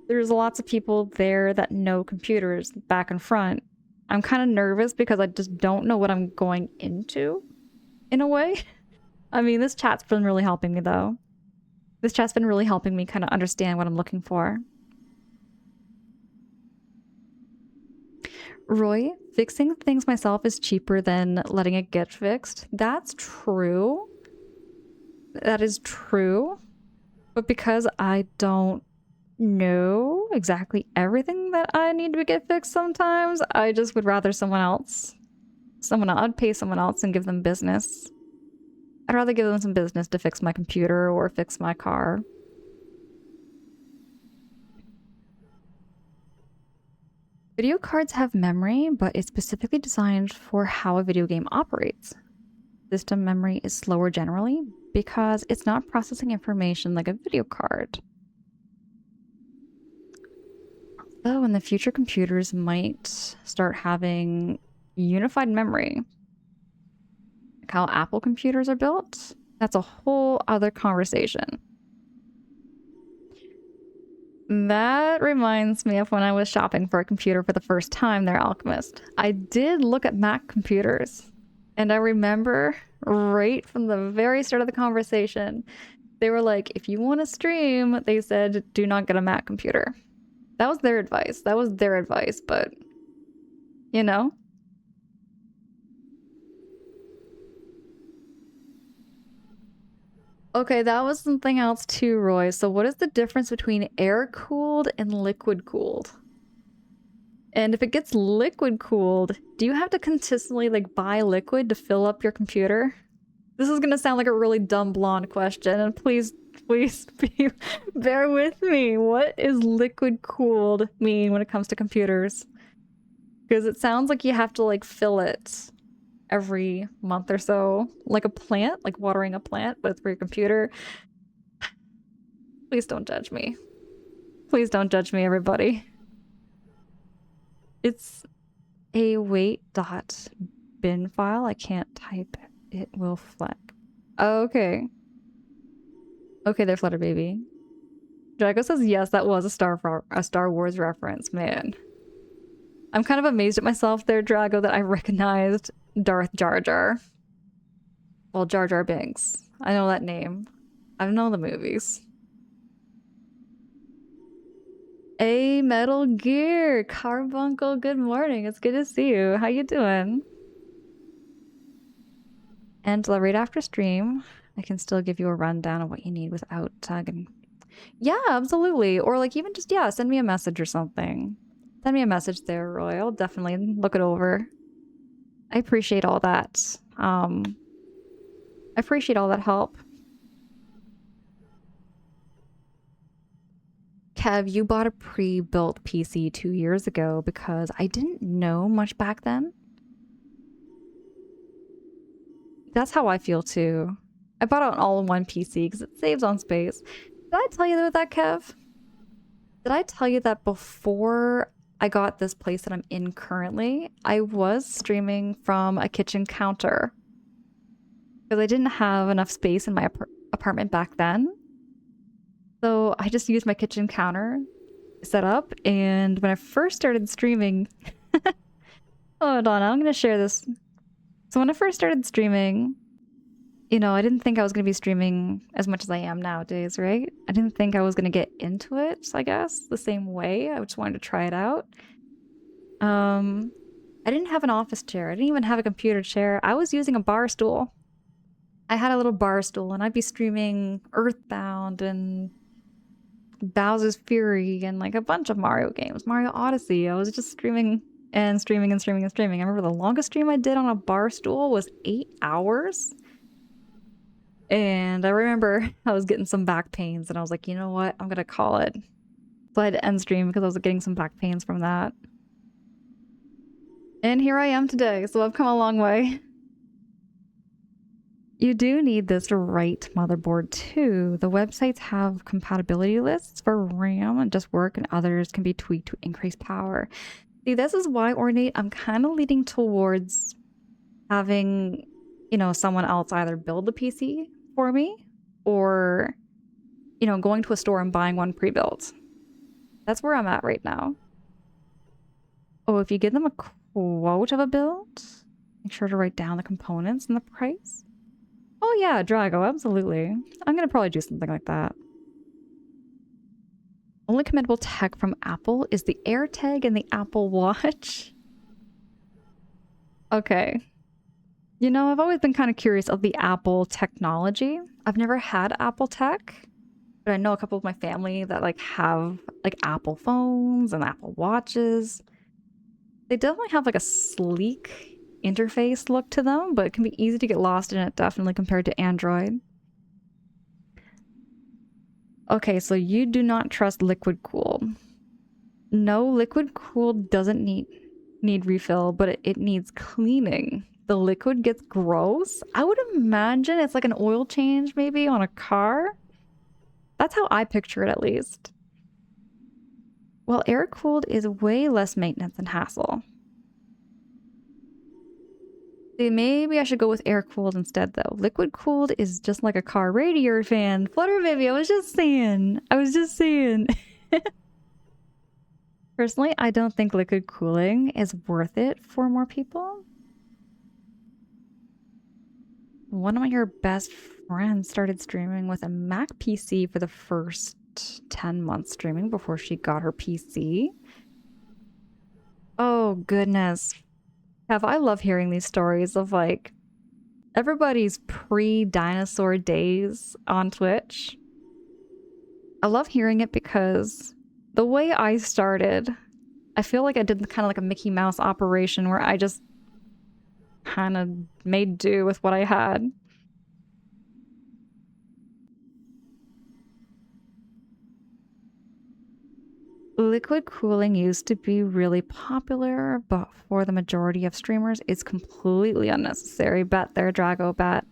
there's lots of people there that know computers back and front. I'm kind of nervous because I just don't know what I'm going into in a way. I mean, this chat's been really helping me though. This chat's been really helping me kind of understand what I'm looking for. Roy, fixing things myself is cheaper than letting it get fixed. That's true. That is true. But because I don't know exactly everything that I need to get fixed sometimes, I just would rather someone else. I'd pay someone else and give them business. I'd rather give them some business to fix my computer or fix my car. Video cards have memory, but it's specifically designed for how a video game operates. System memory is slower generally because it's not processing information like a video card. Though in the future, computers might start having unified memory. Like how Apple computers are built, that's a whole other conversation. That reminds me of when I was shopping for a computer for the first time there, Alchemist. I did look at Mac computers, and I remember right from the very start of the conversation, they were like, if you want to stream, they said, do not get a Mac computer. That was their advice. But you know. Okay, that was something else too, Roy. So what is the difference between air-cooled and liquid-cooled? And if it gets liquid-cooled, do you have to consistently like buy liquid to fill up your computer? This is gonna sound like a really dumb blonde question, and please bear with me. What is liquid-cooled mean when it comes to computers? Because it sounds like you have to like fill it every month or so, like a plant, like watering a plant, but it's for your computer. Please don't judge me. Please don't judge me, everybody. It's a wait.bin file. I can't type it. It will flag. Okay. Okay, there, Flutter Baby. Drago says yes, that was a Star Wars reference, man. I'm kind of amazed at myself there, Drago, that I recognized Darth Jar Jar. Well, Jar Jar Binks. I know that name. I know the movies. A Metal Gear, Carbuncle, good morning. It's good to see you. How you doing? And right after stream, I can still give you a rundown of what you need without tagging. Yeah, absolutely. Or like even just, yeah, send me a message or something. Send me a message there, Roy. I'll definitely look it over. I appreciate all that. I appreciate all that help. Kev, you bought a pre-built PC 2 years ago because I didn't know much back then. That's how I feel too. I bought an all-in-one PC because it saves on space. Did I tell you about that, Kev? Did I tell you that before I got this place that I'm in currently, I was streaming from a kitchen counter because I didn't have enough space in my apartment back then. So I just used my kitchen counter set up, and when I first started streaming, hold on, I'm gonna share this. So when I first started streaming, you know, I didn't think I was gonna be streaming as much as I am nowadays, right? I didn't think I was gonna get into it, I guess, the same way. I just wanted to try it out. I didn't have an office chair. I didn't even have a computer chair. I was using a bar stool. I had a little bar stool, and I'd be streaming Earthbound and Bowser's Fury and like a bunch of Mario games, Mario Odyssey. I was just streaming and streaming and streaming and streaming. I remember the longest stream I did on a bar stool was 8 hours. And I remember I was getting some back pains, and I was like, you know what? I'm gonna call it. So I had to end stream because I was getting some back pains from that. And here I am today, so I've come a long way. You do need this right motherboard too. The websites have compatibility lists for RAM and just work, and others can be tweaked to increase power. See, this is why, Ornate, I'm kind of leaning towards having, someone else either build the PC for me or, going to a store and buying one pre-built. That's where I'm at right now. Oh, if you give them a quote of a build, make sure to write down the components and the price. Oh yeah, Drago, absolutely. I'm gonna probably do something like that. Only commendable tech from Apple is the AirTag and the Apple Watch. Okay. I've always been kind of curious of the Apple technology. I've never had Apple tech, but I know a couple of my family that have Apple phones and Apple Watches. They definitely have a sleek interface look to them, but it can be easy to get lost in it, definitely, compared to Android. Okay, so you do not trust liquid cool. No, liquid cool doesn't need refill, but it needs cleaning. The liquid gets gross. I would imagine it's like an oil change maybe on a car. That's how I picture it, at least. Well, air-cooled is way less maintenance and hassle. See, maybe I should go with air-cooled instead, though. Liquid-cooled is just like a car radiator fan. Flutter baby, I was just saying. Personally, I don't think liquid cooling is worth it for more people. One of your best friends started streaming with a Mac PC for the first 10 months streaming before she got her PC. Oh, goodness. Kev, I love hearing these stories of everybody's pre-dinosaur days on Twitch. I love hearing it because the way I started, I feel like I did kind of like a Mickey Mouse operation where I just kind of made do with what I had. Liquid cooling used to be really popular, but for the majority of streamers, it's completely unnecessary. Bet there, Drago, bet.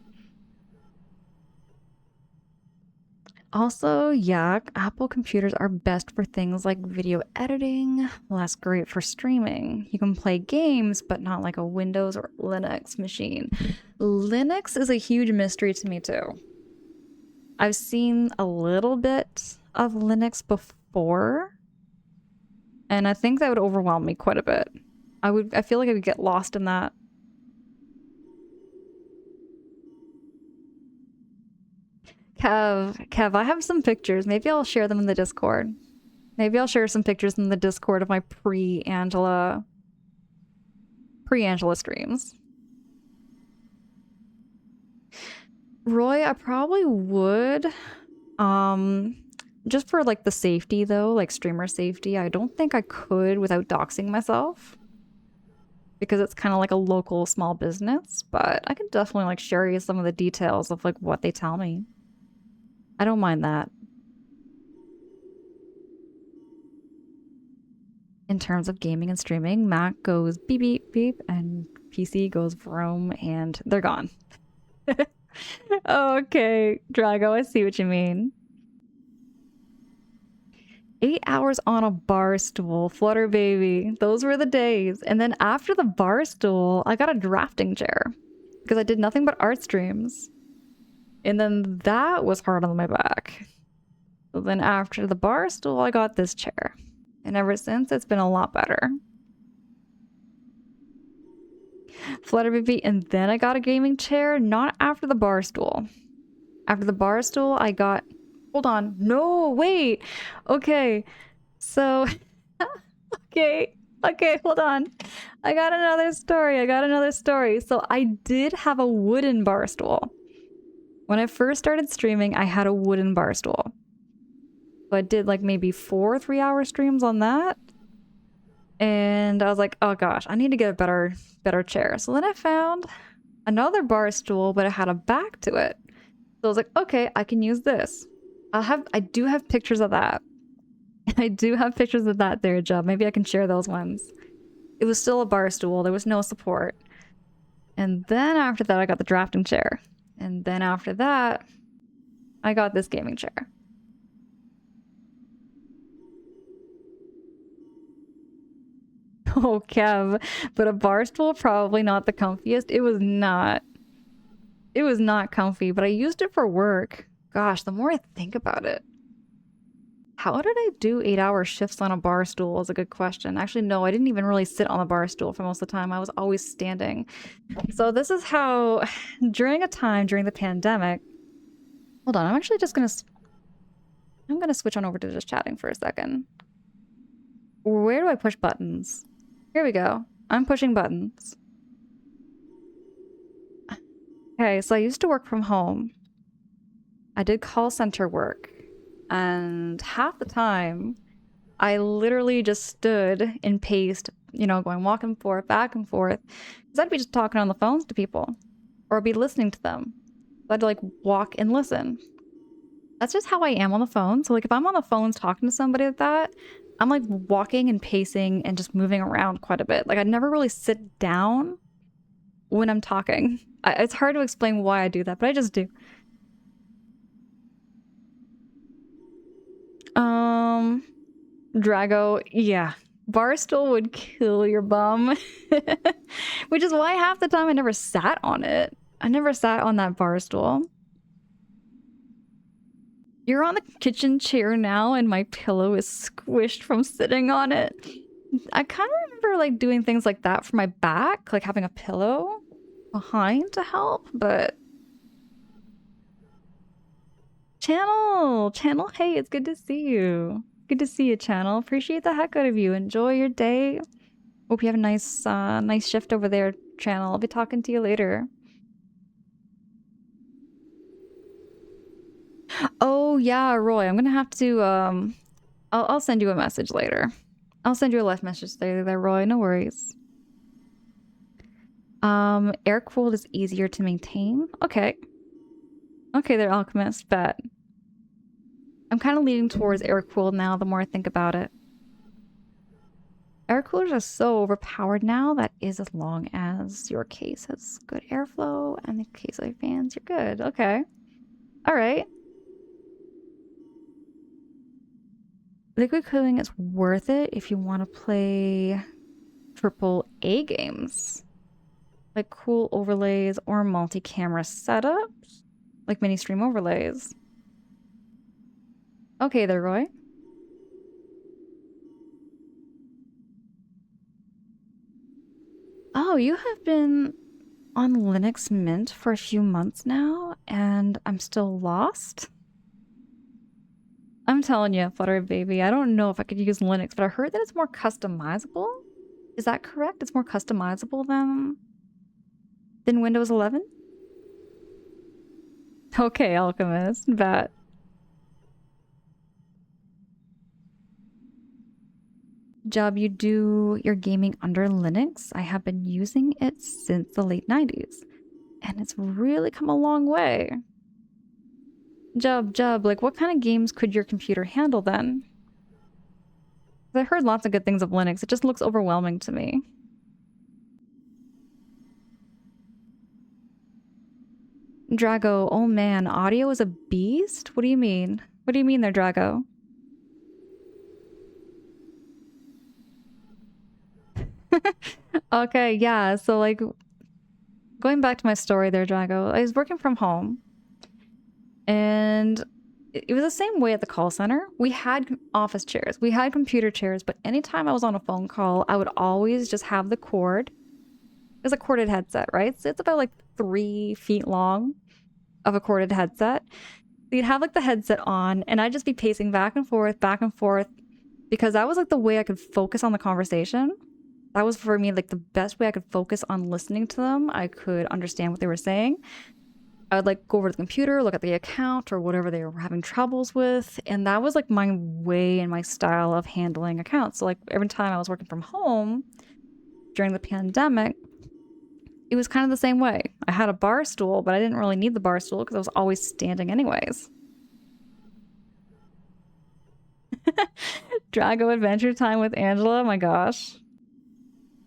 Also, yeah, Apple computers are best for things like video editing, less great for streaming. You can play games, but not like a Windows or Linux machine. Linux is a huge mystery to me too. I've seen a little bit of Linux before, and I think that would overwhelm me quite a bit. I feel like I would get lost in that. Kev, I have some pictures. Maybe I'll share them in the Discord. Maybe I'll share some pictures in the Discord of my pre-Angela streams. Roy, I probably would. Just for the safety though, streamer safety, I don't think I could without doxing myself. Because it's kind of like a local small business, but I can definitely share you some of the details of what they tell me. I don't mind that. In terms of gaming and streaming, Mac goes beep beep beep and PC goes vroom and they're gone. Okay, Drago, I see what you mean. 8 hours on a bar stool, Flutter baby. Those were the days. And then after the bar stool, I got a drafting chair because I did nothing but art streams. And then that was hard on my back. So then after the bar stool, I got this chair. And ever since, it's been a lot better. Flutter baby, and then I got a gaming chair, not after the bar stool. After the bar stool, I got... Hold on. No, wait. Okay. So... Okay, hold on. I got another story. So I did have a wooden bar stool. When I first started streaming, I had a wooden bar stool. So I did maybe 4 3-hour streams on that. And I was like, oh gosh, I need to get a better chair. So then I found another bar stool, but it had a back to it. So I was like, okay, I can use this. I do have pictures of that. I do have pictures of that there, Job. Maybe I can share those ones. It was still a bar stool. There was no support. And then after that, I got the drafting chair. And then after that, I got this gaming chair. Oh, Kev, but a bar stool, probably not the comfiest. It was not. It was not comfy, but I used it for work. Gosh, the more I think about it. How did I do 8-hour shifts on a bar stool is a good question. Actually, no, I didn't even really sit on the bar stool for most of the time. I was always standing. So this is how, during the pandemic, hold on, I'm actually just I'm gonna switch on over to just chatting for a second. Where do I push buttons? Here we go. I'm pushing buttons. Okay, so I used to work from home. I did call center work. And half the time, I literally just stood and paced, going walk and forth, back and forth. Because I'd be just talking on the phones to people. Or I'd be listening to them. So I'd like walk and listen. That's just how I am on the phone. So like if I'm on the phones talking to somebody like that, I'm like walking and pacing and just moving around quite a bit. Like I never really sit down when I'm talking. It's hard to explain why I do that, but I just do. Drago, yeah. Barstool would kill your bum. Which is why half the time I never sat on it. I never sat on that bar stool. You're on the kitchen chair now and my pillow is squished from sitting on it. I kind of remember like doing things like that for my back, like having a pillow behind to help, but Channel, hey, it's good to see you. Good to see you, Channel. Appreciate the heck out of you. Enjoy your day. Hope you have a nice shift over there, Channel. I'll be talking to you later. Oh yeah, Roy, I'm gonna have to I'll send you a message later. I'll send you a left message later there, Roy, no worries. Air cooled is easier to maintain. Okay. Okay there, Alchemist, bet. I'm kind of leaning towards air cooled now the more I think about it. Air coolers are so overpowered now, that is as long as your case has good airflow and the case of fans, you're good. Okay. Alright. Liquid cooling is worth it if you want to play AAA games. Like cool overlays or multi-camera setups. Like mini stream overlays. Okay there, Roy. Oh, you have been on Linux Mint for a few months now, and I'm still lost? I'm telling you, Flutter Baby, I don't know if I could use Linux, but I heard that it's more customizable. Is that correct? It's more customizable than Windows 11? Okay, Alchemist, bet. Job, you do your gaming under Linux? I have been using it since the late 90s, and it's really come a long way. Jub, like what kind of games could your computer handle then? I heard lots of good things of Linux. It just looks overwhelming to me. Drago, oh man, audio is a beast? What do you mean? What do you mean there, Drago? Okay, yeah, so like going back to my story there, Drago, I was working from home and it was the same way at the call center. We had office chairs, we had computer chairs, but anytime I was on a phone call, I would always just have the cord. It was a corded headset, right? So it's about like 3 feet long of a corded headset. So you'd have like the headset on and I'd just be pacing back and forth, because that was like the way I could focus on the conversation. That was for me like the best way I could focus on listening to them. I could understand what they were saying. I would like go over to the computer, look at the account or whatever they were having troubles with. And that was like my way and my style of handling accounts. So like every time I was working from home during the pandemic, it was kind of the same way. I had a bar stool, but I didn't really need the bar stool because I was always standing anyways. Drago Adventure Time with Angela, my gosh.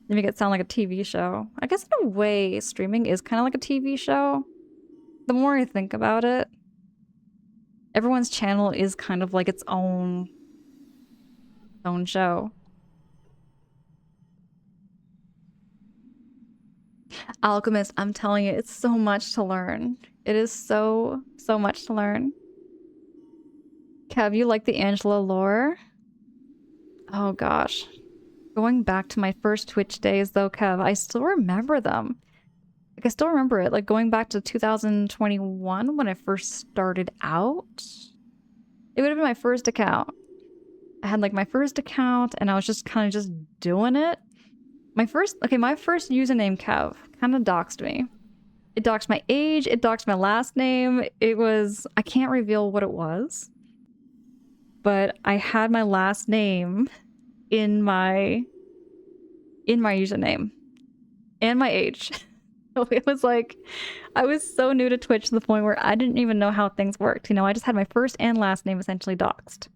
You make it sound like a TV show. I guess in a way, streaming is kind of like a TV show. the more I think about it, everyone's channel is kind of like its own show. Alchemist, I'm telling you, it's so much to learn. It is so much to learn. Kev, you like the Angela lore? Oh gosh. Going back to my first Twitch days though, Kev, I still remember them. Like, I still remember it. Like, going back to 2021 when I first started out. It would have been my first account. I had, like, my first account, and I was just kind of just doing it. My first username, Kev, kind of doxed me. It doxed my age, it doxed my last name. It was... I can't reveal what it was. But I had my last name in my username. And my age. So it was like... I was so new to Twitch to the point where I didn't even know how things worked. You know, I just had my first and last name essentially doxed.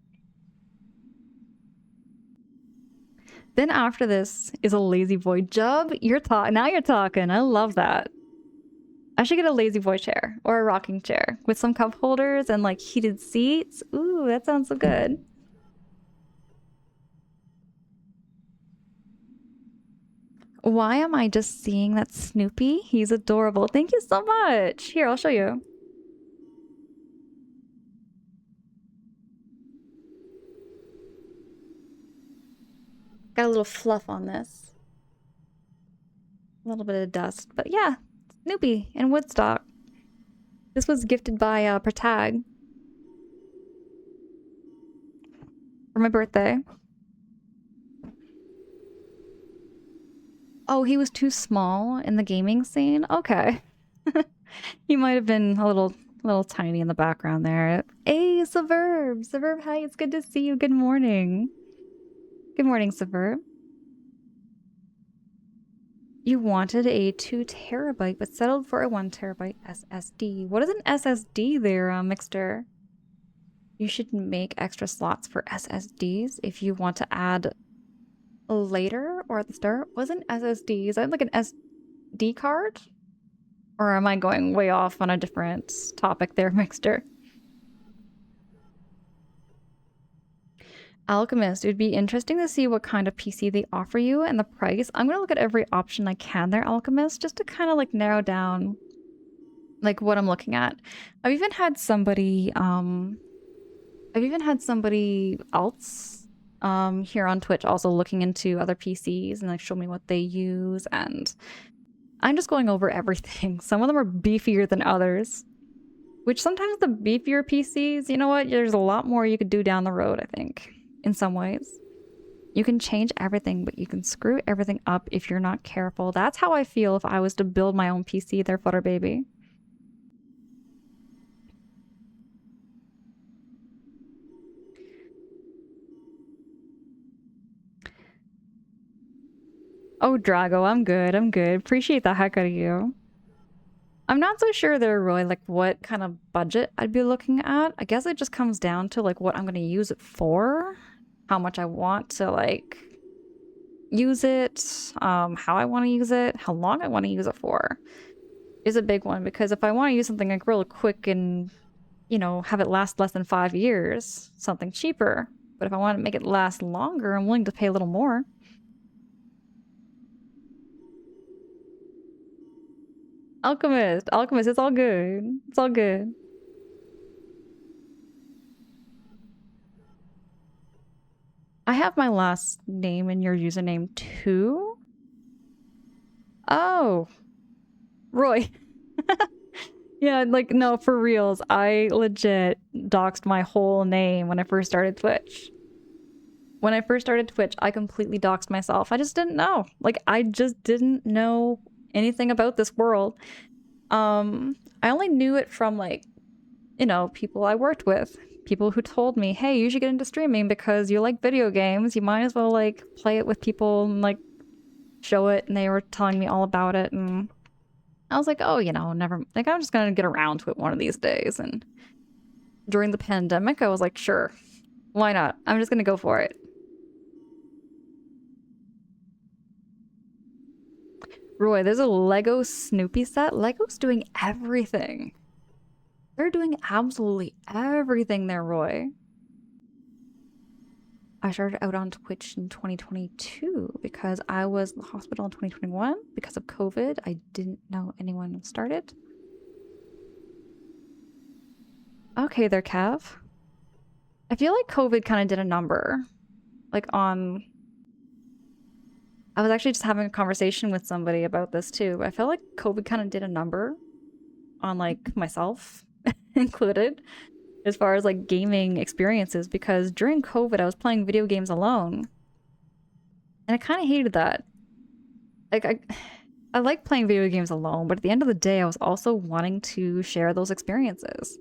Then after this is a lazy boy. Jub, now you're talking. I love that. I should get a lazy boy chair or a rocking chair with some cup holders and like heated seats. Ooh, that sounds so good. Why am I just seeing that Snoopy? He's adorable. Thank you so much. Here, I'll show you. Got a little fluff on this. A little bit of dust. But yeah, Snoopy in Woodstock. This was gifted by Protag for my birthday. Oh, he was too small in the gaming scene? Okay. He might have been a little tiny in the background there. Hey, Suburb! Suburb, hi, it's good to see you. Good morning. Good morning, Suburb. You wanted a 2 terabyte, but settled for a 1 terabyte SSD. What is an SSD there, Mixter? You should make extra slots for SSDs if you want to add later or at the start. Wasn't SSD, is that like an SD card? Or am I going way off on a different topic there, Mixter? Alchemist, it would be interesting to see what kind of PC they offer you and the price. I'm gonna look at every option I can there, Alchemist, just to kind of like narrow down like what I'm looking at. I've even had somebody else here on Twitch also looking into other PCs and like show me what they use, and I'm just going over everything. Some of them are beefier than others. Which sometimes the beefier PCs, you know what? There's a lot more you could do down the road, I think. In some ways. You can change everything, but you can screw everything up if you're not careful. That's how I feel if I was to build my own PC there, Flutter Baby. Oh, Drago, I'm good. I'm good. Appreciate the heck out of you. I'm not so sure there really like what kind of budget I'd be looking at. I guess it just comes down to like what I'm going to use it for, how much I want to like use it, how I want to use it, how long I want to use it for is a big one, because if I want to use something like real quick and, you know, have it last less than 5 years, something cheaper. But if I want to make it last longer, I'm willing to pay a little more. Alchemist, it's all good. It's all good. I have my last name in your username too? Oh. Roy. Yeah, like, no, for reals. I legit doxed my whole name when I first started Twitch. When I first started Twitch, I completely doxed myself. I just didn't know. Like, I just didn't know anything about this world. I only knew it from, like, you know, people I worked with. People who told me, hey, you should get into streaming because you like video games. You might as well, like, play it with people and, like, show it. And they were telling me all about it. And I was like, oh, you know, never, like, I'm just gonna get around to it one of these days. And during the pandemic, I was like, sure, why not? I'm just gonna go for it. Roy, there's a Lego Snoopy set. Lego's doing everything. They're doing absolutely everything there, Roy. I started out on Twitch in 2022 because I was in the hospital in 2021 because of COVID. I didn't know anyone started. Okay there, Kev. I feel like COVID kind of did a number. Like on... I was actually just having a conversation with somebody about this too. I felt like COVID kind of did a number on like myself included as far as like gaming experiences, because during COVID I was playing video games alone. And I kind of hated that. Like I like playing video games alone, but at the end of the day I was also wanting to share those experiences.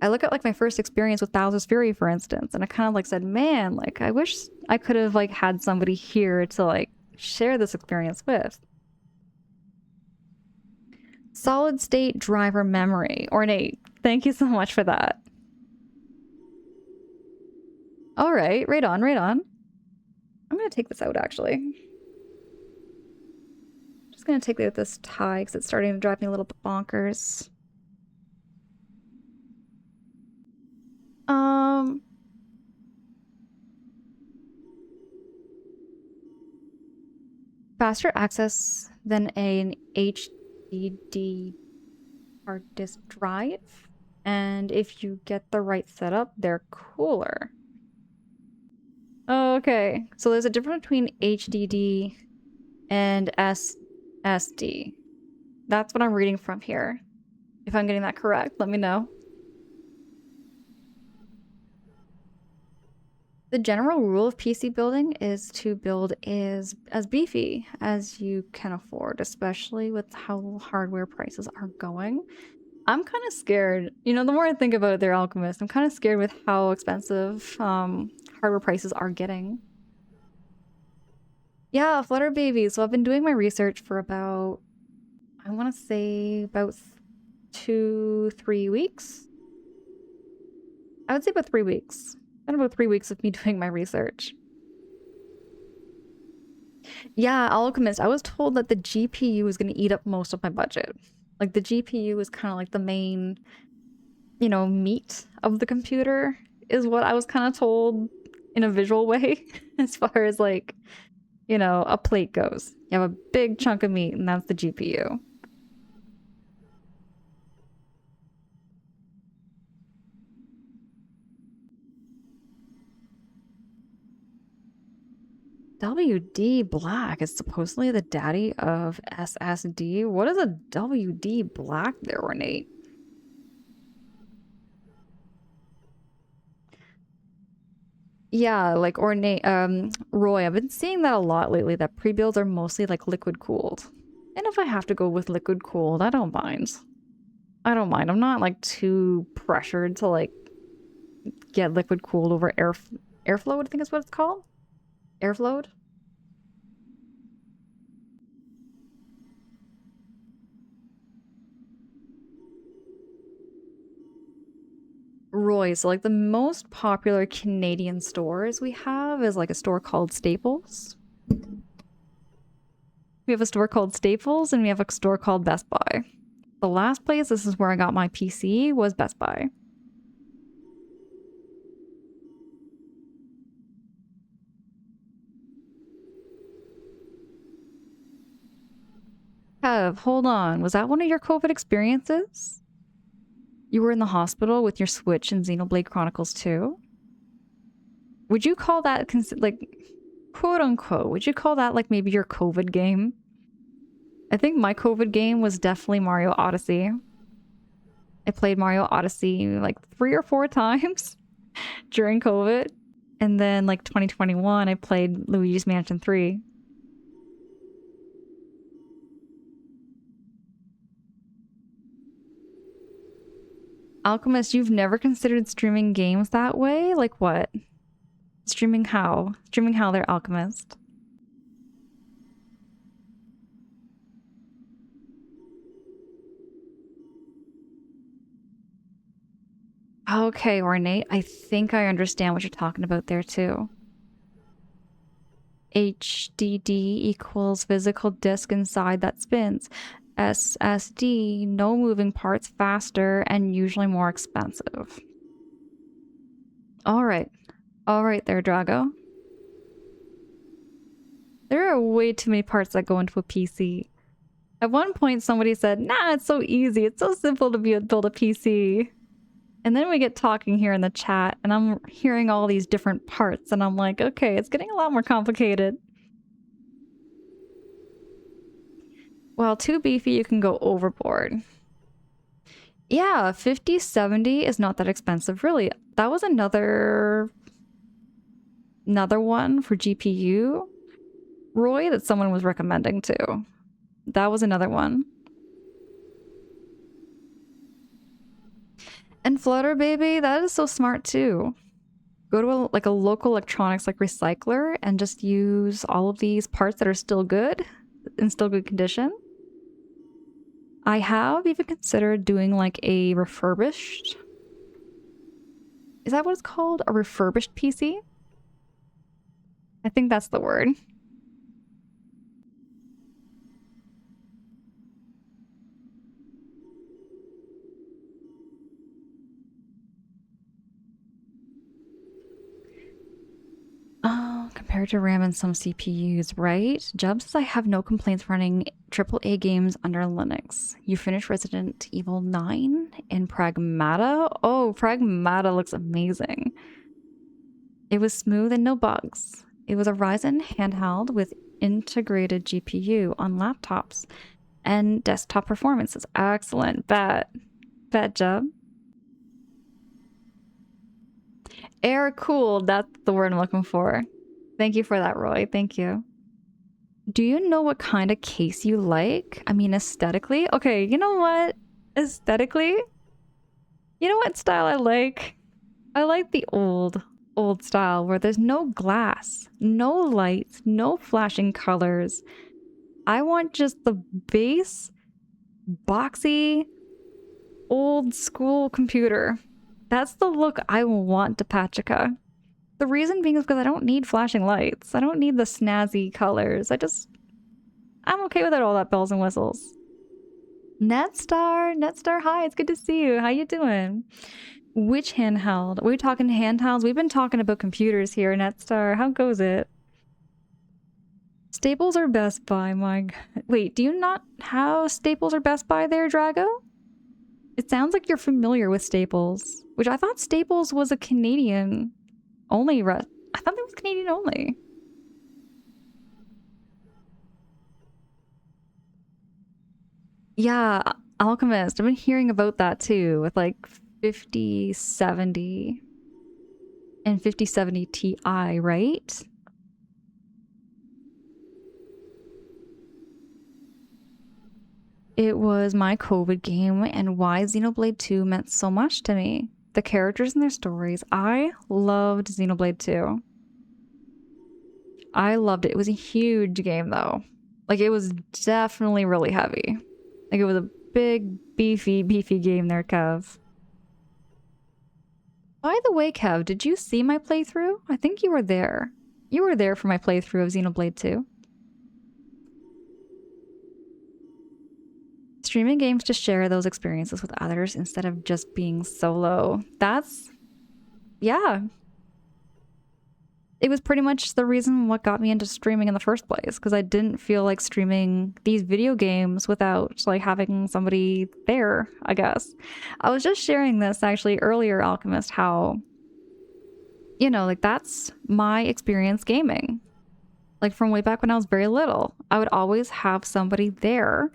I look at like my first experience with Bowser's Fury, for instance, and I kind of like said, man, like I wish I could have like had somebody here to like share this experience with. Solid state driver memory. Ornate, thank you so much for that. All right, right on, right on. I'm gonna take this out actually. Just gonna take out this tie because it's starting to drive me a little bit bonkers. Faster access than an HDD hard disk drive, and if you get the right setup, they're cooler. Okay, so there's a difference between HDD and SSD. That's what I'm reading from here. If I'm getting that correct, let me know. The general rule of PC building is to build as beefy as you can afford, especially with how hardware prices are going. I'm kind of scared. You know, the more I think about it, they're Alchemist, I'm kind of scared with how expensive hardware prices are getting. Yeah, Flutter Baby. So I've been doing my research for about, I want to say about 2-3 weeks. I would say about 3 weeks. Been about 3 weeks of me doing my research. Yeah, Alchemist. I was told that the GPU is going to eat up most of my budget. Like the GPU is kind of like the main, you know, meat of the computer is what I was kind of told in a visual way as far as like, you know, a plate goes. You have a big chunk of meat and that's the GPU. WD Black is supposedly the daddy of SSD. What is a WD Black there, Renate? Yeah, like ornate Roy, I've been seeing that a lot lately, that pre-builds are mostly like liquid cooled. And if I have to go with liquid cooled, I don't mind. I don't mind. I'm not like too pressured to like get liquid cooled over airflow, I think is what it's called. Airflowed? Roy, so like the most popular Canadian stores we have is like a store called Staples. We have a store called Staples and we have a store called Best Buy. The last place, this is where I got my PC, was Best Buy. Kev, hold on. Was that one of your COVID experiences? You were in the hospital with your Switch and Xenoblade Chronicles 2? Would you call that, like, quote unquote, would you call that like maybe your COVID game? I think my COVID game was definitely Mario Odyssey. I played Mario Odyssey like 3 or 4 times during COVID. And then like 2021, I played Luigi's Mansion 3. Alchemist, you've never considered streaming games that way? Like what? Streaming how? Streaming how they're Alchemist? Okay, Ornate. I think I understand what you're talking about there too. HDD equals physical disk inside that spins. SSD, no moving parts, faster, and usually more expensive. All right there, Drago. There are way too many parts that go into a PC. At one point, somebody said, nah, it's so easy. It's so simple to build a PC. And then we get talking here in the chat, and I'm hearing all these different parts, and I'm like, okay, it's getting a lot more complicated. Well, too beefy, you can go overboard. Yeah, 5070 is not that expensive, really. That was another one for GPU, Roy, that someone was recommending too. That was another one. And Flutter Baby, that is so smart too. Go to a local electronics like recycler and just use all of these parts that are still good, in still good condition. I have even considered doing like a refurbished. Is that what it's called? A refurbished PC? I think that's the word. Oh, compared to RAM and some CPUs, right? Jub says I have no complaints running AAA games under Linux. You finished Resident Evil 9 in Pragmata? Oh, Pragmata looks amazing. It was smooth and no bugs. It was a Ryzen handheld with integrated GPU on laptops and desktop performance is excellent. Bet Jub. Air cooled, that's the word I'm looking for. Thank you for that, Roy. Thank you. Do you know what kind of case you like? I mean, aesthetically? Okay, you know what? Aesthetically? You know what style I like? I like the old style where there's no glass, no lights, no flashing colors. I want just the base, boxy, old school computer. That's the look I want to Pachica. The reason being is because I don't need flashing lights. I don't need the snazzy colors. I'm okay without all that bells and whistles. Netstar, hi, it's good to see you. How you doing? Which handheld? Are we talking handhelds? We've been talking about computers here, Netstar. How goes it? Staples or Best Buy, my God. Wait, do you not have Staples or Best Buy there, Drago? It sounds like you're familiar with Staples, which I thought Staples was a Canadian only. I thought that was Canadian only. Yeah, Alchemist. I've been hearing about that too, with like 5070 and 5070 Ti, right? It was my COVID game and why Xenoblade 2 meant so much to me. The characters and their stories. I loved Xenoblade 2. I loved it. It was a huge game though. Like it was definitely really heavy. Like it was a big, beefy game there, Kev. By the way, Kev, did you see my playthrough? I think you were there. You were there for my playthrough of Xenoblade 2. Streaming games to share those experiences with others instead of just being solo. Yeah. It was pretty much the reason what got me into streaming in the first place, because I didn't feel like streaming these video games without like having somebody there, I guess. I was just sharing this actually earlier, Alchemist, how, you know, like that's my experience gaming. Like from way back when I was very little, I would always have somebody there,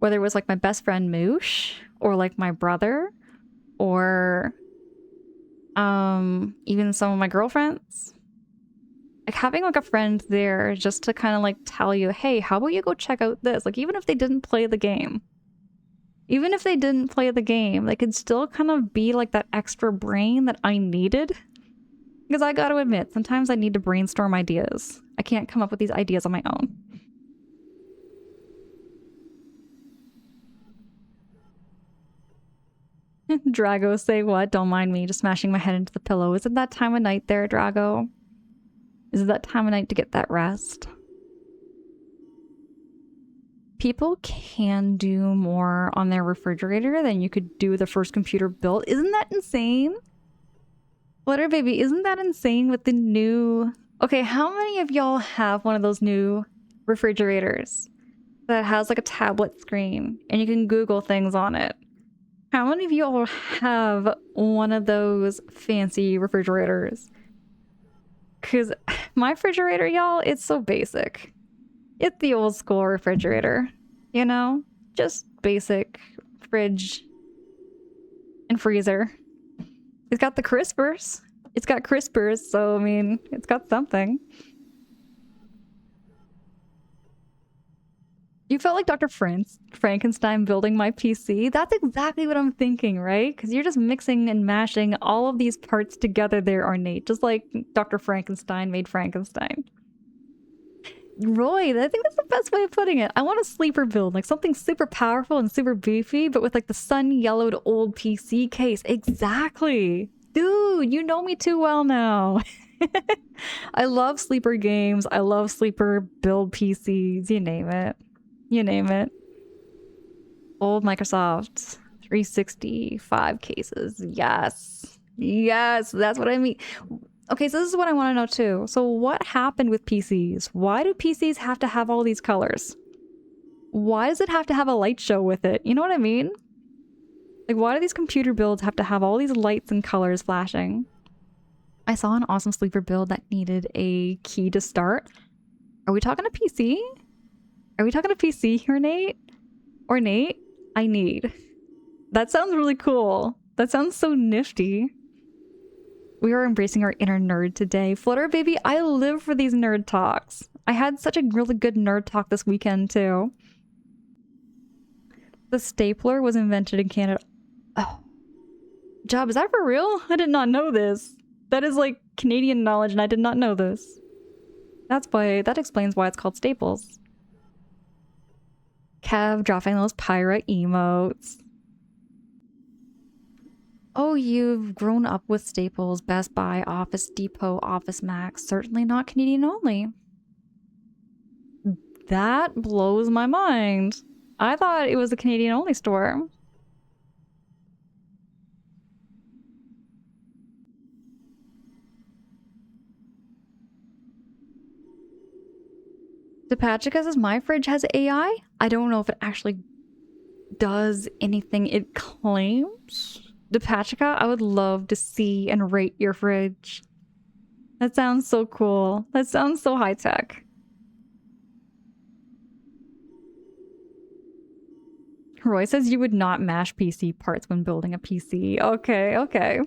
whether it was like my best friend Moosh or like my brother or even some of my girlfriends. Like having like a friend there just to kind of like tell you, hey, how about you go check out this? Like even if they didn't play the game. Even if they didn't play the game, they could still kind of be like that extra brain that I needed. Because I gotta admit, sometimes I need to brainstorm ideas. I can't come up with these ideas on my own. Drago, say what? Don't mind me, just smashing my head into the pillow. Is it that time of night there, Drago? Is it that time of night to get that rest? people can do more on their refrigerator than you could do the first computer built. Isn't that insane? Flutter baby, isn't that insane with the new... Okay, how many of y'all have one of those new refrigerators that has like a tablet screen and you can Google things on it? How many of y'all have one of those fancy refrigerators? Because my refrigerator, y'all, it's so basic. It's the old school refrigerator, you know? Just basic fridge and freezer. It's got the crispers. It's got crispers, so I mean, it's got something. You felt like Dr. Frankenstein building my PC? That's exactly what I'm thinking, right? Because you're just mixing and mashing all of these parts together there, Ornate. Just like Dr. Frankenstein made Frankenstein. Roy, I think that's the best way of putting it. I want a sleeper build, like something super powerful and super beefy, but with like the sun-yellowed old PC case. Exactly. Dude, you know me too well now. I love sleeper games. I love sleeper build PCs. You name it. You name it. Old Microsoft 365 cases. Yes. Yes, that's what I mean. Okay, so this is what I want to know too. So what happened with PCs? Why do PCs have to have all these colors? Why does it have to have a light show with it? You know what I mean? Like, why do these computer builds have to have all these lights and colors flashing? I saw an awesome sleeper build that needed a key to start. Are we talking a PC? Are we talking a PC here, Nate? Or Nate? I need. That sounds really cool. That sounds so nifty. We are embracing our inner nerd today. Flutter baby, I live for these nerd talks. I had such a really good nerd talk this weekend too. The stapler was invented in Canada. Oh. Job, is that for real? I did not know this. That is like Canadian knowledge and I did not know this. That explains why it's called Staples. Kev dropping those pirate emotes. Oh, you've grown up with Staples, Best Buy, Office Depot, Office Max. Certainly not Canadian only. That blows my mind. I thought it was a Canadian only store. Depachika says my fridge has AI. I don't know if it actually does anything it claims. Depachika, I would love to see and rate your fridge. That sounds so cool. That sounds so high-tech. Roy says you would not mash PC parts when building a PC. Okay, okay.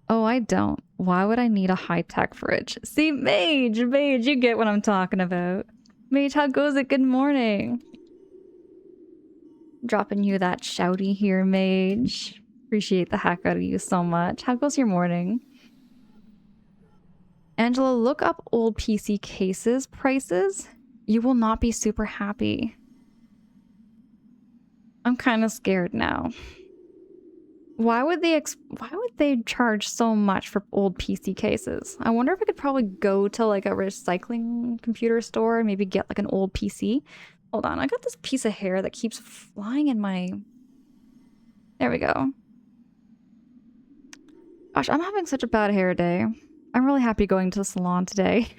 Oh, I don't. Why would I need a high-tech fridge? See, Mage, you get what I'm talking about. Mage, how goes it? Good morning. Dropping you that shouty here, Mage. Appreciate the heck out of you so much. How goes your morning? Angela, look up old PC cases prices. You will not be super happy. I'm kind of scared now. Why would they charge so much for old PC cases? I wonder if I could probably go to like a recycling computer store and maybe get like an old PC. Hold on, I got this piece of hair that keeps flying in my... There we go. Gosh, I'm having such a bad hair day. I'm really happy going to the salon today.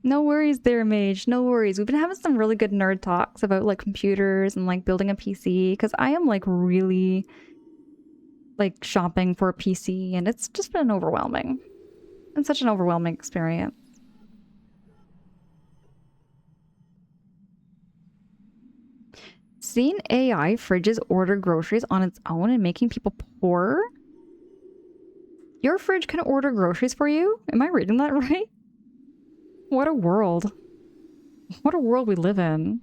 No worries there, Mage. No worries. We've been having some really good nerd talks about like computers and like building a PC because I am like really like shopping for a PC and it's just been overwhelming. It's such an overwhelming experience. Seeing AI fridges order groceries on its own and making people poorer? Your fridge can order groceries for you? Am I reading that right? What a world. What a world we live in.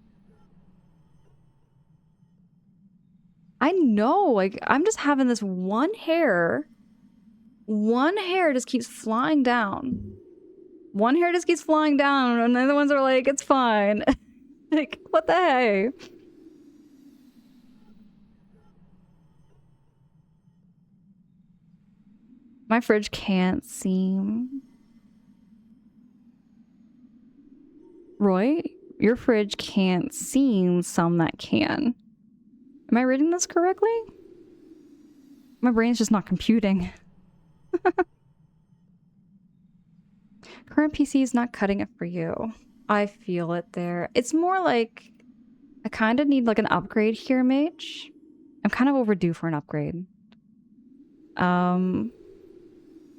I know, like, I'm just having this one hair just keeps flying down. One hair just keeps flying down, and the other ones are like, it's fine. Like, what the heck? My fridge can't seem... Roy, your fridge can't seem some that can. Am I reading this correctly? My brain's just not computing. Current PC is not cutting it for you. I feel it there. It's more like I kind of need like an upgrade here, Mage. I'm kind of overdue for an upgrade.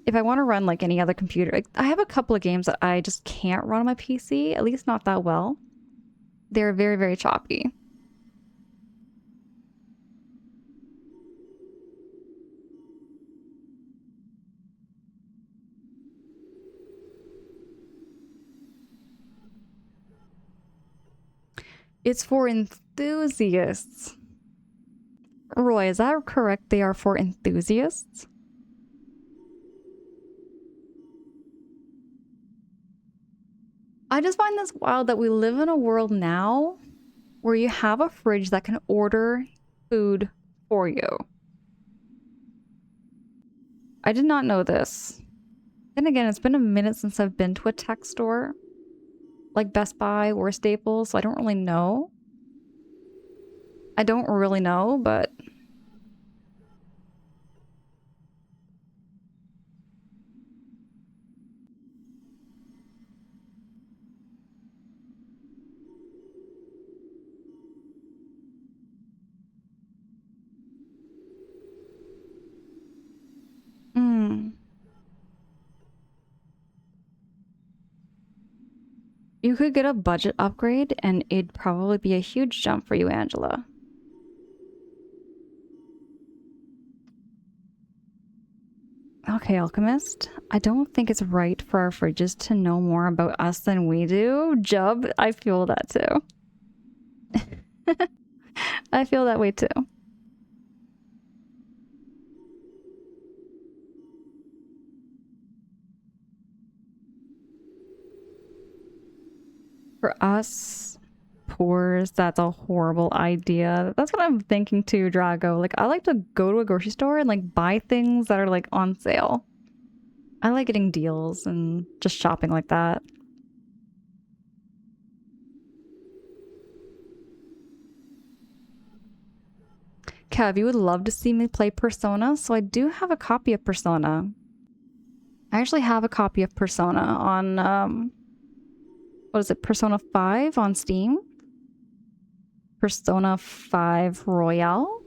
If I want to run like any other computer, like, I have a couple of games that I just can't run on my PC, at least not that well. They're very, very choppy. It's for enthusiasts. Roy, is that correct? They are for enthusiasts? I just find this wild that we live in a world now where you have a fridge that can order food for you. I did not know this. Then again, it's been a minute since I've been to a tech store like Best Buy or Staples, so I don't really know. I don't really know, but... You could get a budget upgrade, and it'd probably be a huge jump for you, Angela. Okay, Alchemist. I don't think it's right for our fridges to know more about us than we do. Jub, I feel that too. I feel that way too. For us poors, that's a horrible idea. That's what I'm thinking too, Drago. Like, I like to go to a grocery store and like buy things that are like on sale. I like getting deals and just shopping like that. Kev, you would love to see me play Persona, so I do have a copy of Persona. I actually have a copy of Persona on, what is it, Persona 5 on Steam? Persona 5 Royale?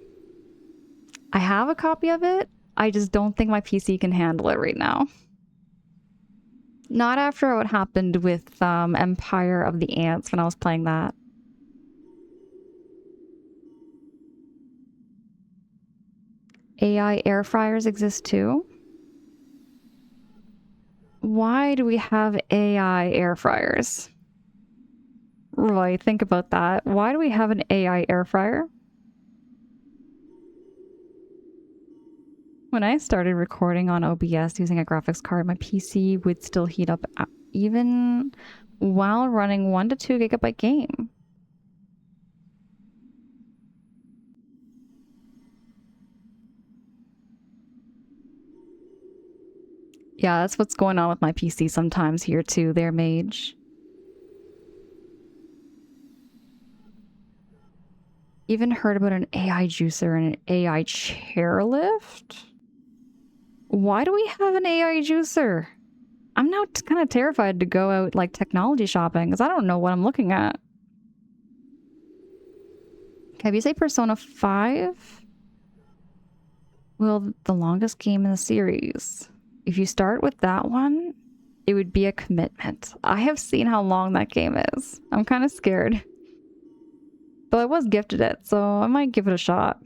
I have a copy of it. I just don't think my PC can handle it right now. Not after what happened with Empire of the Ants when I was playing that. AI air fryers exist too? Why do we have AI air fryers? Roy, think about that. Why do we have an AI air fryer? When I started recording on OBS using a graphics card, my PC would still heat up even while running 1 to 2 gigabyte game. Yeah, that's what's going on with my PC sometimes here too, there, Mage. Even heard about an AI juicer and an AI chairlift? Why do we have an AI juicer? I'm now kind of terrified to go out like technology shopping because I don't know what I'm looking at. Have you say Persona 5? Well, the longest game in the series. If you start with that one, it would be a commitment. I have seen how long that game is. I'm kind of scared. But I was gifted it, so I might give it a shot.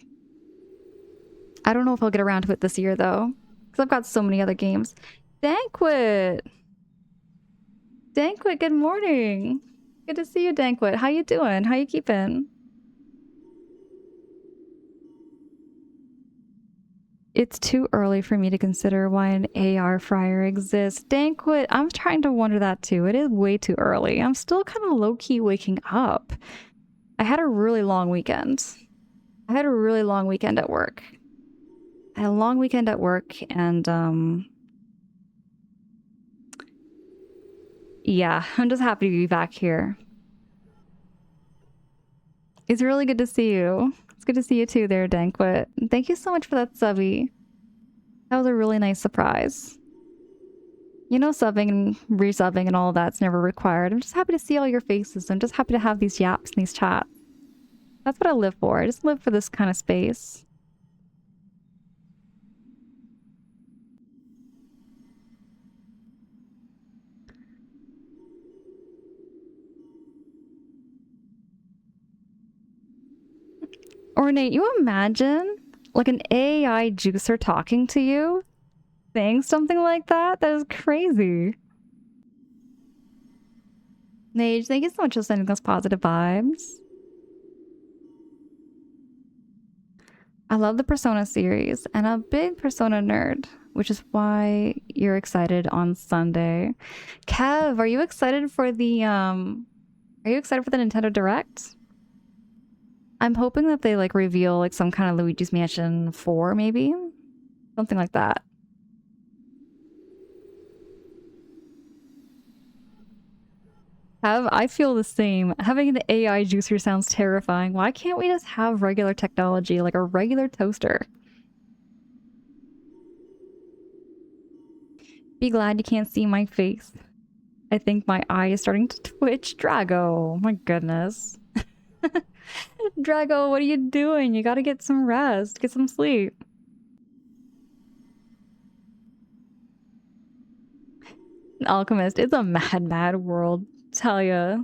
I don't know if I'll get around to it this year, though. Because I've got so many other games. Danquit! Danquit, good morning! Good to see you, Danquit. How you doing? How you keeping? It's too early for me to consider why an AR fryer exists. Danquit, I'm trying to wonder that too. It is way too early. I'm still kind of low-key waking up. I had a really long weekend. I had a really long weekend at work. I had a long weekend at work, and yeah, I'm just happy to be back here. It's really good to see you. It's good to see you too there, Danquit. Thank you so much for that subby. That was a really nice surprise. You know, subbing and resubbing and all of that's never required. I'm just happy to see all your faces. I'm just happy to have these yaps and these chats. That's what I live for. I just live for this kind of space. Ornate, you imagine like an AI juicer talking to you, saying something like that? That is crazy. Nage, thank you so much for sending those positive vibes. I love the Persona series and a big Persona nerd, which is why you're excited on Sunday. Kev, are you excited for the Nintendo Direct? I'm hoping that they like reveal like some kind of Luigi's Mansion 4 maybe. Something like that. I feel the same. Having an AI juicer sounds terrifying. Why can't we just have regular technology, like a regular toaster? Be glad you can't see my face. I think my eye is starting to twitch. Drago, my goodness. Drago, what are you doing? You gotta get some rest, get some sleep. Alchemist, it's a mad, mad world. Tell ya.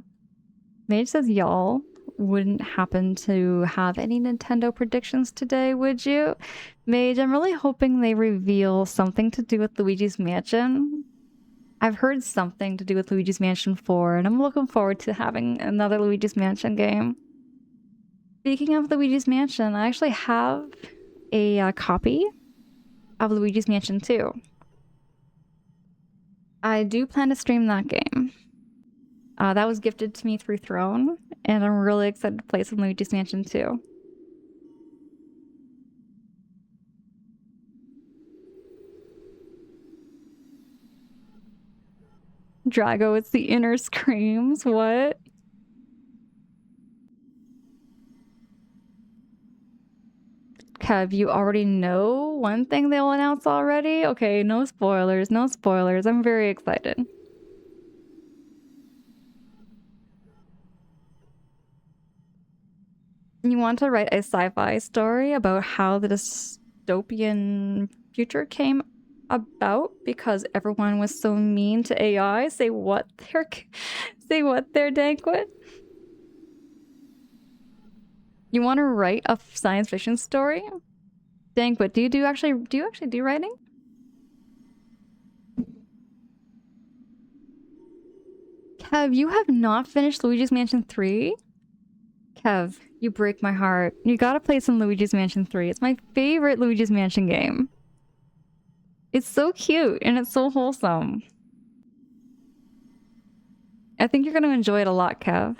Mage says y'all wouldn't happen to have any Nintendo predictions today, would you? Mage, I'm really hoping they reveal something to do with Luigi's Mansion. I've heard something to do with Luigi's Mansion 4, and I'm looking forward to having another Luigi's Mansion game. Speaking of Luigi's Mansion, I actually have a copy of Luigi's Mansion 2. I do plan to stream that game. That was gifted to me through Throne, and I'm really excited to play some Luigi's Mansion 2. Drago, it's the inner screams. What? Kev, you already know one thing they'll announce already? Okay, no spoilers, no spoilers. I'm very excited. You want to write a sci-fi story about how the dystopian future came about because everyone was so mean to AI? Say what there, Danquit? You want to write a science fiction story? Danquit, do you actually do writing? Kev, you have not finished Luigi's Mansion 3? Kev, you break my heart. You gotta play some Luigi's Mansion 3. It's my favorite Luigi's Mansion game. It's so cute and it's so wholesome. I think you're gonna enjoy it a lot, Kev.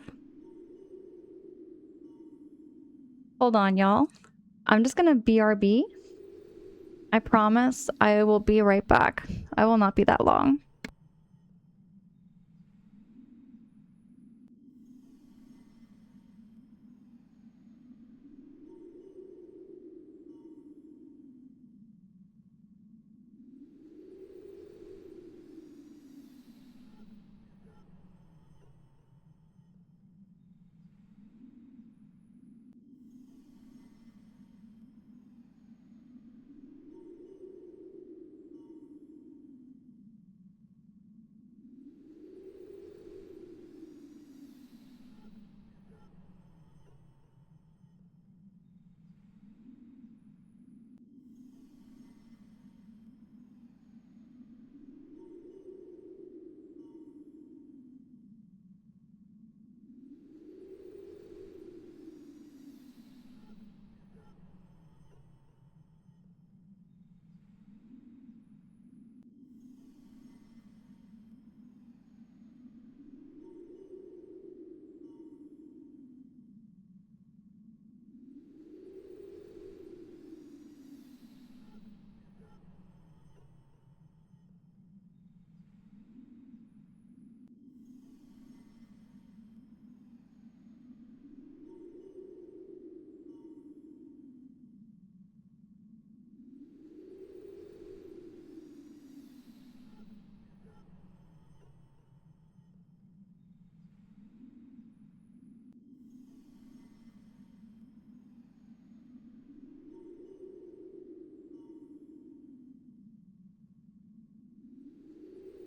Hold on, y'all. I'm just gonna BRB. I promise I will be right back. I will not be that long.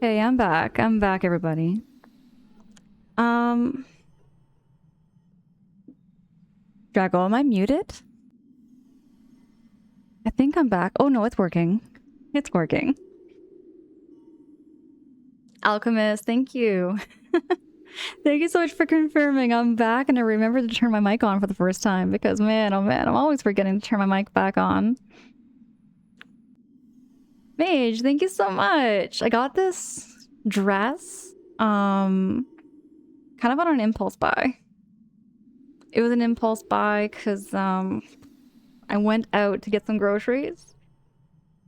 Hey, I'm back. I'm back, everybody. Um, Drago, am I muted? I think I'm back. Oh no, it's working. It's working. Alchemist, thank you. Thank you so much for confirming. I'm back and I remembered to turn my mic on for the first time because man, oh man, I'm always forgetting to turn my mic back on. Mage, thank you so much. I got this dress, kind of on an impulse buy. It was an impulse buy because, I went out to get some groceries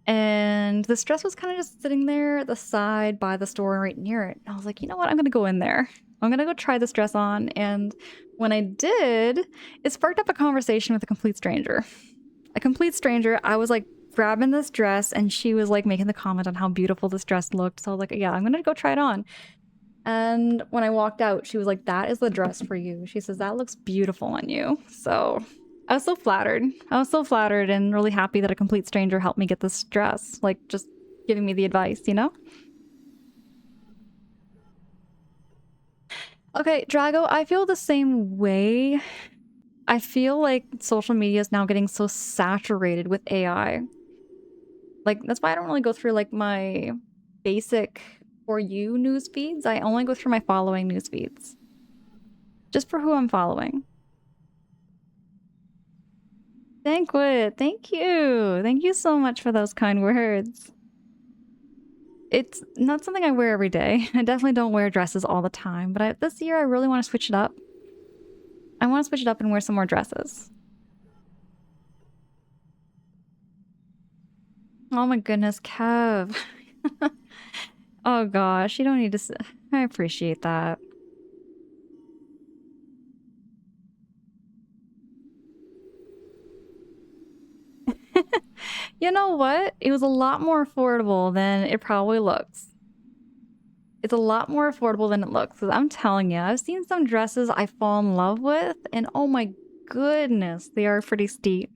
and this dress was kind of just sitting there at the side by the store right near it. And I was like, you know what? I'm going to go in there. I'm going to go try this dress on. And when I did, it sparked up a conversation with a complete stranger. A complete stranger. I was like grabbing this dress and she was like making the comment on how beautiful this dress looked. So I was like, yeah, I'm going to go try it on. And when I walked out, she was like, that is the dress for you. She says, that looks beautiful on you. So I was so flattered. I was so flattered and really happy that a complete stranger helped me get this dress. Like, just giving me the advice, you know? Okay, Drago, I feel the same way. I feel like social media is now getting so saturated with AI. Like, that's why I don't really go through, like, my basic For You news feeds. I only go through my following news feeds. Just for who I'm following. Thankwit, thank you. Thank you so much for those kind words. It's not something I wear every day. I definitely don't wear dresses all the time, but this year I really want to switch it up. I want to switch it up and wear some more dresses. Oh my goodness, Kev. Oh gosh, you don't need to... I appreciate that. You know what? It was a lot more affordable than it probably looks. It's a lot more affordable than it looks. I'm telling you, I've seen some dresses I fall in love with, and oh my goodness, they are pretty steep.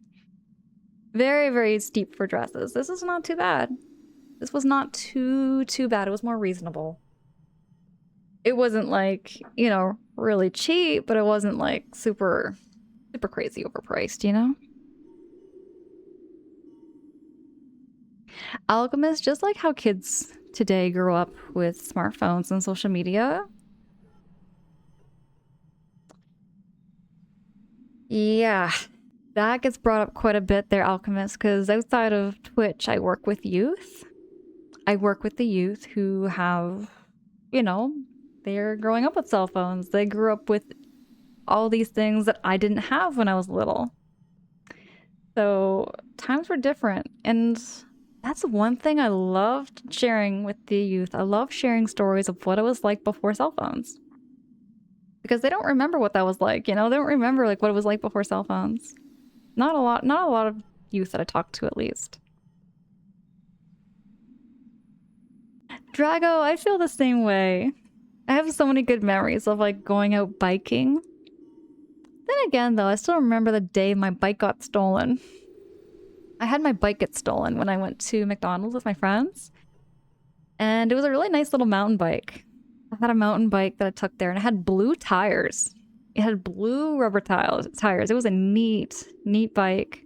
Very, very steep for dresses. This is not too bad. This was not too bad. It was more reasonable. It wasn't like, you know, really cheap, but it wasn't like super crazy overpriced, you know? Alchemist, just like how kids today grew up with smartphones and social media. Yeah, that gets brought up quite a bit there, Alchemist, because outside of Twitch, I work with youth. I work with the youth who have, you know, they're growing up with cell phones. They grew up with all these things that I didn't have when I was little. So times were different. And that's one thing I loved sharing with the youth. I love sharing stories of what it was like before cell phones. Because they don't remember what that was like, you know? They don't remember like what it was like before cell phones. Not a lot of youth that I talked to, at least. Drago, I feel the same way. I have so many good memories of like going out biking. Then again, though, I still remember the day my bike got stolen. I had my bike get stolen when I went to McDonald's with my friends. And it was a really nice little mountain bike. I had a mountain bike that I took there and it had blue tires. It had blue rubber tires. It was a neat bike.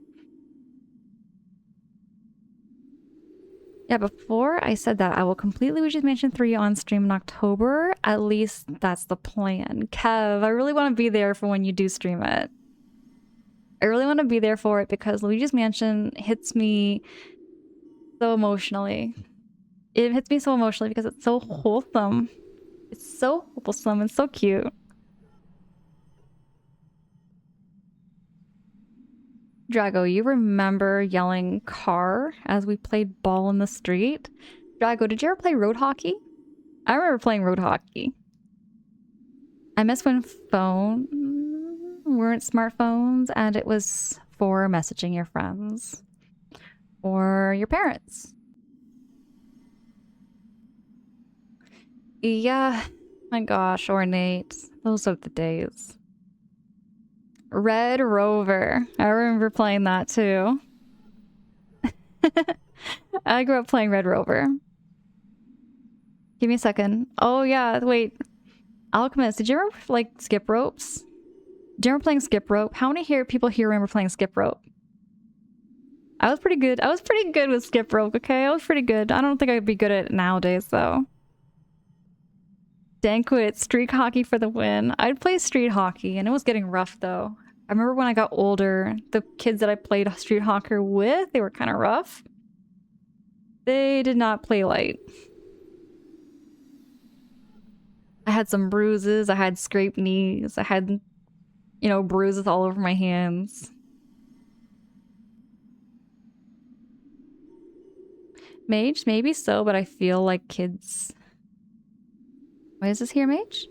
Yeah, before I said that, I will completely Luigi's Mansion 3 on stream in October. At least that's the plan. Kev, I really want to be there for when you do stream it. I really want to be there for it because Luigi's Mansion hits me so emotionally. It hits me so emotionally because it's so wholesome. It's so wholesome and so cute. Drago, you remember yelling car as we played ball in the street? Drago, did you ever play road hockey? I remember playing road hockey. I miss when phones weren't smartphones and it was for messaging your friends or your parents. Yeah, my gosh, Ornate. Those are the days. Red Rover. I remember playing that too. I grew up playing Red Rover. Give me a second. Oh yeah, wait. Alchemist, did you ever like skip ropes? Do you remember playing skip rope? How many people here remember playing skip rope? I was pretty good. I was pretty good with skip rope, okay? I was pretty good. I don't think I'd be good at it nowadays, though. Danquit, street hockey for the win. I'd play street hockey, and it was getting rough, though. I remember when I got older, the kids that I played street hockey with, they were kind of rough. They did not play light. I had some bruises. I had scraped knees. I had, you know, bruises all over my hands. Mage? Maybe so, but I feel like kids... Why is this here, Mage?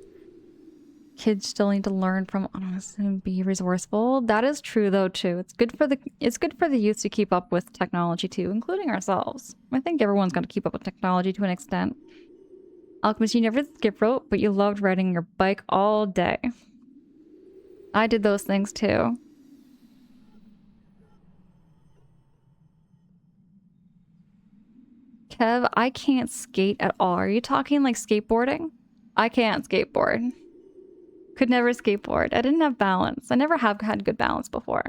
Kids still need to learn from honest and be resourceful. That is true, though, too. It's good for the youth to keep up with technology, too, including ourselves. I think everyone's got to keep up with technology to an extent. Alchemist, you never skip rope, but you loved riding your bike all day. I did those things, too. Kev, I can't skate at all. Are you talking like skateboarding? I can't skateboard. Could never skateboard. I didn't have balance. I never have had good balance before.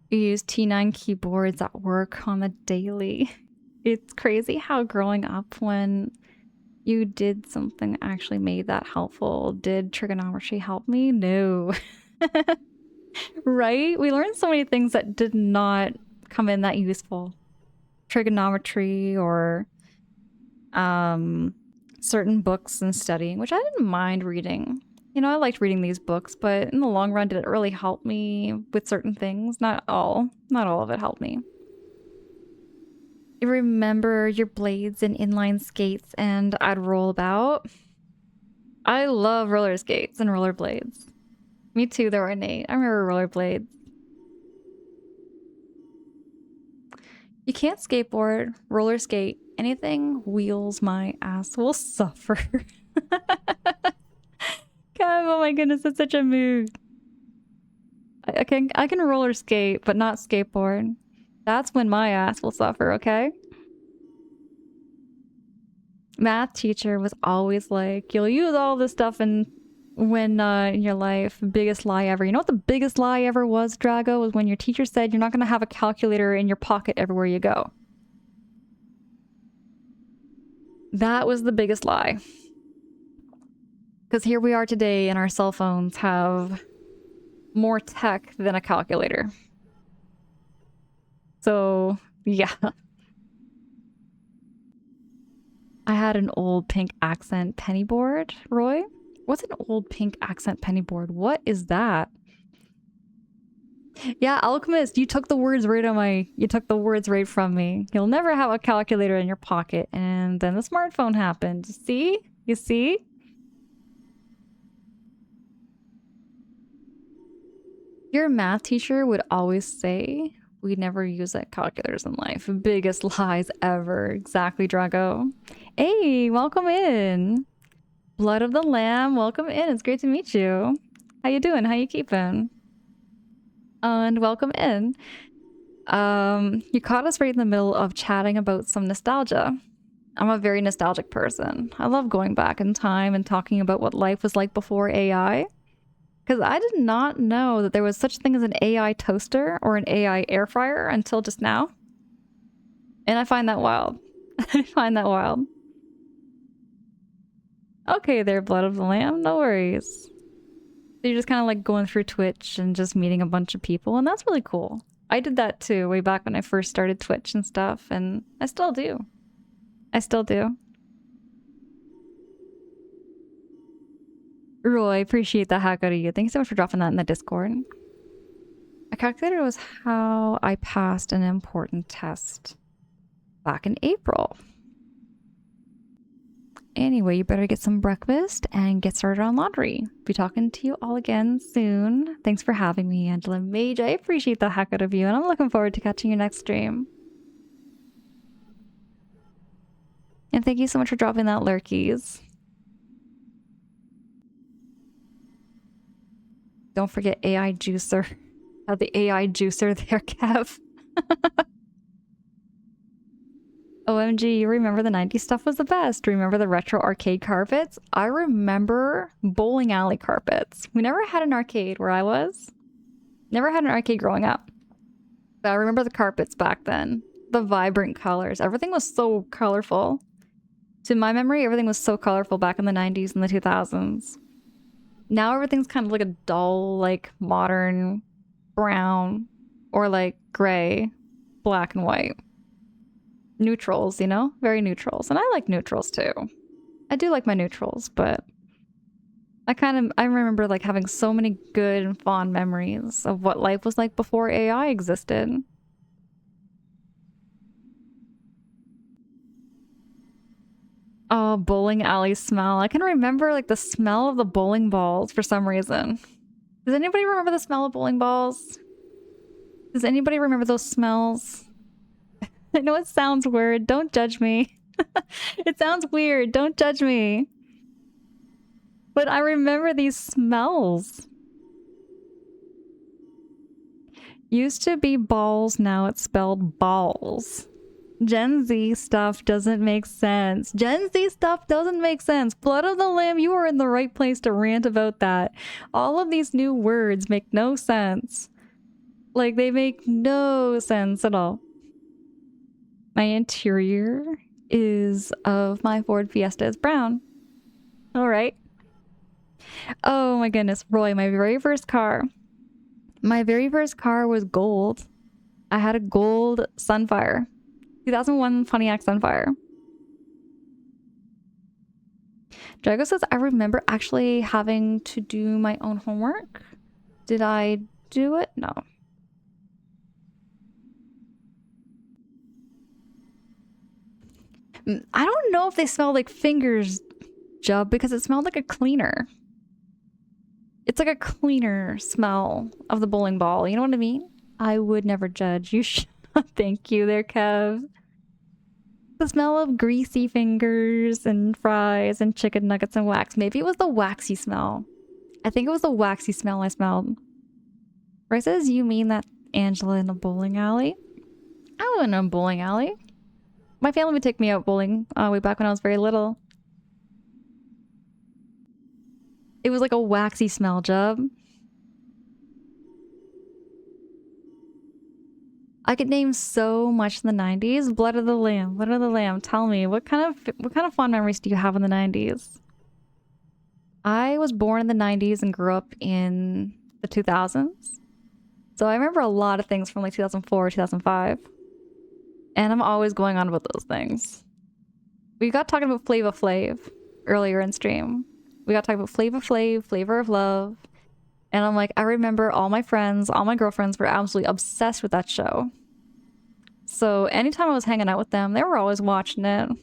You use T9 keyboards at work on the daily. It's crazy how growing up when you did something that actually made that helpful. Did trigonometry help me? No. Right? We learned so many things that did not come in that useful. Trigonometry or certain books and studying, which I didn't mind reading. You know, I liked reading these books, but in the long run, did it really help me with certain things? Not all. Not all of it helped me. You remember your blades and inline skates, and I'd roll about. I love roller skates and rollerblades. Me too, they were innate. I remember rollerblades. You can't skateboard, roller skate, anything wheels, my ass will suffer. God, oh my goodness, that's such a mood. I can roller skate, but not skateboard. That's when my ass will suffer, okay? Math teacher was always like, you'll use all this stuff in your life. Biggest lie ever. You know what the biggest lie ever was, Drago? Was when your teacher said you're not going to have a calculator in your pocket everywhere you go. That was the biggest lie. Because here we are today and our cell phones have more tech than a calculator. So, yeah. I had an old pink accent penny board, Roy. What's an old pink accent penny board? What is that? Yeah, Alchemist, you took the words right from me. You'll never have a calculator in your pocket. And then the smartphone happened. See? You see? Your math teacher would always say, we never use calculators in life. Biggest lies ever. Exactly, Drago. Hey, welcome in. Blood of the Lamb, welcome in. It's great to meet you. How you doing? How you keeping? And welcome in. You caught us right in the middle of chatting about some nostalgia. I'm a very nostalgic person. I love going back in time and talking about what life was like before AI. Because I did not know that there was such thing as an AI toaster or an AI air fryer until just now. And I find that wild. I find that wild. Okay there, Blood of the Lamb, no worries. So you're just kind of like going through Twitch and just meeting a bunch of people, and that's really cool. I did that too way back when I first started Twitch and stuff, and I still do. I still do. Roy, appreciate the hack out of you. Thanks so much for dropping that in the Discord. A calculator was how I passed an important test back in April. Anyway, you better get some breakfast and get started on laundry. Be talking to you all again soon. Thanks for having me, Angela Mage. I appreciate the heck out of you, and I'm looking forward to catching your next stream. And thank you so much for dropping that lurkies. Don't forget AI Juicer. The AI Juicer there, Kev. OMG, you remember the 90s stuff was the best. Remember the retro arcade carpets? I remember bowling alley carpets. We never had an arcade where I was. Never had an arcade growing up. But I remember the carpets back then. The vibrant colors. Everything was so colorful. To my memory, everything was so colorful back in the 90s and the 2000s. Now everything's kind of like a dull, like modern brown or like gray, black and white. Neutrals, you know? Very neutrals. And I like neutrals too. I do like my neutrals, but I remember like having so many good and fond memories of what life was like before AI existed. Oh, bowling alley smell. I can remember like the smell of the bowling balls for some reason. Does anybody remember the smell of bowling balls? Does anybody remember those smells? I know it sounds weird. Don't judge me. It sounds weird. Don't judge me. But I remember these smells. Used to be balls, now it's spelled balls. Gen Z stuff doesn't make sense. Gen Z stuff doesn't make sense. Blood of the Lamb, you are in the right place to rant about that. All of these new words make no sense. Like, they make no sense at all. My interior is of my Ford Fiesta is brown. All right. Oh my goodness, Roy, my very first car. My very first car was gold. I had a gold Sunfire. 2001 Pontiac Sunfire. Drago says, I remember actually having to do my own homework. Did I do it? No. I don't know if they smell like fingers, Jub, because it smelled like a cleaner. It's like a cleaner smell of the bowling ball. You know what I mean? I would never judge. You should. Thank you there, Kev. The smell of greasy fingers and fries and chicken nuggets and wax. Maybe it was the waxy smell. I think it was the waxy smell I smelled. Roy says, you mean that Angela in a bowling alley? I went in a bowling alley. My family would take me out bowling way back when I was very little. It was like a waxy smell, Jub. I could name so much in the 90s. Blood of the Lamb. Blood of the Lamb. Tell me, what kind of fond memories do you have in the 90s? I was born in the 90s and grew up in the 2000s. So I remember a lot of things from like 2004, 2005. And I'm always going on about those things. We got talking about Flava Flav earlier in stream. We got talking about Flava Flav, Flavor of Love. And I'm like, I remember all my friends, all my girlfriends were absolutely obsessed with that show. So anytime I was hanging out with them, they were always watching it. And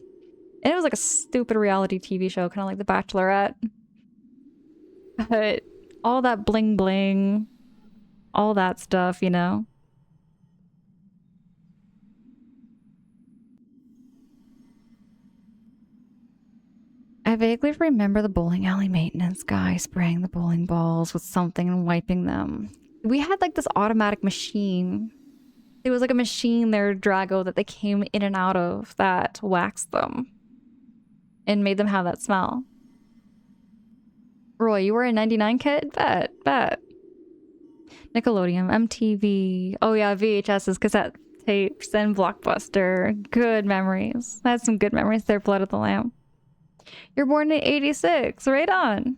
it was like a stupid reality TV show, kind of like The Bachelorette. But all that bling bling, all that stuff, you know? I vaguely remember the bowling alley maintenance guy spraying the bowling balls with something and wiping them. We had like this automatic machine. It was like a machine there, Drago, that they came in and out of that waxed them and made them have that smell. Roy, you were a 99 kid? Bet. Nickelodeon, MTV. Oh yeah, VHS's, cassette tapes, and Blockbuster. Good memories. I had some good memories there, Blood of the Lamb. You're born in 86. Right on.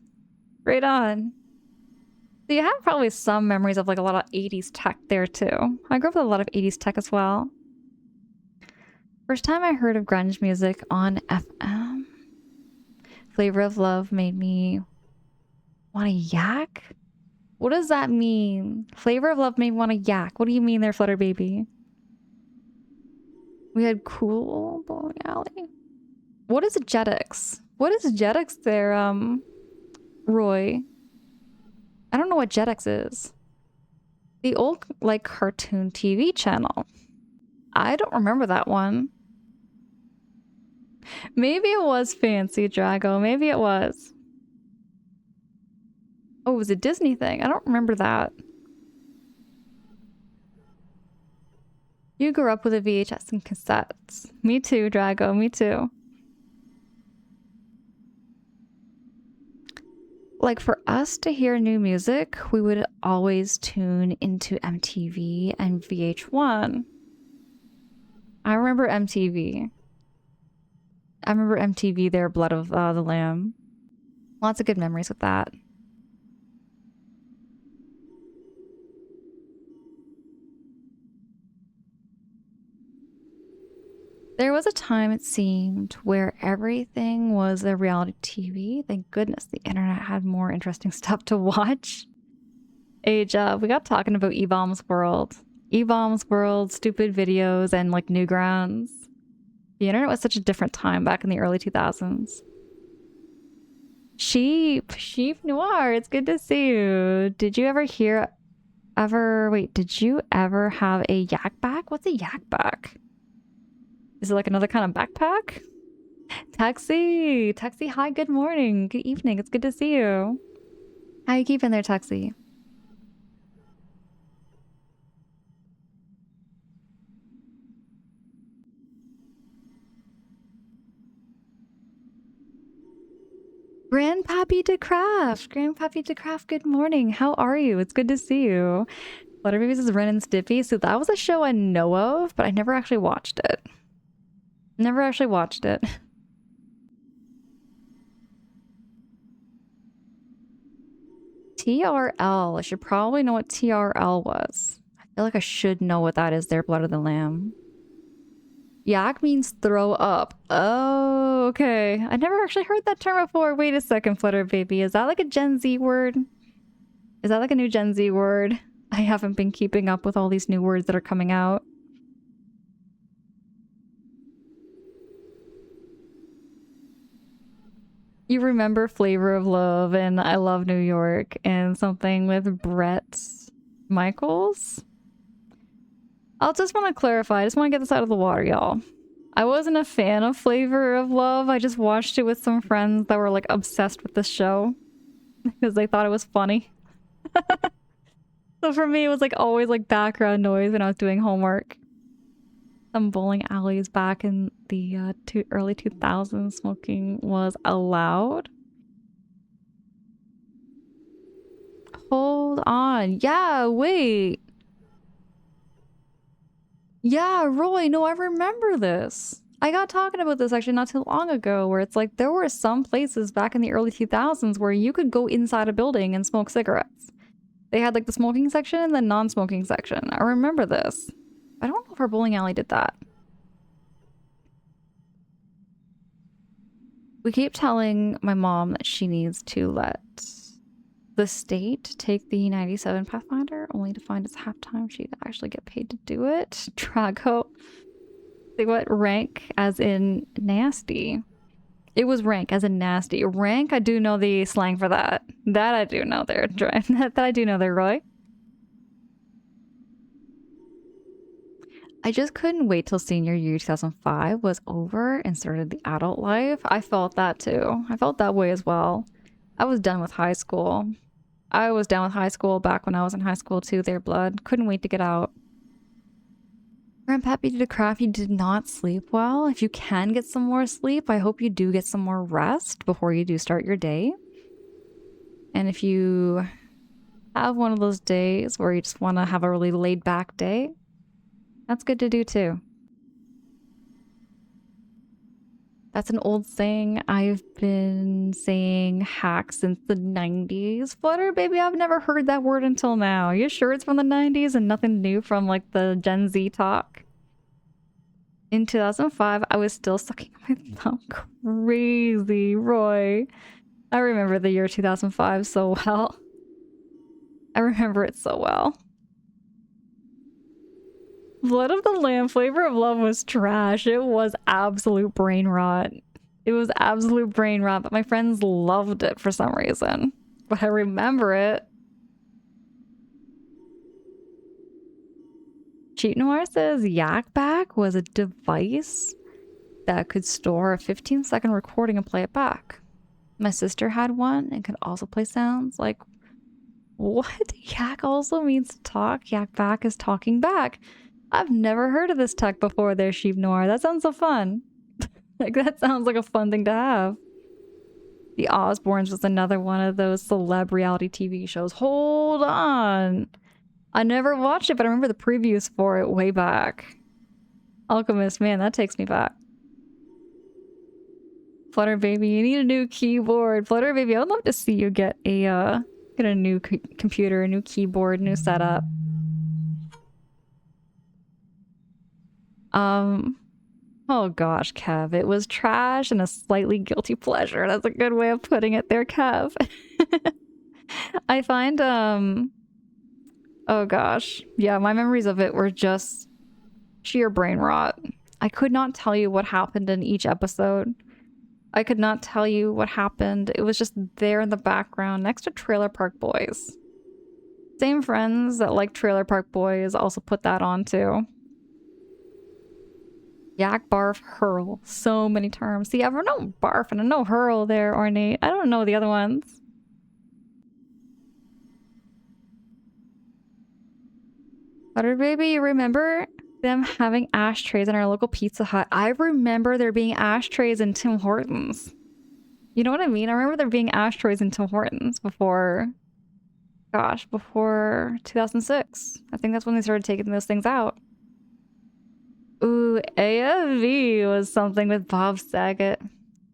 Right on. So you have probably some memories of like a lot of 80s tech there too. I grew up with a lot of 80s tech as well. First time I heard of grunge music on FM. Flavor of Love made me want to yak? What does that mean? Flavor of Love made me want to yak. What do you mean there, Flutter Baby? We had Cool Bowling Alley. What is a Jetix? What is Jetix there, Roy? I don't know what Jetix is. The old, like, cartoon TV channel. I don't remember that one. Maybe it was fancy, Drago. Maybe it was. Oh, it was a Disney thing. I don't remember that. You grew up with a VHS and cassettes. Me too, Drago, me too. Like, for us to hear new music, we would always tune into MTV and VH1. I remember MTV. I remember MTV, their Blood of the Lamb. Lots of good memories with that. There was a time, it seemed, where everything was a reality TV. Thank goodness the internet had more interesting stuff to watch. We got talking about E-Bomb's World. E-Bomb's World, stupid videos, and like Newgrounds. The internet was such a different time back in the early 2000s. Sheep Noir, it's good to see you. Did you ever did you ever have a yak back? What's a yak back? Is it like another kind of backpack? Taxi, hi, good morning, good evening, it's good to see you. How you keeping there, Taxi? Grandpappy DeCraft, good morning. How are you? It's good to see you. Flutter Babies is Ren and Stimpy. So that was a show I know of, but I never actually watched it. TRL. I should probably know what TRL was. I feel like I should know what that is. Their Blood of the Lamb. Yak means throw up. Oh, okay. I never actually heard that term before. Wait a second, Flutter Baby. Is that like a Gen Z word? Is that like a new Gen Z word? I haven't been keeping up with all these new words that are coming out. You remember Flavor of Love and I Love New York and something with Brett Michaels? I'll just want to clarify. I just want to get this out of the water, y'all. I wasn't a fan of Flavor of Love. I just watched it with some friends that were like obsessed with this show because they thought it was funny. So for me, it was like always like background noise when I was doing homework. Some bowling alleys back in the early 2000s, smoking was allowed. Hold on. Yeah, wait. Yeah, Roy, no, I remember this. I got talking about this actually not too long ago, where it's like there were some places back in the early 2000s where you could go inside a building and smoke cigarettes. They had like the smoking section and the non-smoking section. I remember this. I don't know if our bowling alley did that. We keep telling my mom that she needs to let the state take the 97 Pathfinder, only to find it's halftime she'd actually get paid to do it. Drago. Say what? Rank as in nasty. It was rank as in nasty. Rank, I do know the slang for that. That I do know there. That I do know there, Roy. I just couldn't wait till senior year 2005 was over and started the adult life. I felt that too. I felt that way as well. I was done with high school. I was done with high school back when I was in high school too, their blood. Couldn't wait to get out. Grandpappy DeCraft, you did not sleep well. If you can get some more sleep, I hope you do get some more rest before you do start your day. And if you have one of those days where you just want to have a really laid back day, that's good to do too. That's an old saying. I've been saying hack since the 90s. Flutter, baby, I've never heard that word until now. You sure it's from the 90s and nothing new from like the Gen Z talk? In 2005, I was still sucking my thumb. Crazy, Roy. I remember the year 2005 so well. I remember it so well. Blood of the Lamb, Flavor of Love was trash. It was absolute brain rot. It was absolute brain rot, but my friends loved it for some reason. But I remember it. Cheat Noir says Yak Back was a device that could store a 15-second recording and play it back. My sister had one and could also play sounds. Like, what? Yak also means to talk. Yak Back is talking back. I've never heard of this tech before there, Sheep Noir. That sounds so fun. Like, that sounds like a fun thing to have. The Osbournes was another one of those celeb reality TV shows. Hold on. I never watched it, but I remember the previews for it way back. Alchemist, man, that takes me back. Flutter Baby, you need a new keyboard. Flutter Baby, I would love to see you get a new computer, a new keyboard, new setup. Oh gosh, Kev, it was trash and a slightly guilty pleasure. That's a good way of putting it there, Kev. I find, oh gosh. Yeah, my memories of it were just sheer brain rot. I could not tell you what happened in each episode. I could not tell you what happened. It was just there in the background next to Trailer Park Boys. Same friends that like Trailer Park Boys also put that on too. Yak, barf, hurl. So many terms. See, I know barf and I know hurl there, Ornate. I don't know the other ones. Butter Baby, you remember them having ashtrays in our local Pizza Hut? I remember there being ashtrays in Tim Hortons. You know what I mean? I remember there being ashtrays in Tim Hortons before 2006. I think that's when they started taking those things out. Ooh, AFV was something with Bob Saget.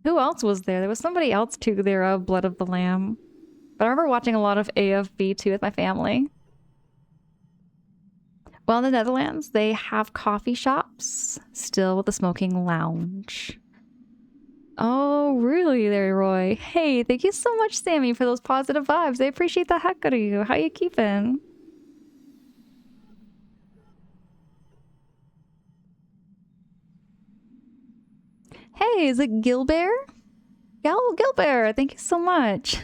Who else was there? There was somebody else too there of Blood of the Lamb. But I remember watching a lot of AFV too with my family. Well, in the Netherlands, they have coffee shops still with a smoking lounge. Oh, really there, Roy? Hey, thank you so much, Sammy, for those positive vibes. I appreciate the heck out of you. How you keeping? Hey, is it Gilbert? Gilbert, thank you so much.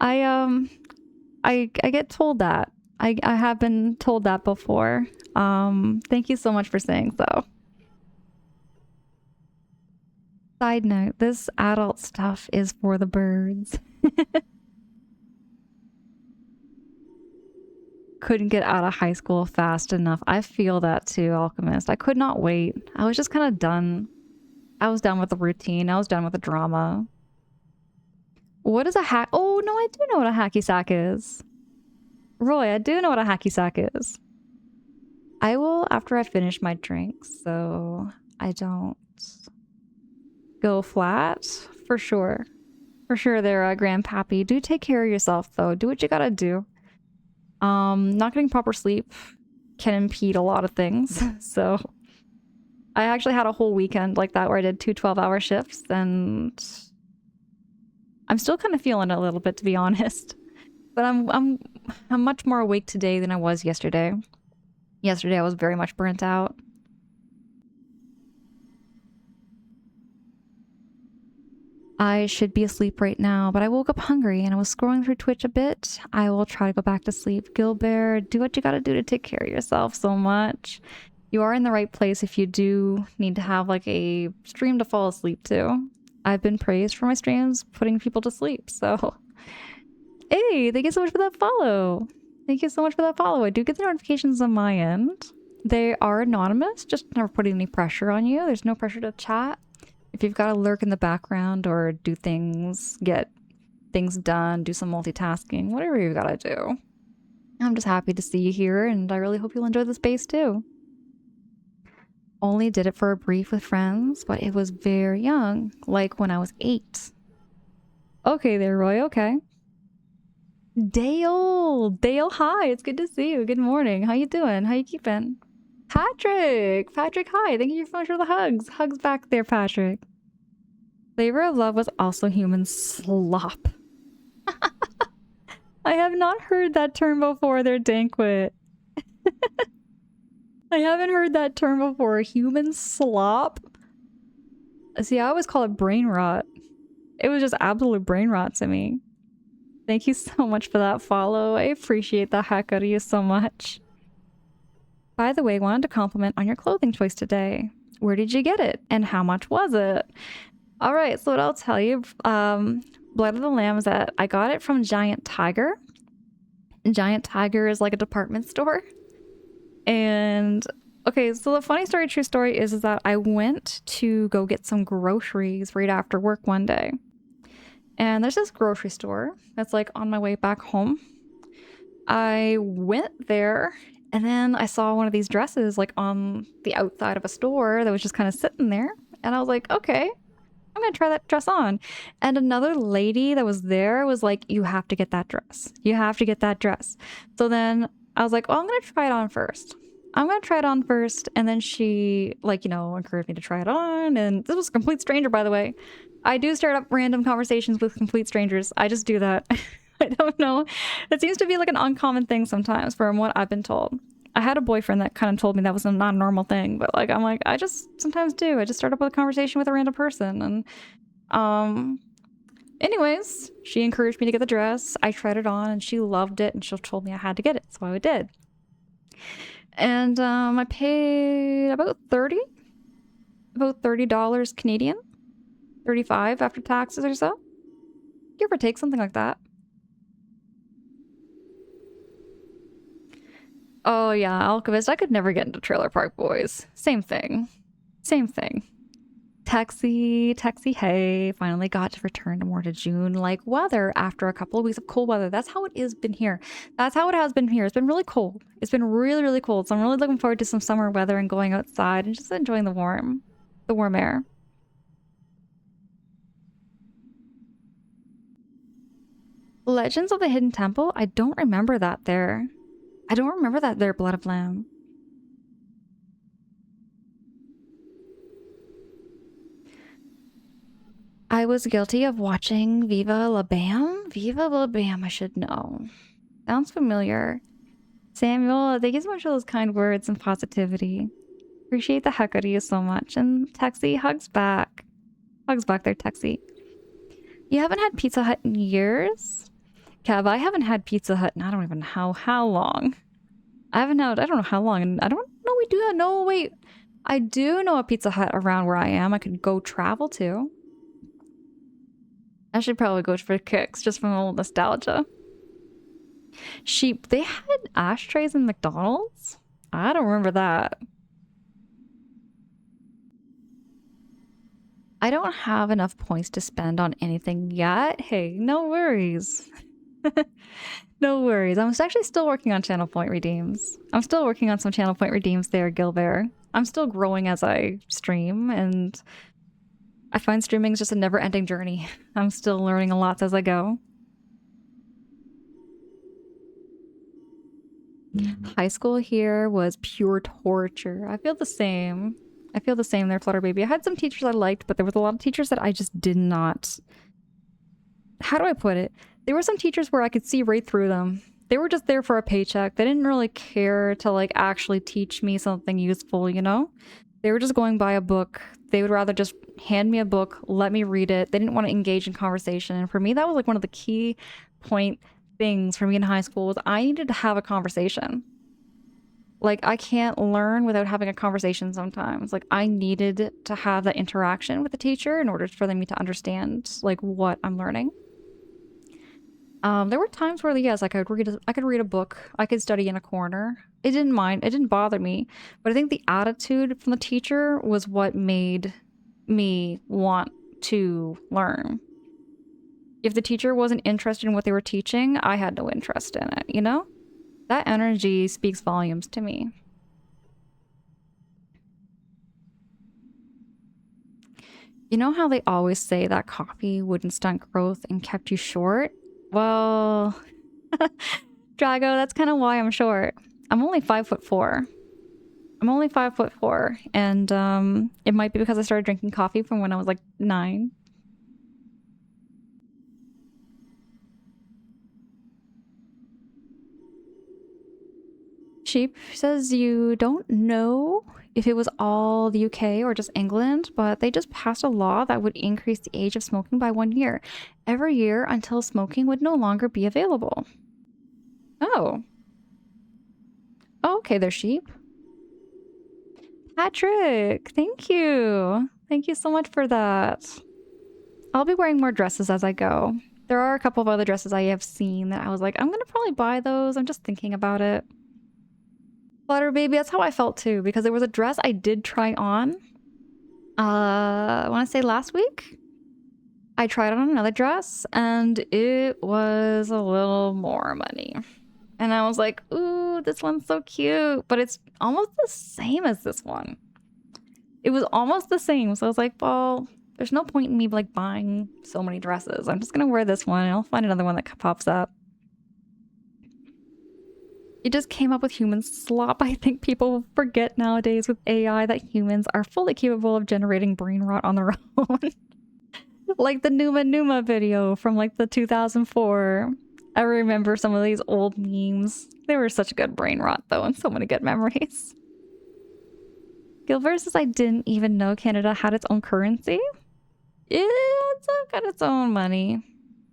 I get told that. I have been told that before. Thank you so much for saying so. Side note, this adult stuff is for the birds. Couldn't get out of high school fast enough. I feel that too, Alchemist. I could not wait. I was just kind of done. I was done with the routine. I was done with the drama. What is a hack? Oh, no, I do know what a hacky sack is. Roy, I do know what a hacky sack is. I will after I finish my drinks, so I don't go flat. For sure. For sure there, Grandpappy. Do take care of yourself, though. Do what you gotta do. Not getting proper sleep can impede a lot of things, so... I actually had a whole weekend like that where I did 2 12-hour shifts, and I'm still kind of feeling it a little bit, to be honest. But I'm much more awake today than I was yesterday. Yesterday I was very much burnt out. I should be asleep right now, but I woke up hungry and I was scrolling through Twitch a bit. I will try to go back to sleep. Gilbert, do what you gotta do to take care of yourself so much. You are in the right place if you do need to have like a stream to fall asleep to. I've been praised for my streams putting people to sleep, so... Hey, thank you so much for that follow. Thank you so much for that follow. I do get the notifications on my end. They are anonymous, just never putting any pressure on you. There's no pressure to chat. If you've got to lurk in the background or do things, get things done, do some multitasking, whatever you've got to do. I'm just happy to see you here, and I really hope you'll enjoy the space too. Only did it for a brief with friends, but it was very young, like when I was 8. Okay there, Roy, okay. Dale, hi, it's good to see you. Good morning. How you doing? How you keeping? Patrick, hi. Thank you so much for the hugs. Hugs back there, Patrick. Flavor of Love was also human slop. I have not heard that term before there, Danquit. I haven't heard that term before. Human slop? See, I always call it brain rot. It was just absolute brain rot to me. Thank you so much for that follow. I appreciate the heck out of you so much. By the way, wanted to compliment on your clothing choice today. Where did you get it? And how much was it? Alright, so what I'll tell you, Blood of the Lamb is that I got it from Giant Tiger. Giant Tiger is like a department store. And And okay, so the funny story, true story is that I went to go get some groceries right after work one day. And there's this grocery store that's like on my way back home. I went there and then I saw one of these dresses like on the outside of a store that was just kind of sitting there. And I was like, okay, I'm gonna try that dress on. And another lady that was there was like, you have to get that dress. You have to get that dress. So then I was like, well, I'm gonna try it on first. I'm gonna try it on first. And then she, like, you know, encouraged me to try it on. And this was a complete stranger, by the way. I do start up random conversations with complete strangers. I just do that. I don't know. It seems to be like an uncommon thing sometimes from what I've been told. I had a boyfriend that kind of told me that was a non-normal thing, but like I'm like, I just sometimes do. I just start up with a conversation with a random person. And anyways, she encouraged me to get the dress. I tried it on and she loved it and she told me I had to get it, so I did. And I paid about $30 Canadian, 35 after taxes or so. Give or take, something like that. Oh yeah, Alchemist. I could never get into Trailer Park Boys. Same thing. Same thing. Taxi, hey, finally got to return to more to June-like weather after a couple of weeks of cold weather. That's how it has been here. That's how it has been here. It's been really cold. It's been really, really cold. So I'm really looking forward to some summer weather and going outside and just enjoying the warm air. Legends of the Hidden Temple? I don't remember that there. I don't remember that there, Blood of Lamb. I was guilty of watching Viva La Bam? Viva La Bam, I should know. Sounds familiar. Samuel, thank you so much for those kind words and positivity. Appreciate the heck out of you so much. And Texie, hugs back. Hugs back there, Texie. You haven't had Pizza Hut in years? Kev, I haven't had Pizza Hut in I don't even know how long. I don't know how long, and I don't know we do that. No, wait. I do know a Pizza Hut around where I am. I could go travel to. I should probably go for kicks just from old nostalgia. Sheep, they had ashtrays in McDonald's? I don't remember that. I don't have enough points to spend on anything yet. Hey, no worries. No worries. I'm actually still working on channel point redeems. I'm still working on some channel point redeems there, Gilbert. I'm still growing as I stream, and I find streaming is just a never-ending journey. I'm still learning a lot as I go. High school here was pure torture. I feel the same. I feel the same there, Flutter Baby. I had some teachers I liked, but there was a lot of teachers that I just did not... How do I put it? There were some teachers where I could see right through them. They were just there for a paycheck. They didn't really care to like actually teach me something useful, you know? They were just going by a book. They would rather just hand me a book, let me read it. They didn't want to engage in conversation. And for me, that was like one of the key point things for me in high school was I needed to have a conversation. Like, I can't learn without having a conversation sometimes. Like, I needed to have that interaction with the teacher in order for them to understand, like, what I'm learning. There were times where, yes, I could read a book. I could study in a corner. It didn't bother me. But I think the attitude from the teacher was what made me want to learn. If the teacher wasn't interested in what they were teaching, I had no interest in it, you know? That energy speaks volumes to me. You know how they always say that coffee wouldn't stunt growth and kept you short? Well, Drago, that's kind of why I'm short. I'm only 5'4". I'm only 5'4", and it might be because I started drinking coffee from when I was like 9. Sheep says you don't know if it was all the UK or just England, but they just passed a law that would increase the age of smoking by 1 year every year until smoking would no longer be available. Oh. Oh, okay, they're sheep. Patrick, thank you. Thank you so much for that. I'll be wearing more dresses as I go. There are a couple of other dresses I have seen that I was like, I'm gonna probably buy those. I'm just thinking about it. Butter baby, that's how I felt too, because there was a dress I did try on. I want to say last week. I tried on another dress and it was a little more money. And I was like, ooh, this one's so cute, but it's almost the same as this one. It was almost the same. So I was like, well, there's no point in me like buying so many dresses. I'm just going to wear this one and I'll find another one that pops up. It just came up with human slop. I think people forget nowadays with AI that humans are fully capable of generating brain rot on their own. Like the Numa Numa video from like the 2004. I remember some of these old memes. They were such good brain rot though, and so many good memories. Gilbert says I didn't even know Canada had its own currency. It's got its own money.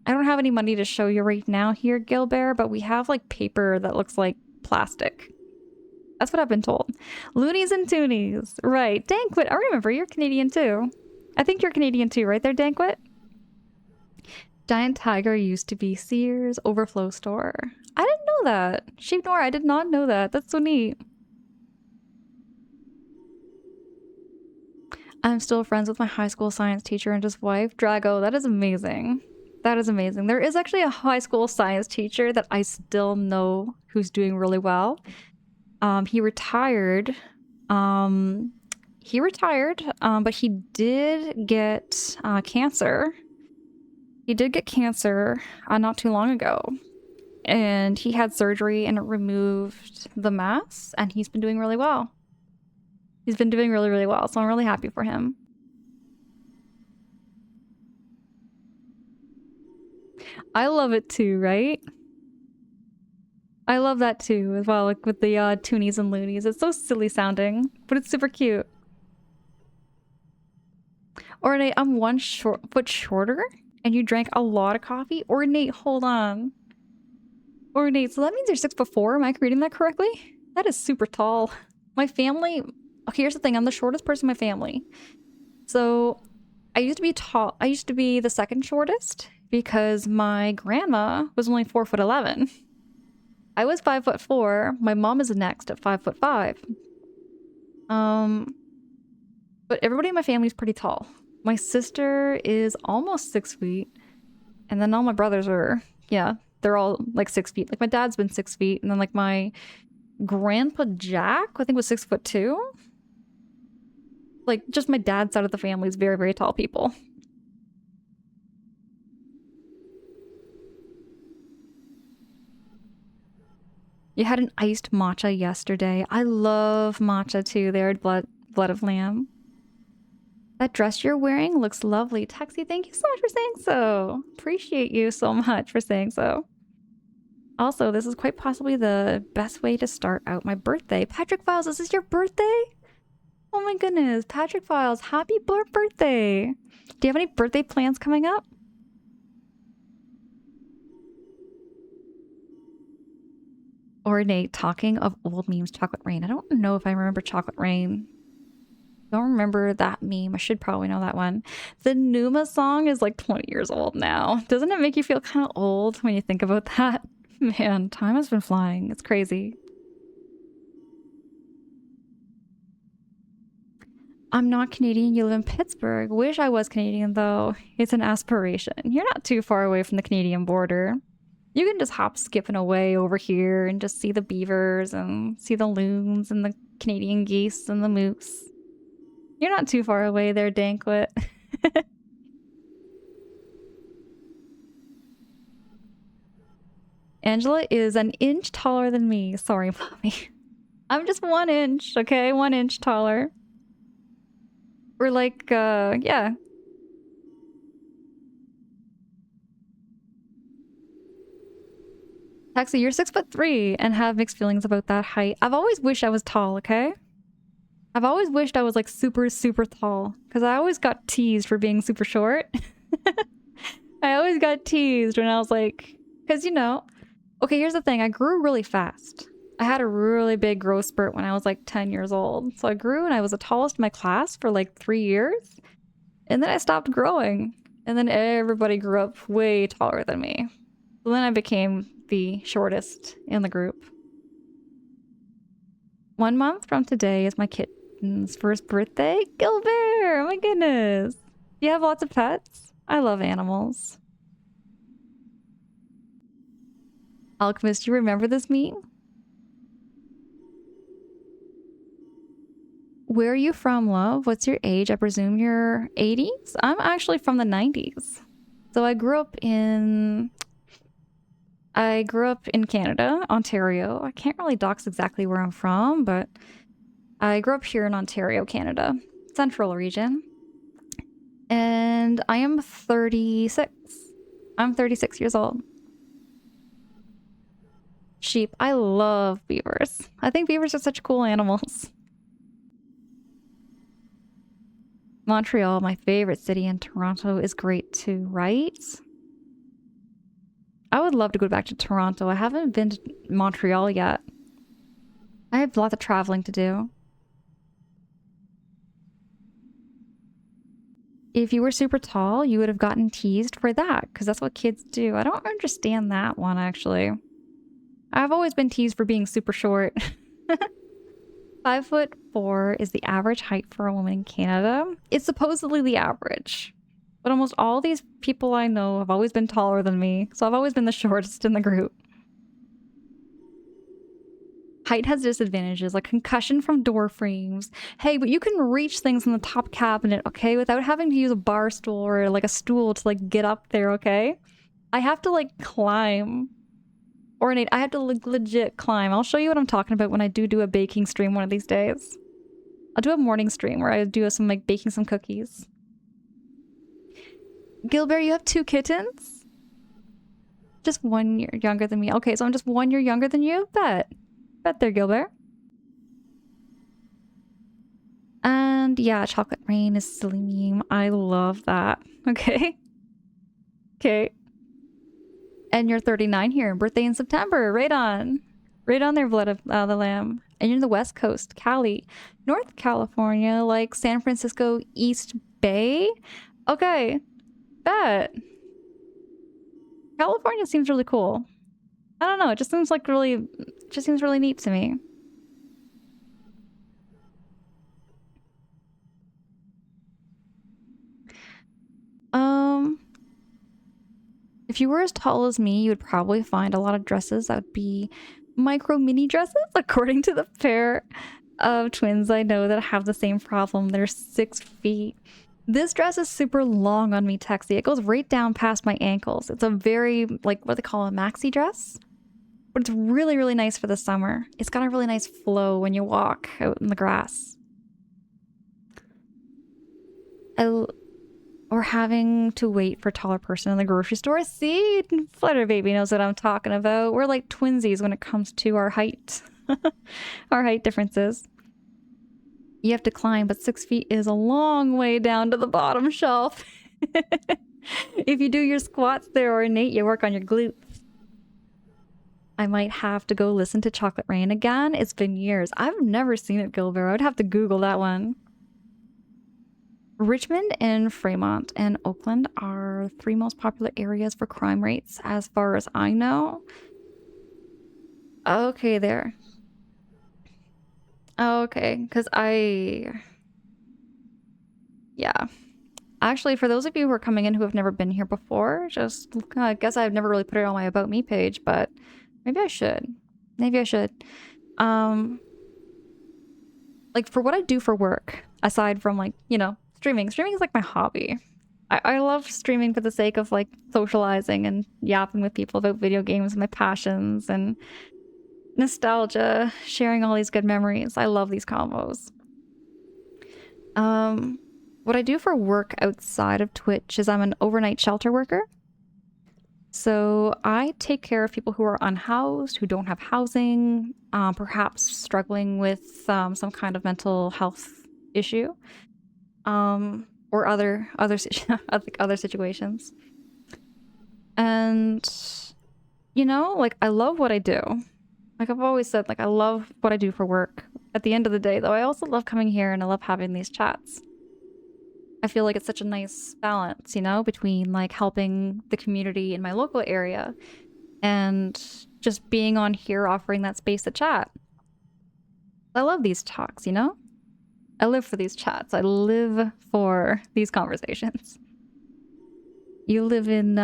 I don't have any money to show you right now here, Gilbert, but we have like paper that looks like plastic. That's what I've been told. Loonies and Toonies. Right. Dankwit, I remember. You're Canadian too. I think you're Canadian too, right there, Dankwit? Giant Tiger used to be Sears Overflow Store. I didn't know that. Sheep Noir, I did not know that. That's so neat. I'm still friends with my high school science teacher and his wife. Drago, that is amazing. That is amazing. There is actually a high school science teacher that I still know who's doing really well. He retired. But he did get cancer. He did get cancer not too long ago. And he had surgery and it removed the mass, and he's been doing really well. He's been doing really, really well, so I'm really happy for him. I love it too, right? I love that too, as well, like with the toonies and loonies. It's so silly sounding, but it's super cute. Or Nate, I'm 1 foot shorter, and you drank a lot of coffee? Or Nate, hold on. Or Nate, so that means you're 6'4"? Am I reading that correctly? That is super tall. My family... Okay, here's the thing. I'm the shortest person in my family. So I used to be tall. I used to be the second shortest because my grandma was only 4'11". I was 5'4". My mom is next at 5'5". But everybody in my family is pretty tall. My sister is almost 6 feet. And then all my brothers are, yeah, they're all like 6 feet. Like my dad's been 6 feet. And then like my grandpa Jack, I think was 6'2". Like, just my dad's side of the family is very, very tall people. You had an iced matcha yesterday. I love matcha too there at Blood of Lamb. That dress you're wearing looks lovely. Taxi, thank you so much for saying so. Appreciate you so much for saying so. Also, this is quite possibly the best way to start out my birthday. Patrick Files, is this your birthday? Oh my goodness, Patrick Files, happy birthday! Do you have any birthday plans coming up? Or Nate, talking of old memes, Chocolate Rain. I don't know if I remember Chocolate Rain. Don't remember that meme. I should probably know that one. The Numa song is like 20 years old now. Doesn't it make you feel kind of old when you think about that? Man, time has been flying. It's crazy. I'm not Canadian, you live in Pittsburgh. Wish I was Canadian though. It's an aspiration. You're not too far away from the Canadian border. You can just hop skipping away over here and just see the beavers and see the loons and the Canadian geese and the moose. You're not too far away there, Dankwit. Angela is an inch taller than me. Sorry, mommy. I'm just 1 inch, okay? 1 inch taller. We're like, yeah. Taxi, you're 6'3" and have mixed feelings about that height. I've always wished I was tall, okay? I've always wished I was like super, super tall. Because I always got teased for being super short. I always got teased when I was like... Because, you know... Okay, here's the thing. I grew really fast. I had a really big growth spurt when I was like 10 years old. So I grew and I was the tallest in my class for like 3 years. And then I stopped growing. And then everybody grew up way taller than me. So then I became the shortest in the group. 1 month from today is my kitten's first birthday. Gilbert! Oh my goodness. Do you have lots of pets? I love animals. Alchemist, you remember this meme? Where are you from, love? What's your age? I presume you're 80s? I'm actually from the 90s. So I grew up in Canada, Ontario. I can't really dox exactly where I'm from, but I grew up here in Ontario, Canada, central region. And I am 36. I'm 36 years old. Sheep. I love beavers. I think beavers are such cool animals. Montreal, my favorite city, and Toronto is great too, right? I would love to go back to Toronto. I haven't been to Montreal yet. I have lots of traveling to do. If you were super tall, you would have gotten teased for that, because that's what kids do. I don't understand that one, actually. I've always been teased for being super short. 5'4" is the average height for a woman in Canada. It's supposedly the average. But almost all these people I know have always been taller than me, so I've always been the shortest in the group. Height has disadvantages, like concussion from door frames. Hey, but you can reach things in the top cabinet, okay? Without having to use a bar stool or like a stool to like get up there, okay? I have to like climb. Or Nate, I have to legit climb. I'll show you what I'm talking about when I do a baking stream one of these days. I'll do a morning stream where I do some like baking some cookies. Gilbert, you have 2 kittens? Just 1 year younger than me. Okay, so I'm just 1 year younger than you? Bet there, Gilbert. And yeah, chocolate rain is a silly meme. I love that. Okay. Okay. And you're 39 here. Birthday in September. Right on. Right on there, Blood of the Lamb. And you're in the West Coast, Cali. North California, like San Francisco, East Bay. Okay. Bet. California seems really cool. I don't know. It just seems like just seems really neat to me. If you were as tall as me, you would probably find a lot of dresses that would be micro mini dresses, according to the pair of twins I know that have the same problem. They're 6 feet. This dress is super long on me, Texie. It goes right down past my ankles. It's a very, like, what they call a maxi dress. But it's really, really nice for the summer. It's got a really nice flow when you walk out in the grass. Or having to wait for a taller person in the grocery store. See, Flutter Baby knows what I'm talking about. We're like twinsies when it comes to our height. Our height differences. You have to climb, but 6 feet is a long way down to the bottom shelf. If you do your squats there, or Nate, you work on your glutes. I might have to go listen to Chocolate Rain again. It's been years. I've never seen it, Gilbert. I would have to Google that one. Richmond and Fremont and Oakland are 3 most popular areas for crime rates, as far as I know. Okay, there. Okay, because yeah. Actually, for those of you who are coming in who have never been here before, just, I guess I've never really put it on my About Me page, but maybe I should. Maybe I should. Like, for what I do for work, aside from, like, you know, streaming is like my hobby. I love streaming for the sake of like socializing and yapping with people about video games and my passions and nostalgia, sharing all these good memories. I love these combos. What I do for work outside of Twitch is I'm an overnight shelter worker. So I take care of people who are unhoused, who don't have housing, perhaps struggling with some kind of mental health issue. Or other situations. And you know, like, I love what I do. Like I've always said, like, I love what I do for work. At the end of the day, though, I also love coming here and I love having these chats. I feel like it's such a nice balance, you know, between like helping the community in my local area and just being on here offering that space to chat. I love these talks, you know? I live for these chats. I live for these conversations. You live in,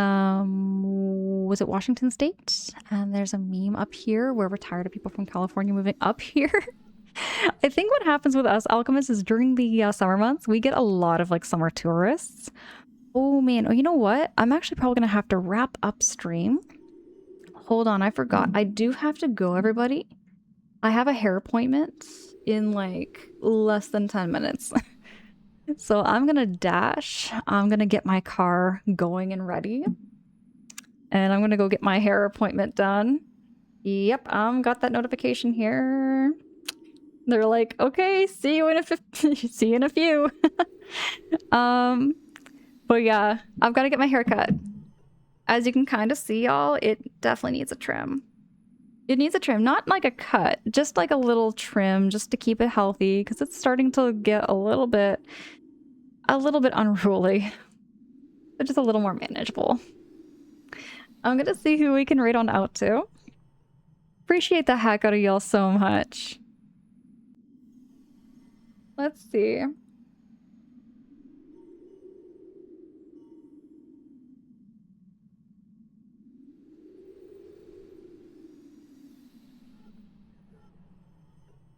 was it Washington State? And there's a meme up here where we're tired of people from California moving up here. I think what happens with us alchemists is during the summer months, we get a lot of like summer tourists. Oh man, oh, you know what? I'm actually probably gonna have to wrap up stream. Hold on, I forgot. I do have to go, everybody. I have a hair appointment in like less than 10 minutes. So I'm gonna dash. I'm gonna get my car going and ready. And I'm gonna go get my hair appointment done. Yep, got that notification here. They're like, okay, see you in a see you in a few. But yeah, I've got to get my hair cut. As you can kind of see, y'all, it definitely needs a trim. It needs a trim, not like a cut, just like a little trim, just to keep it healthy, because it's starting to get a little bit unruly, but just a little more manageable. I'm gonna see who we can raid on out to. Appreciate the heck out of y'all so much. Let's see.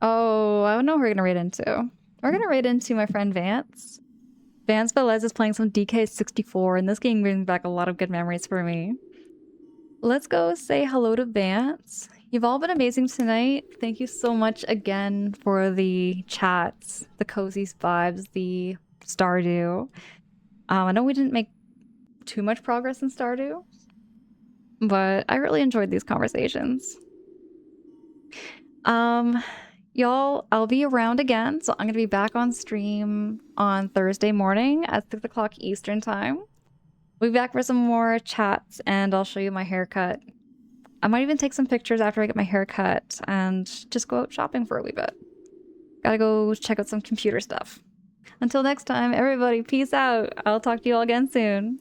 Oh, I don't know who we're gonna raid into. We're gonna raid into my friend Vance. Vance Velez is playing some DK64, and this game brings back a lot of good memories for me. Let's go say hello to Vance. You've all been amazing tonight. Thank you so much again for the chats, the cozy vibes, the Stardew. I know we didn't make too much progress in Stardew, but I really enjoyed these conversations. Y'all, I'll be around again, so I'm gonna be back on stream on Thursday morning at 6 o'clock Eastern time. We'll be back for some more chats, and I'll show you my haircut. I might even take some pictures after I get my haircut and just go out shopping for a wee bit. Gotta go check out some computer stuff. Until next time, everybody, peace out. I'll talk to you all again soon.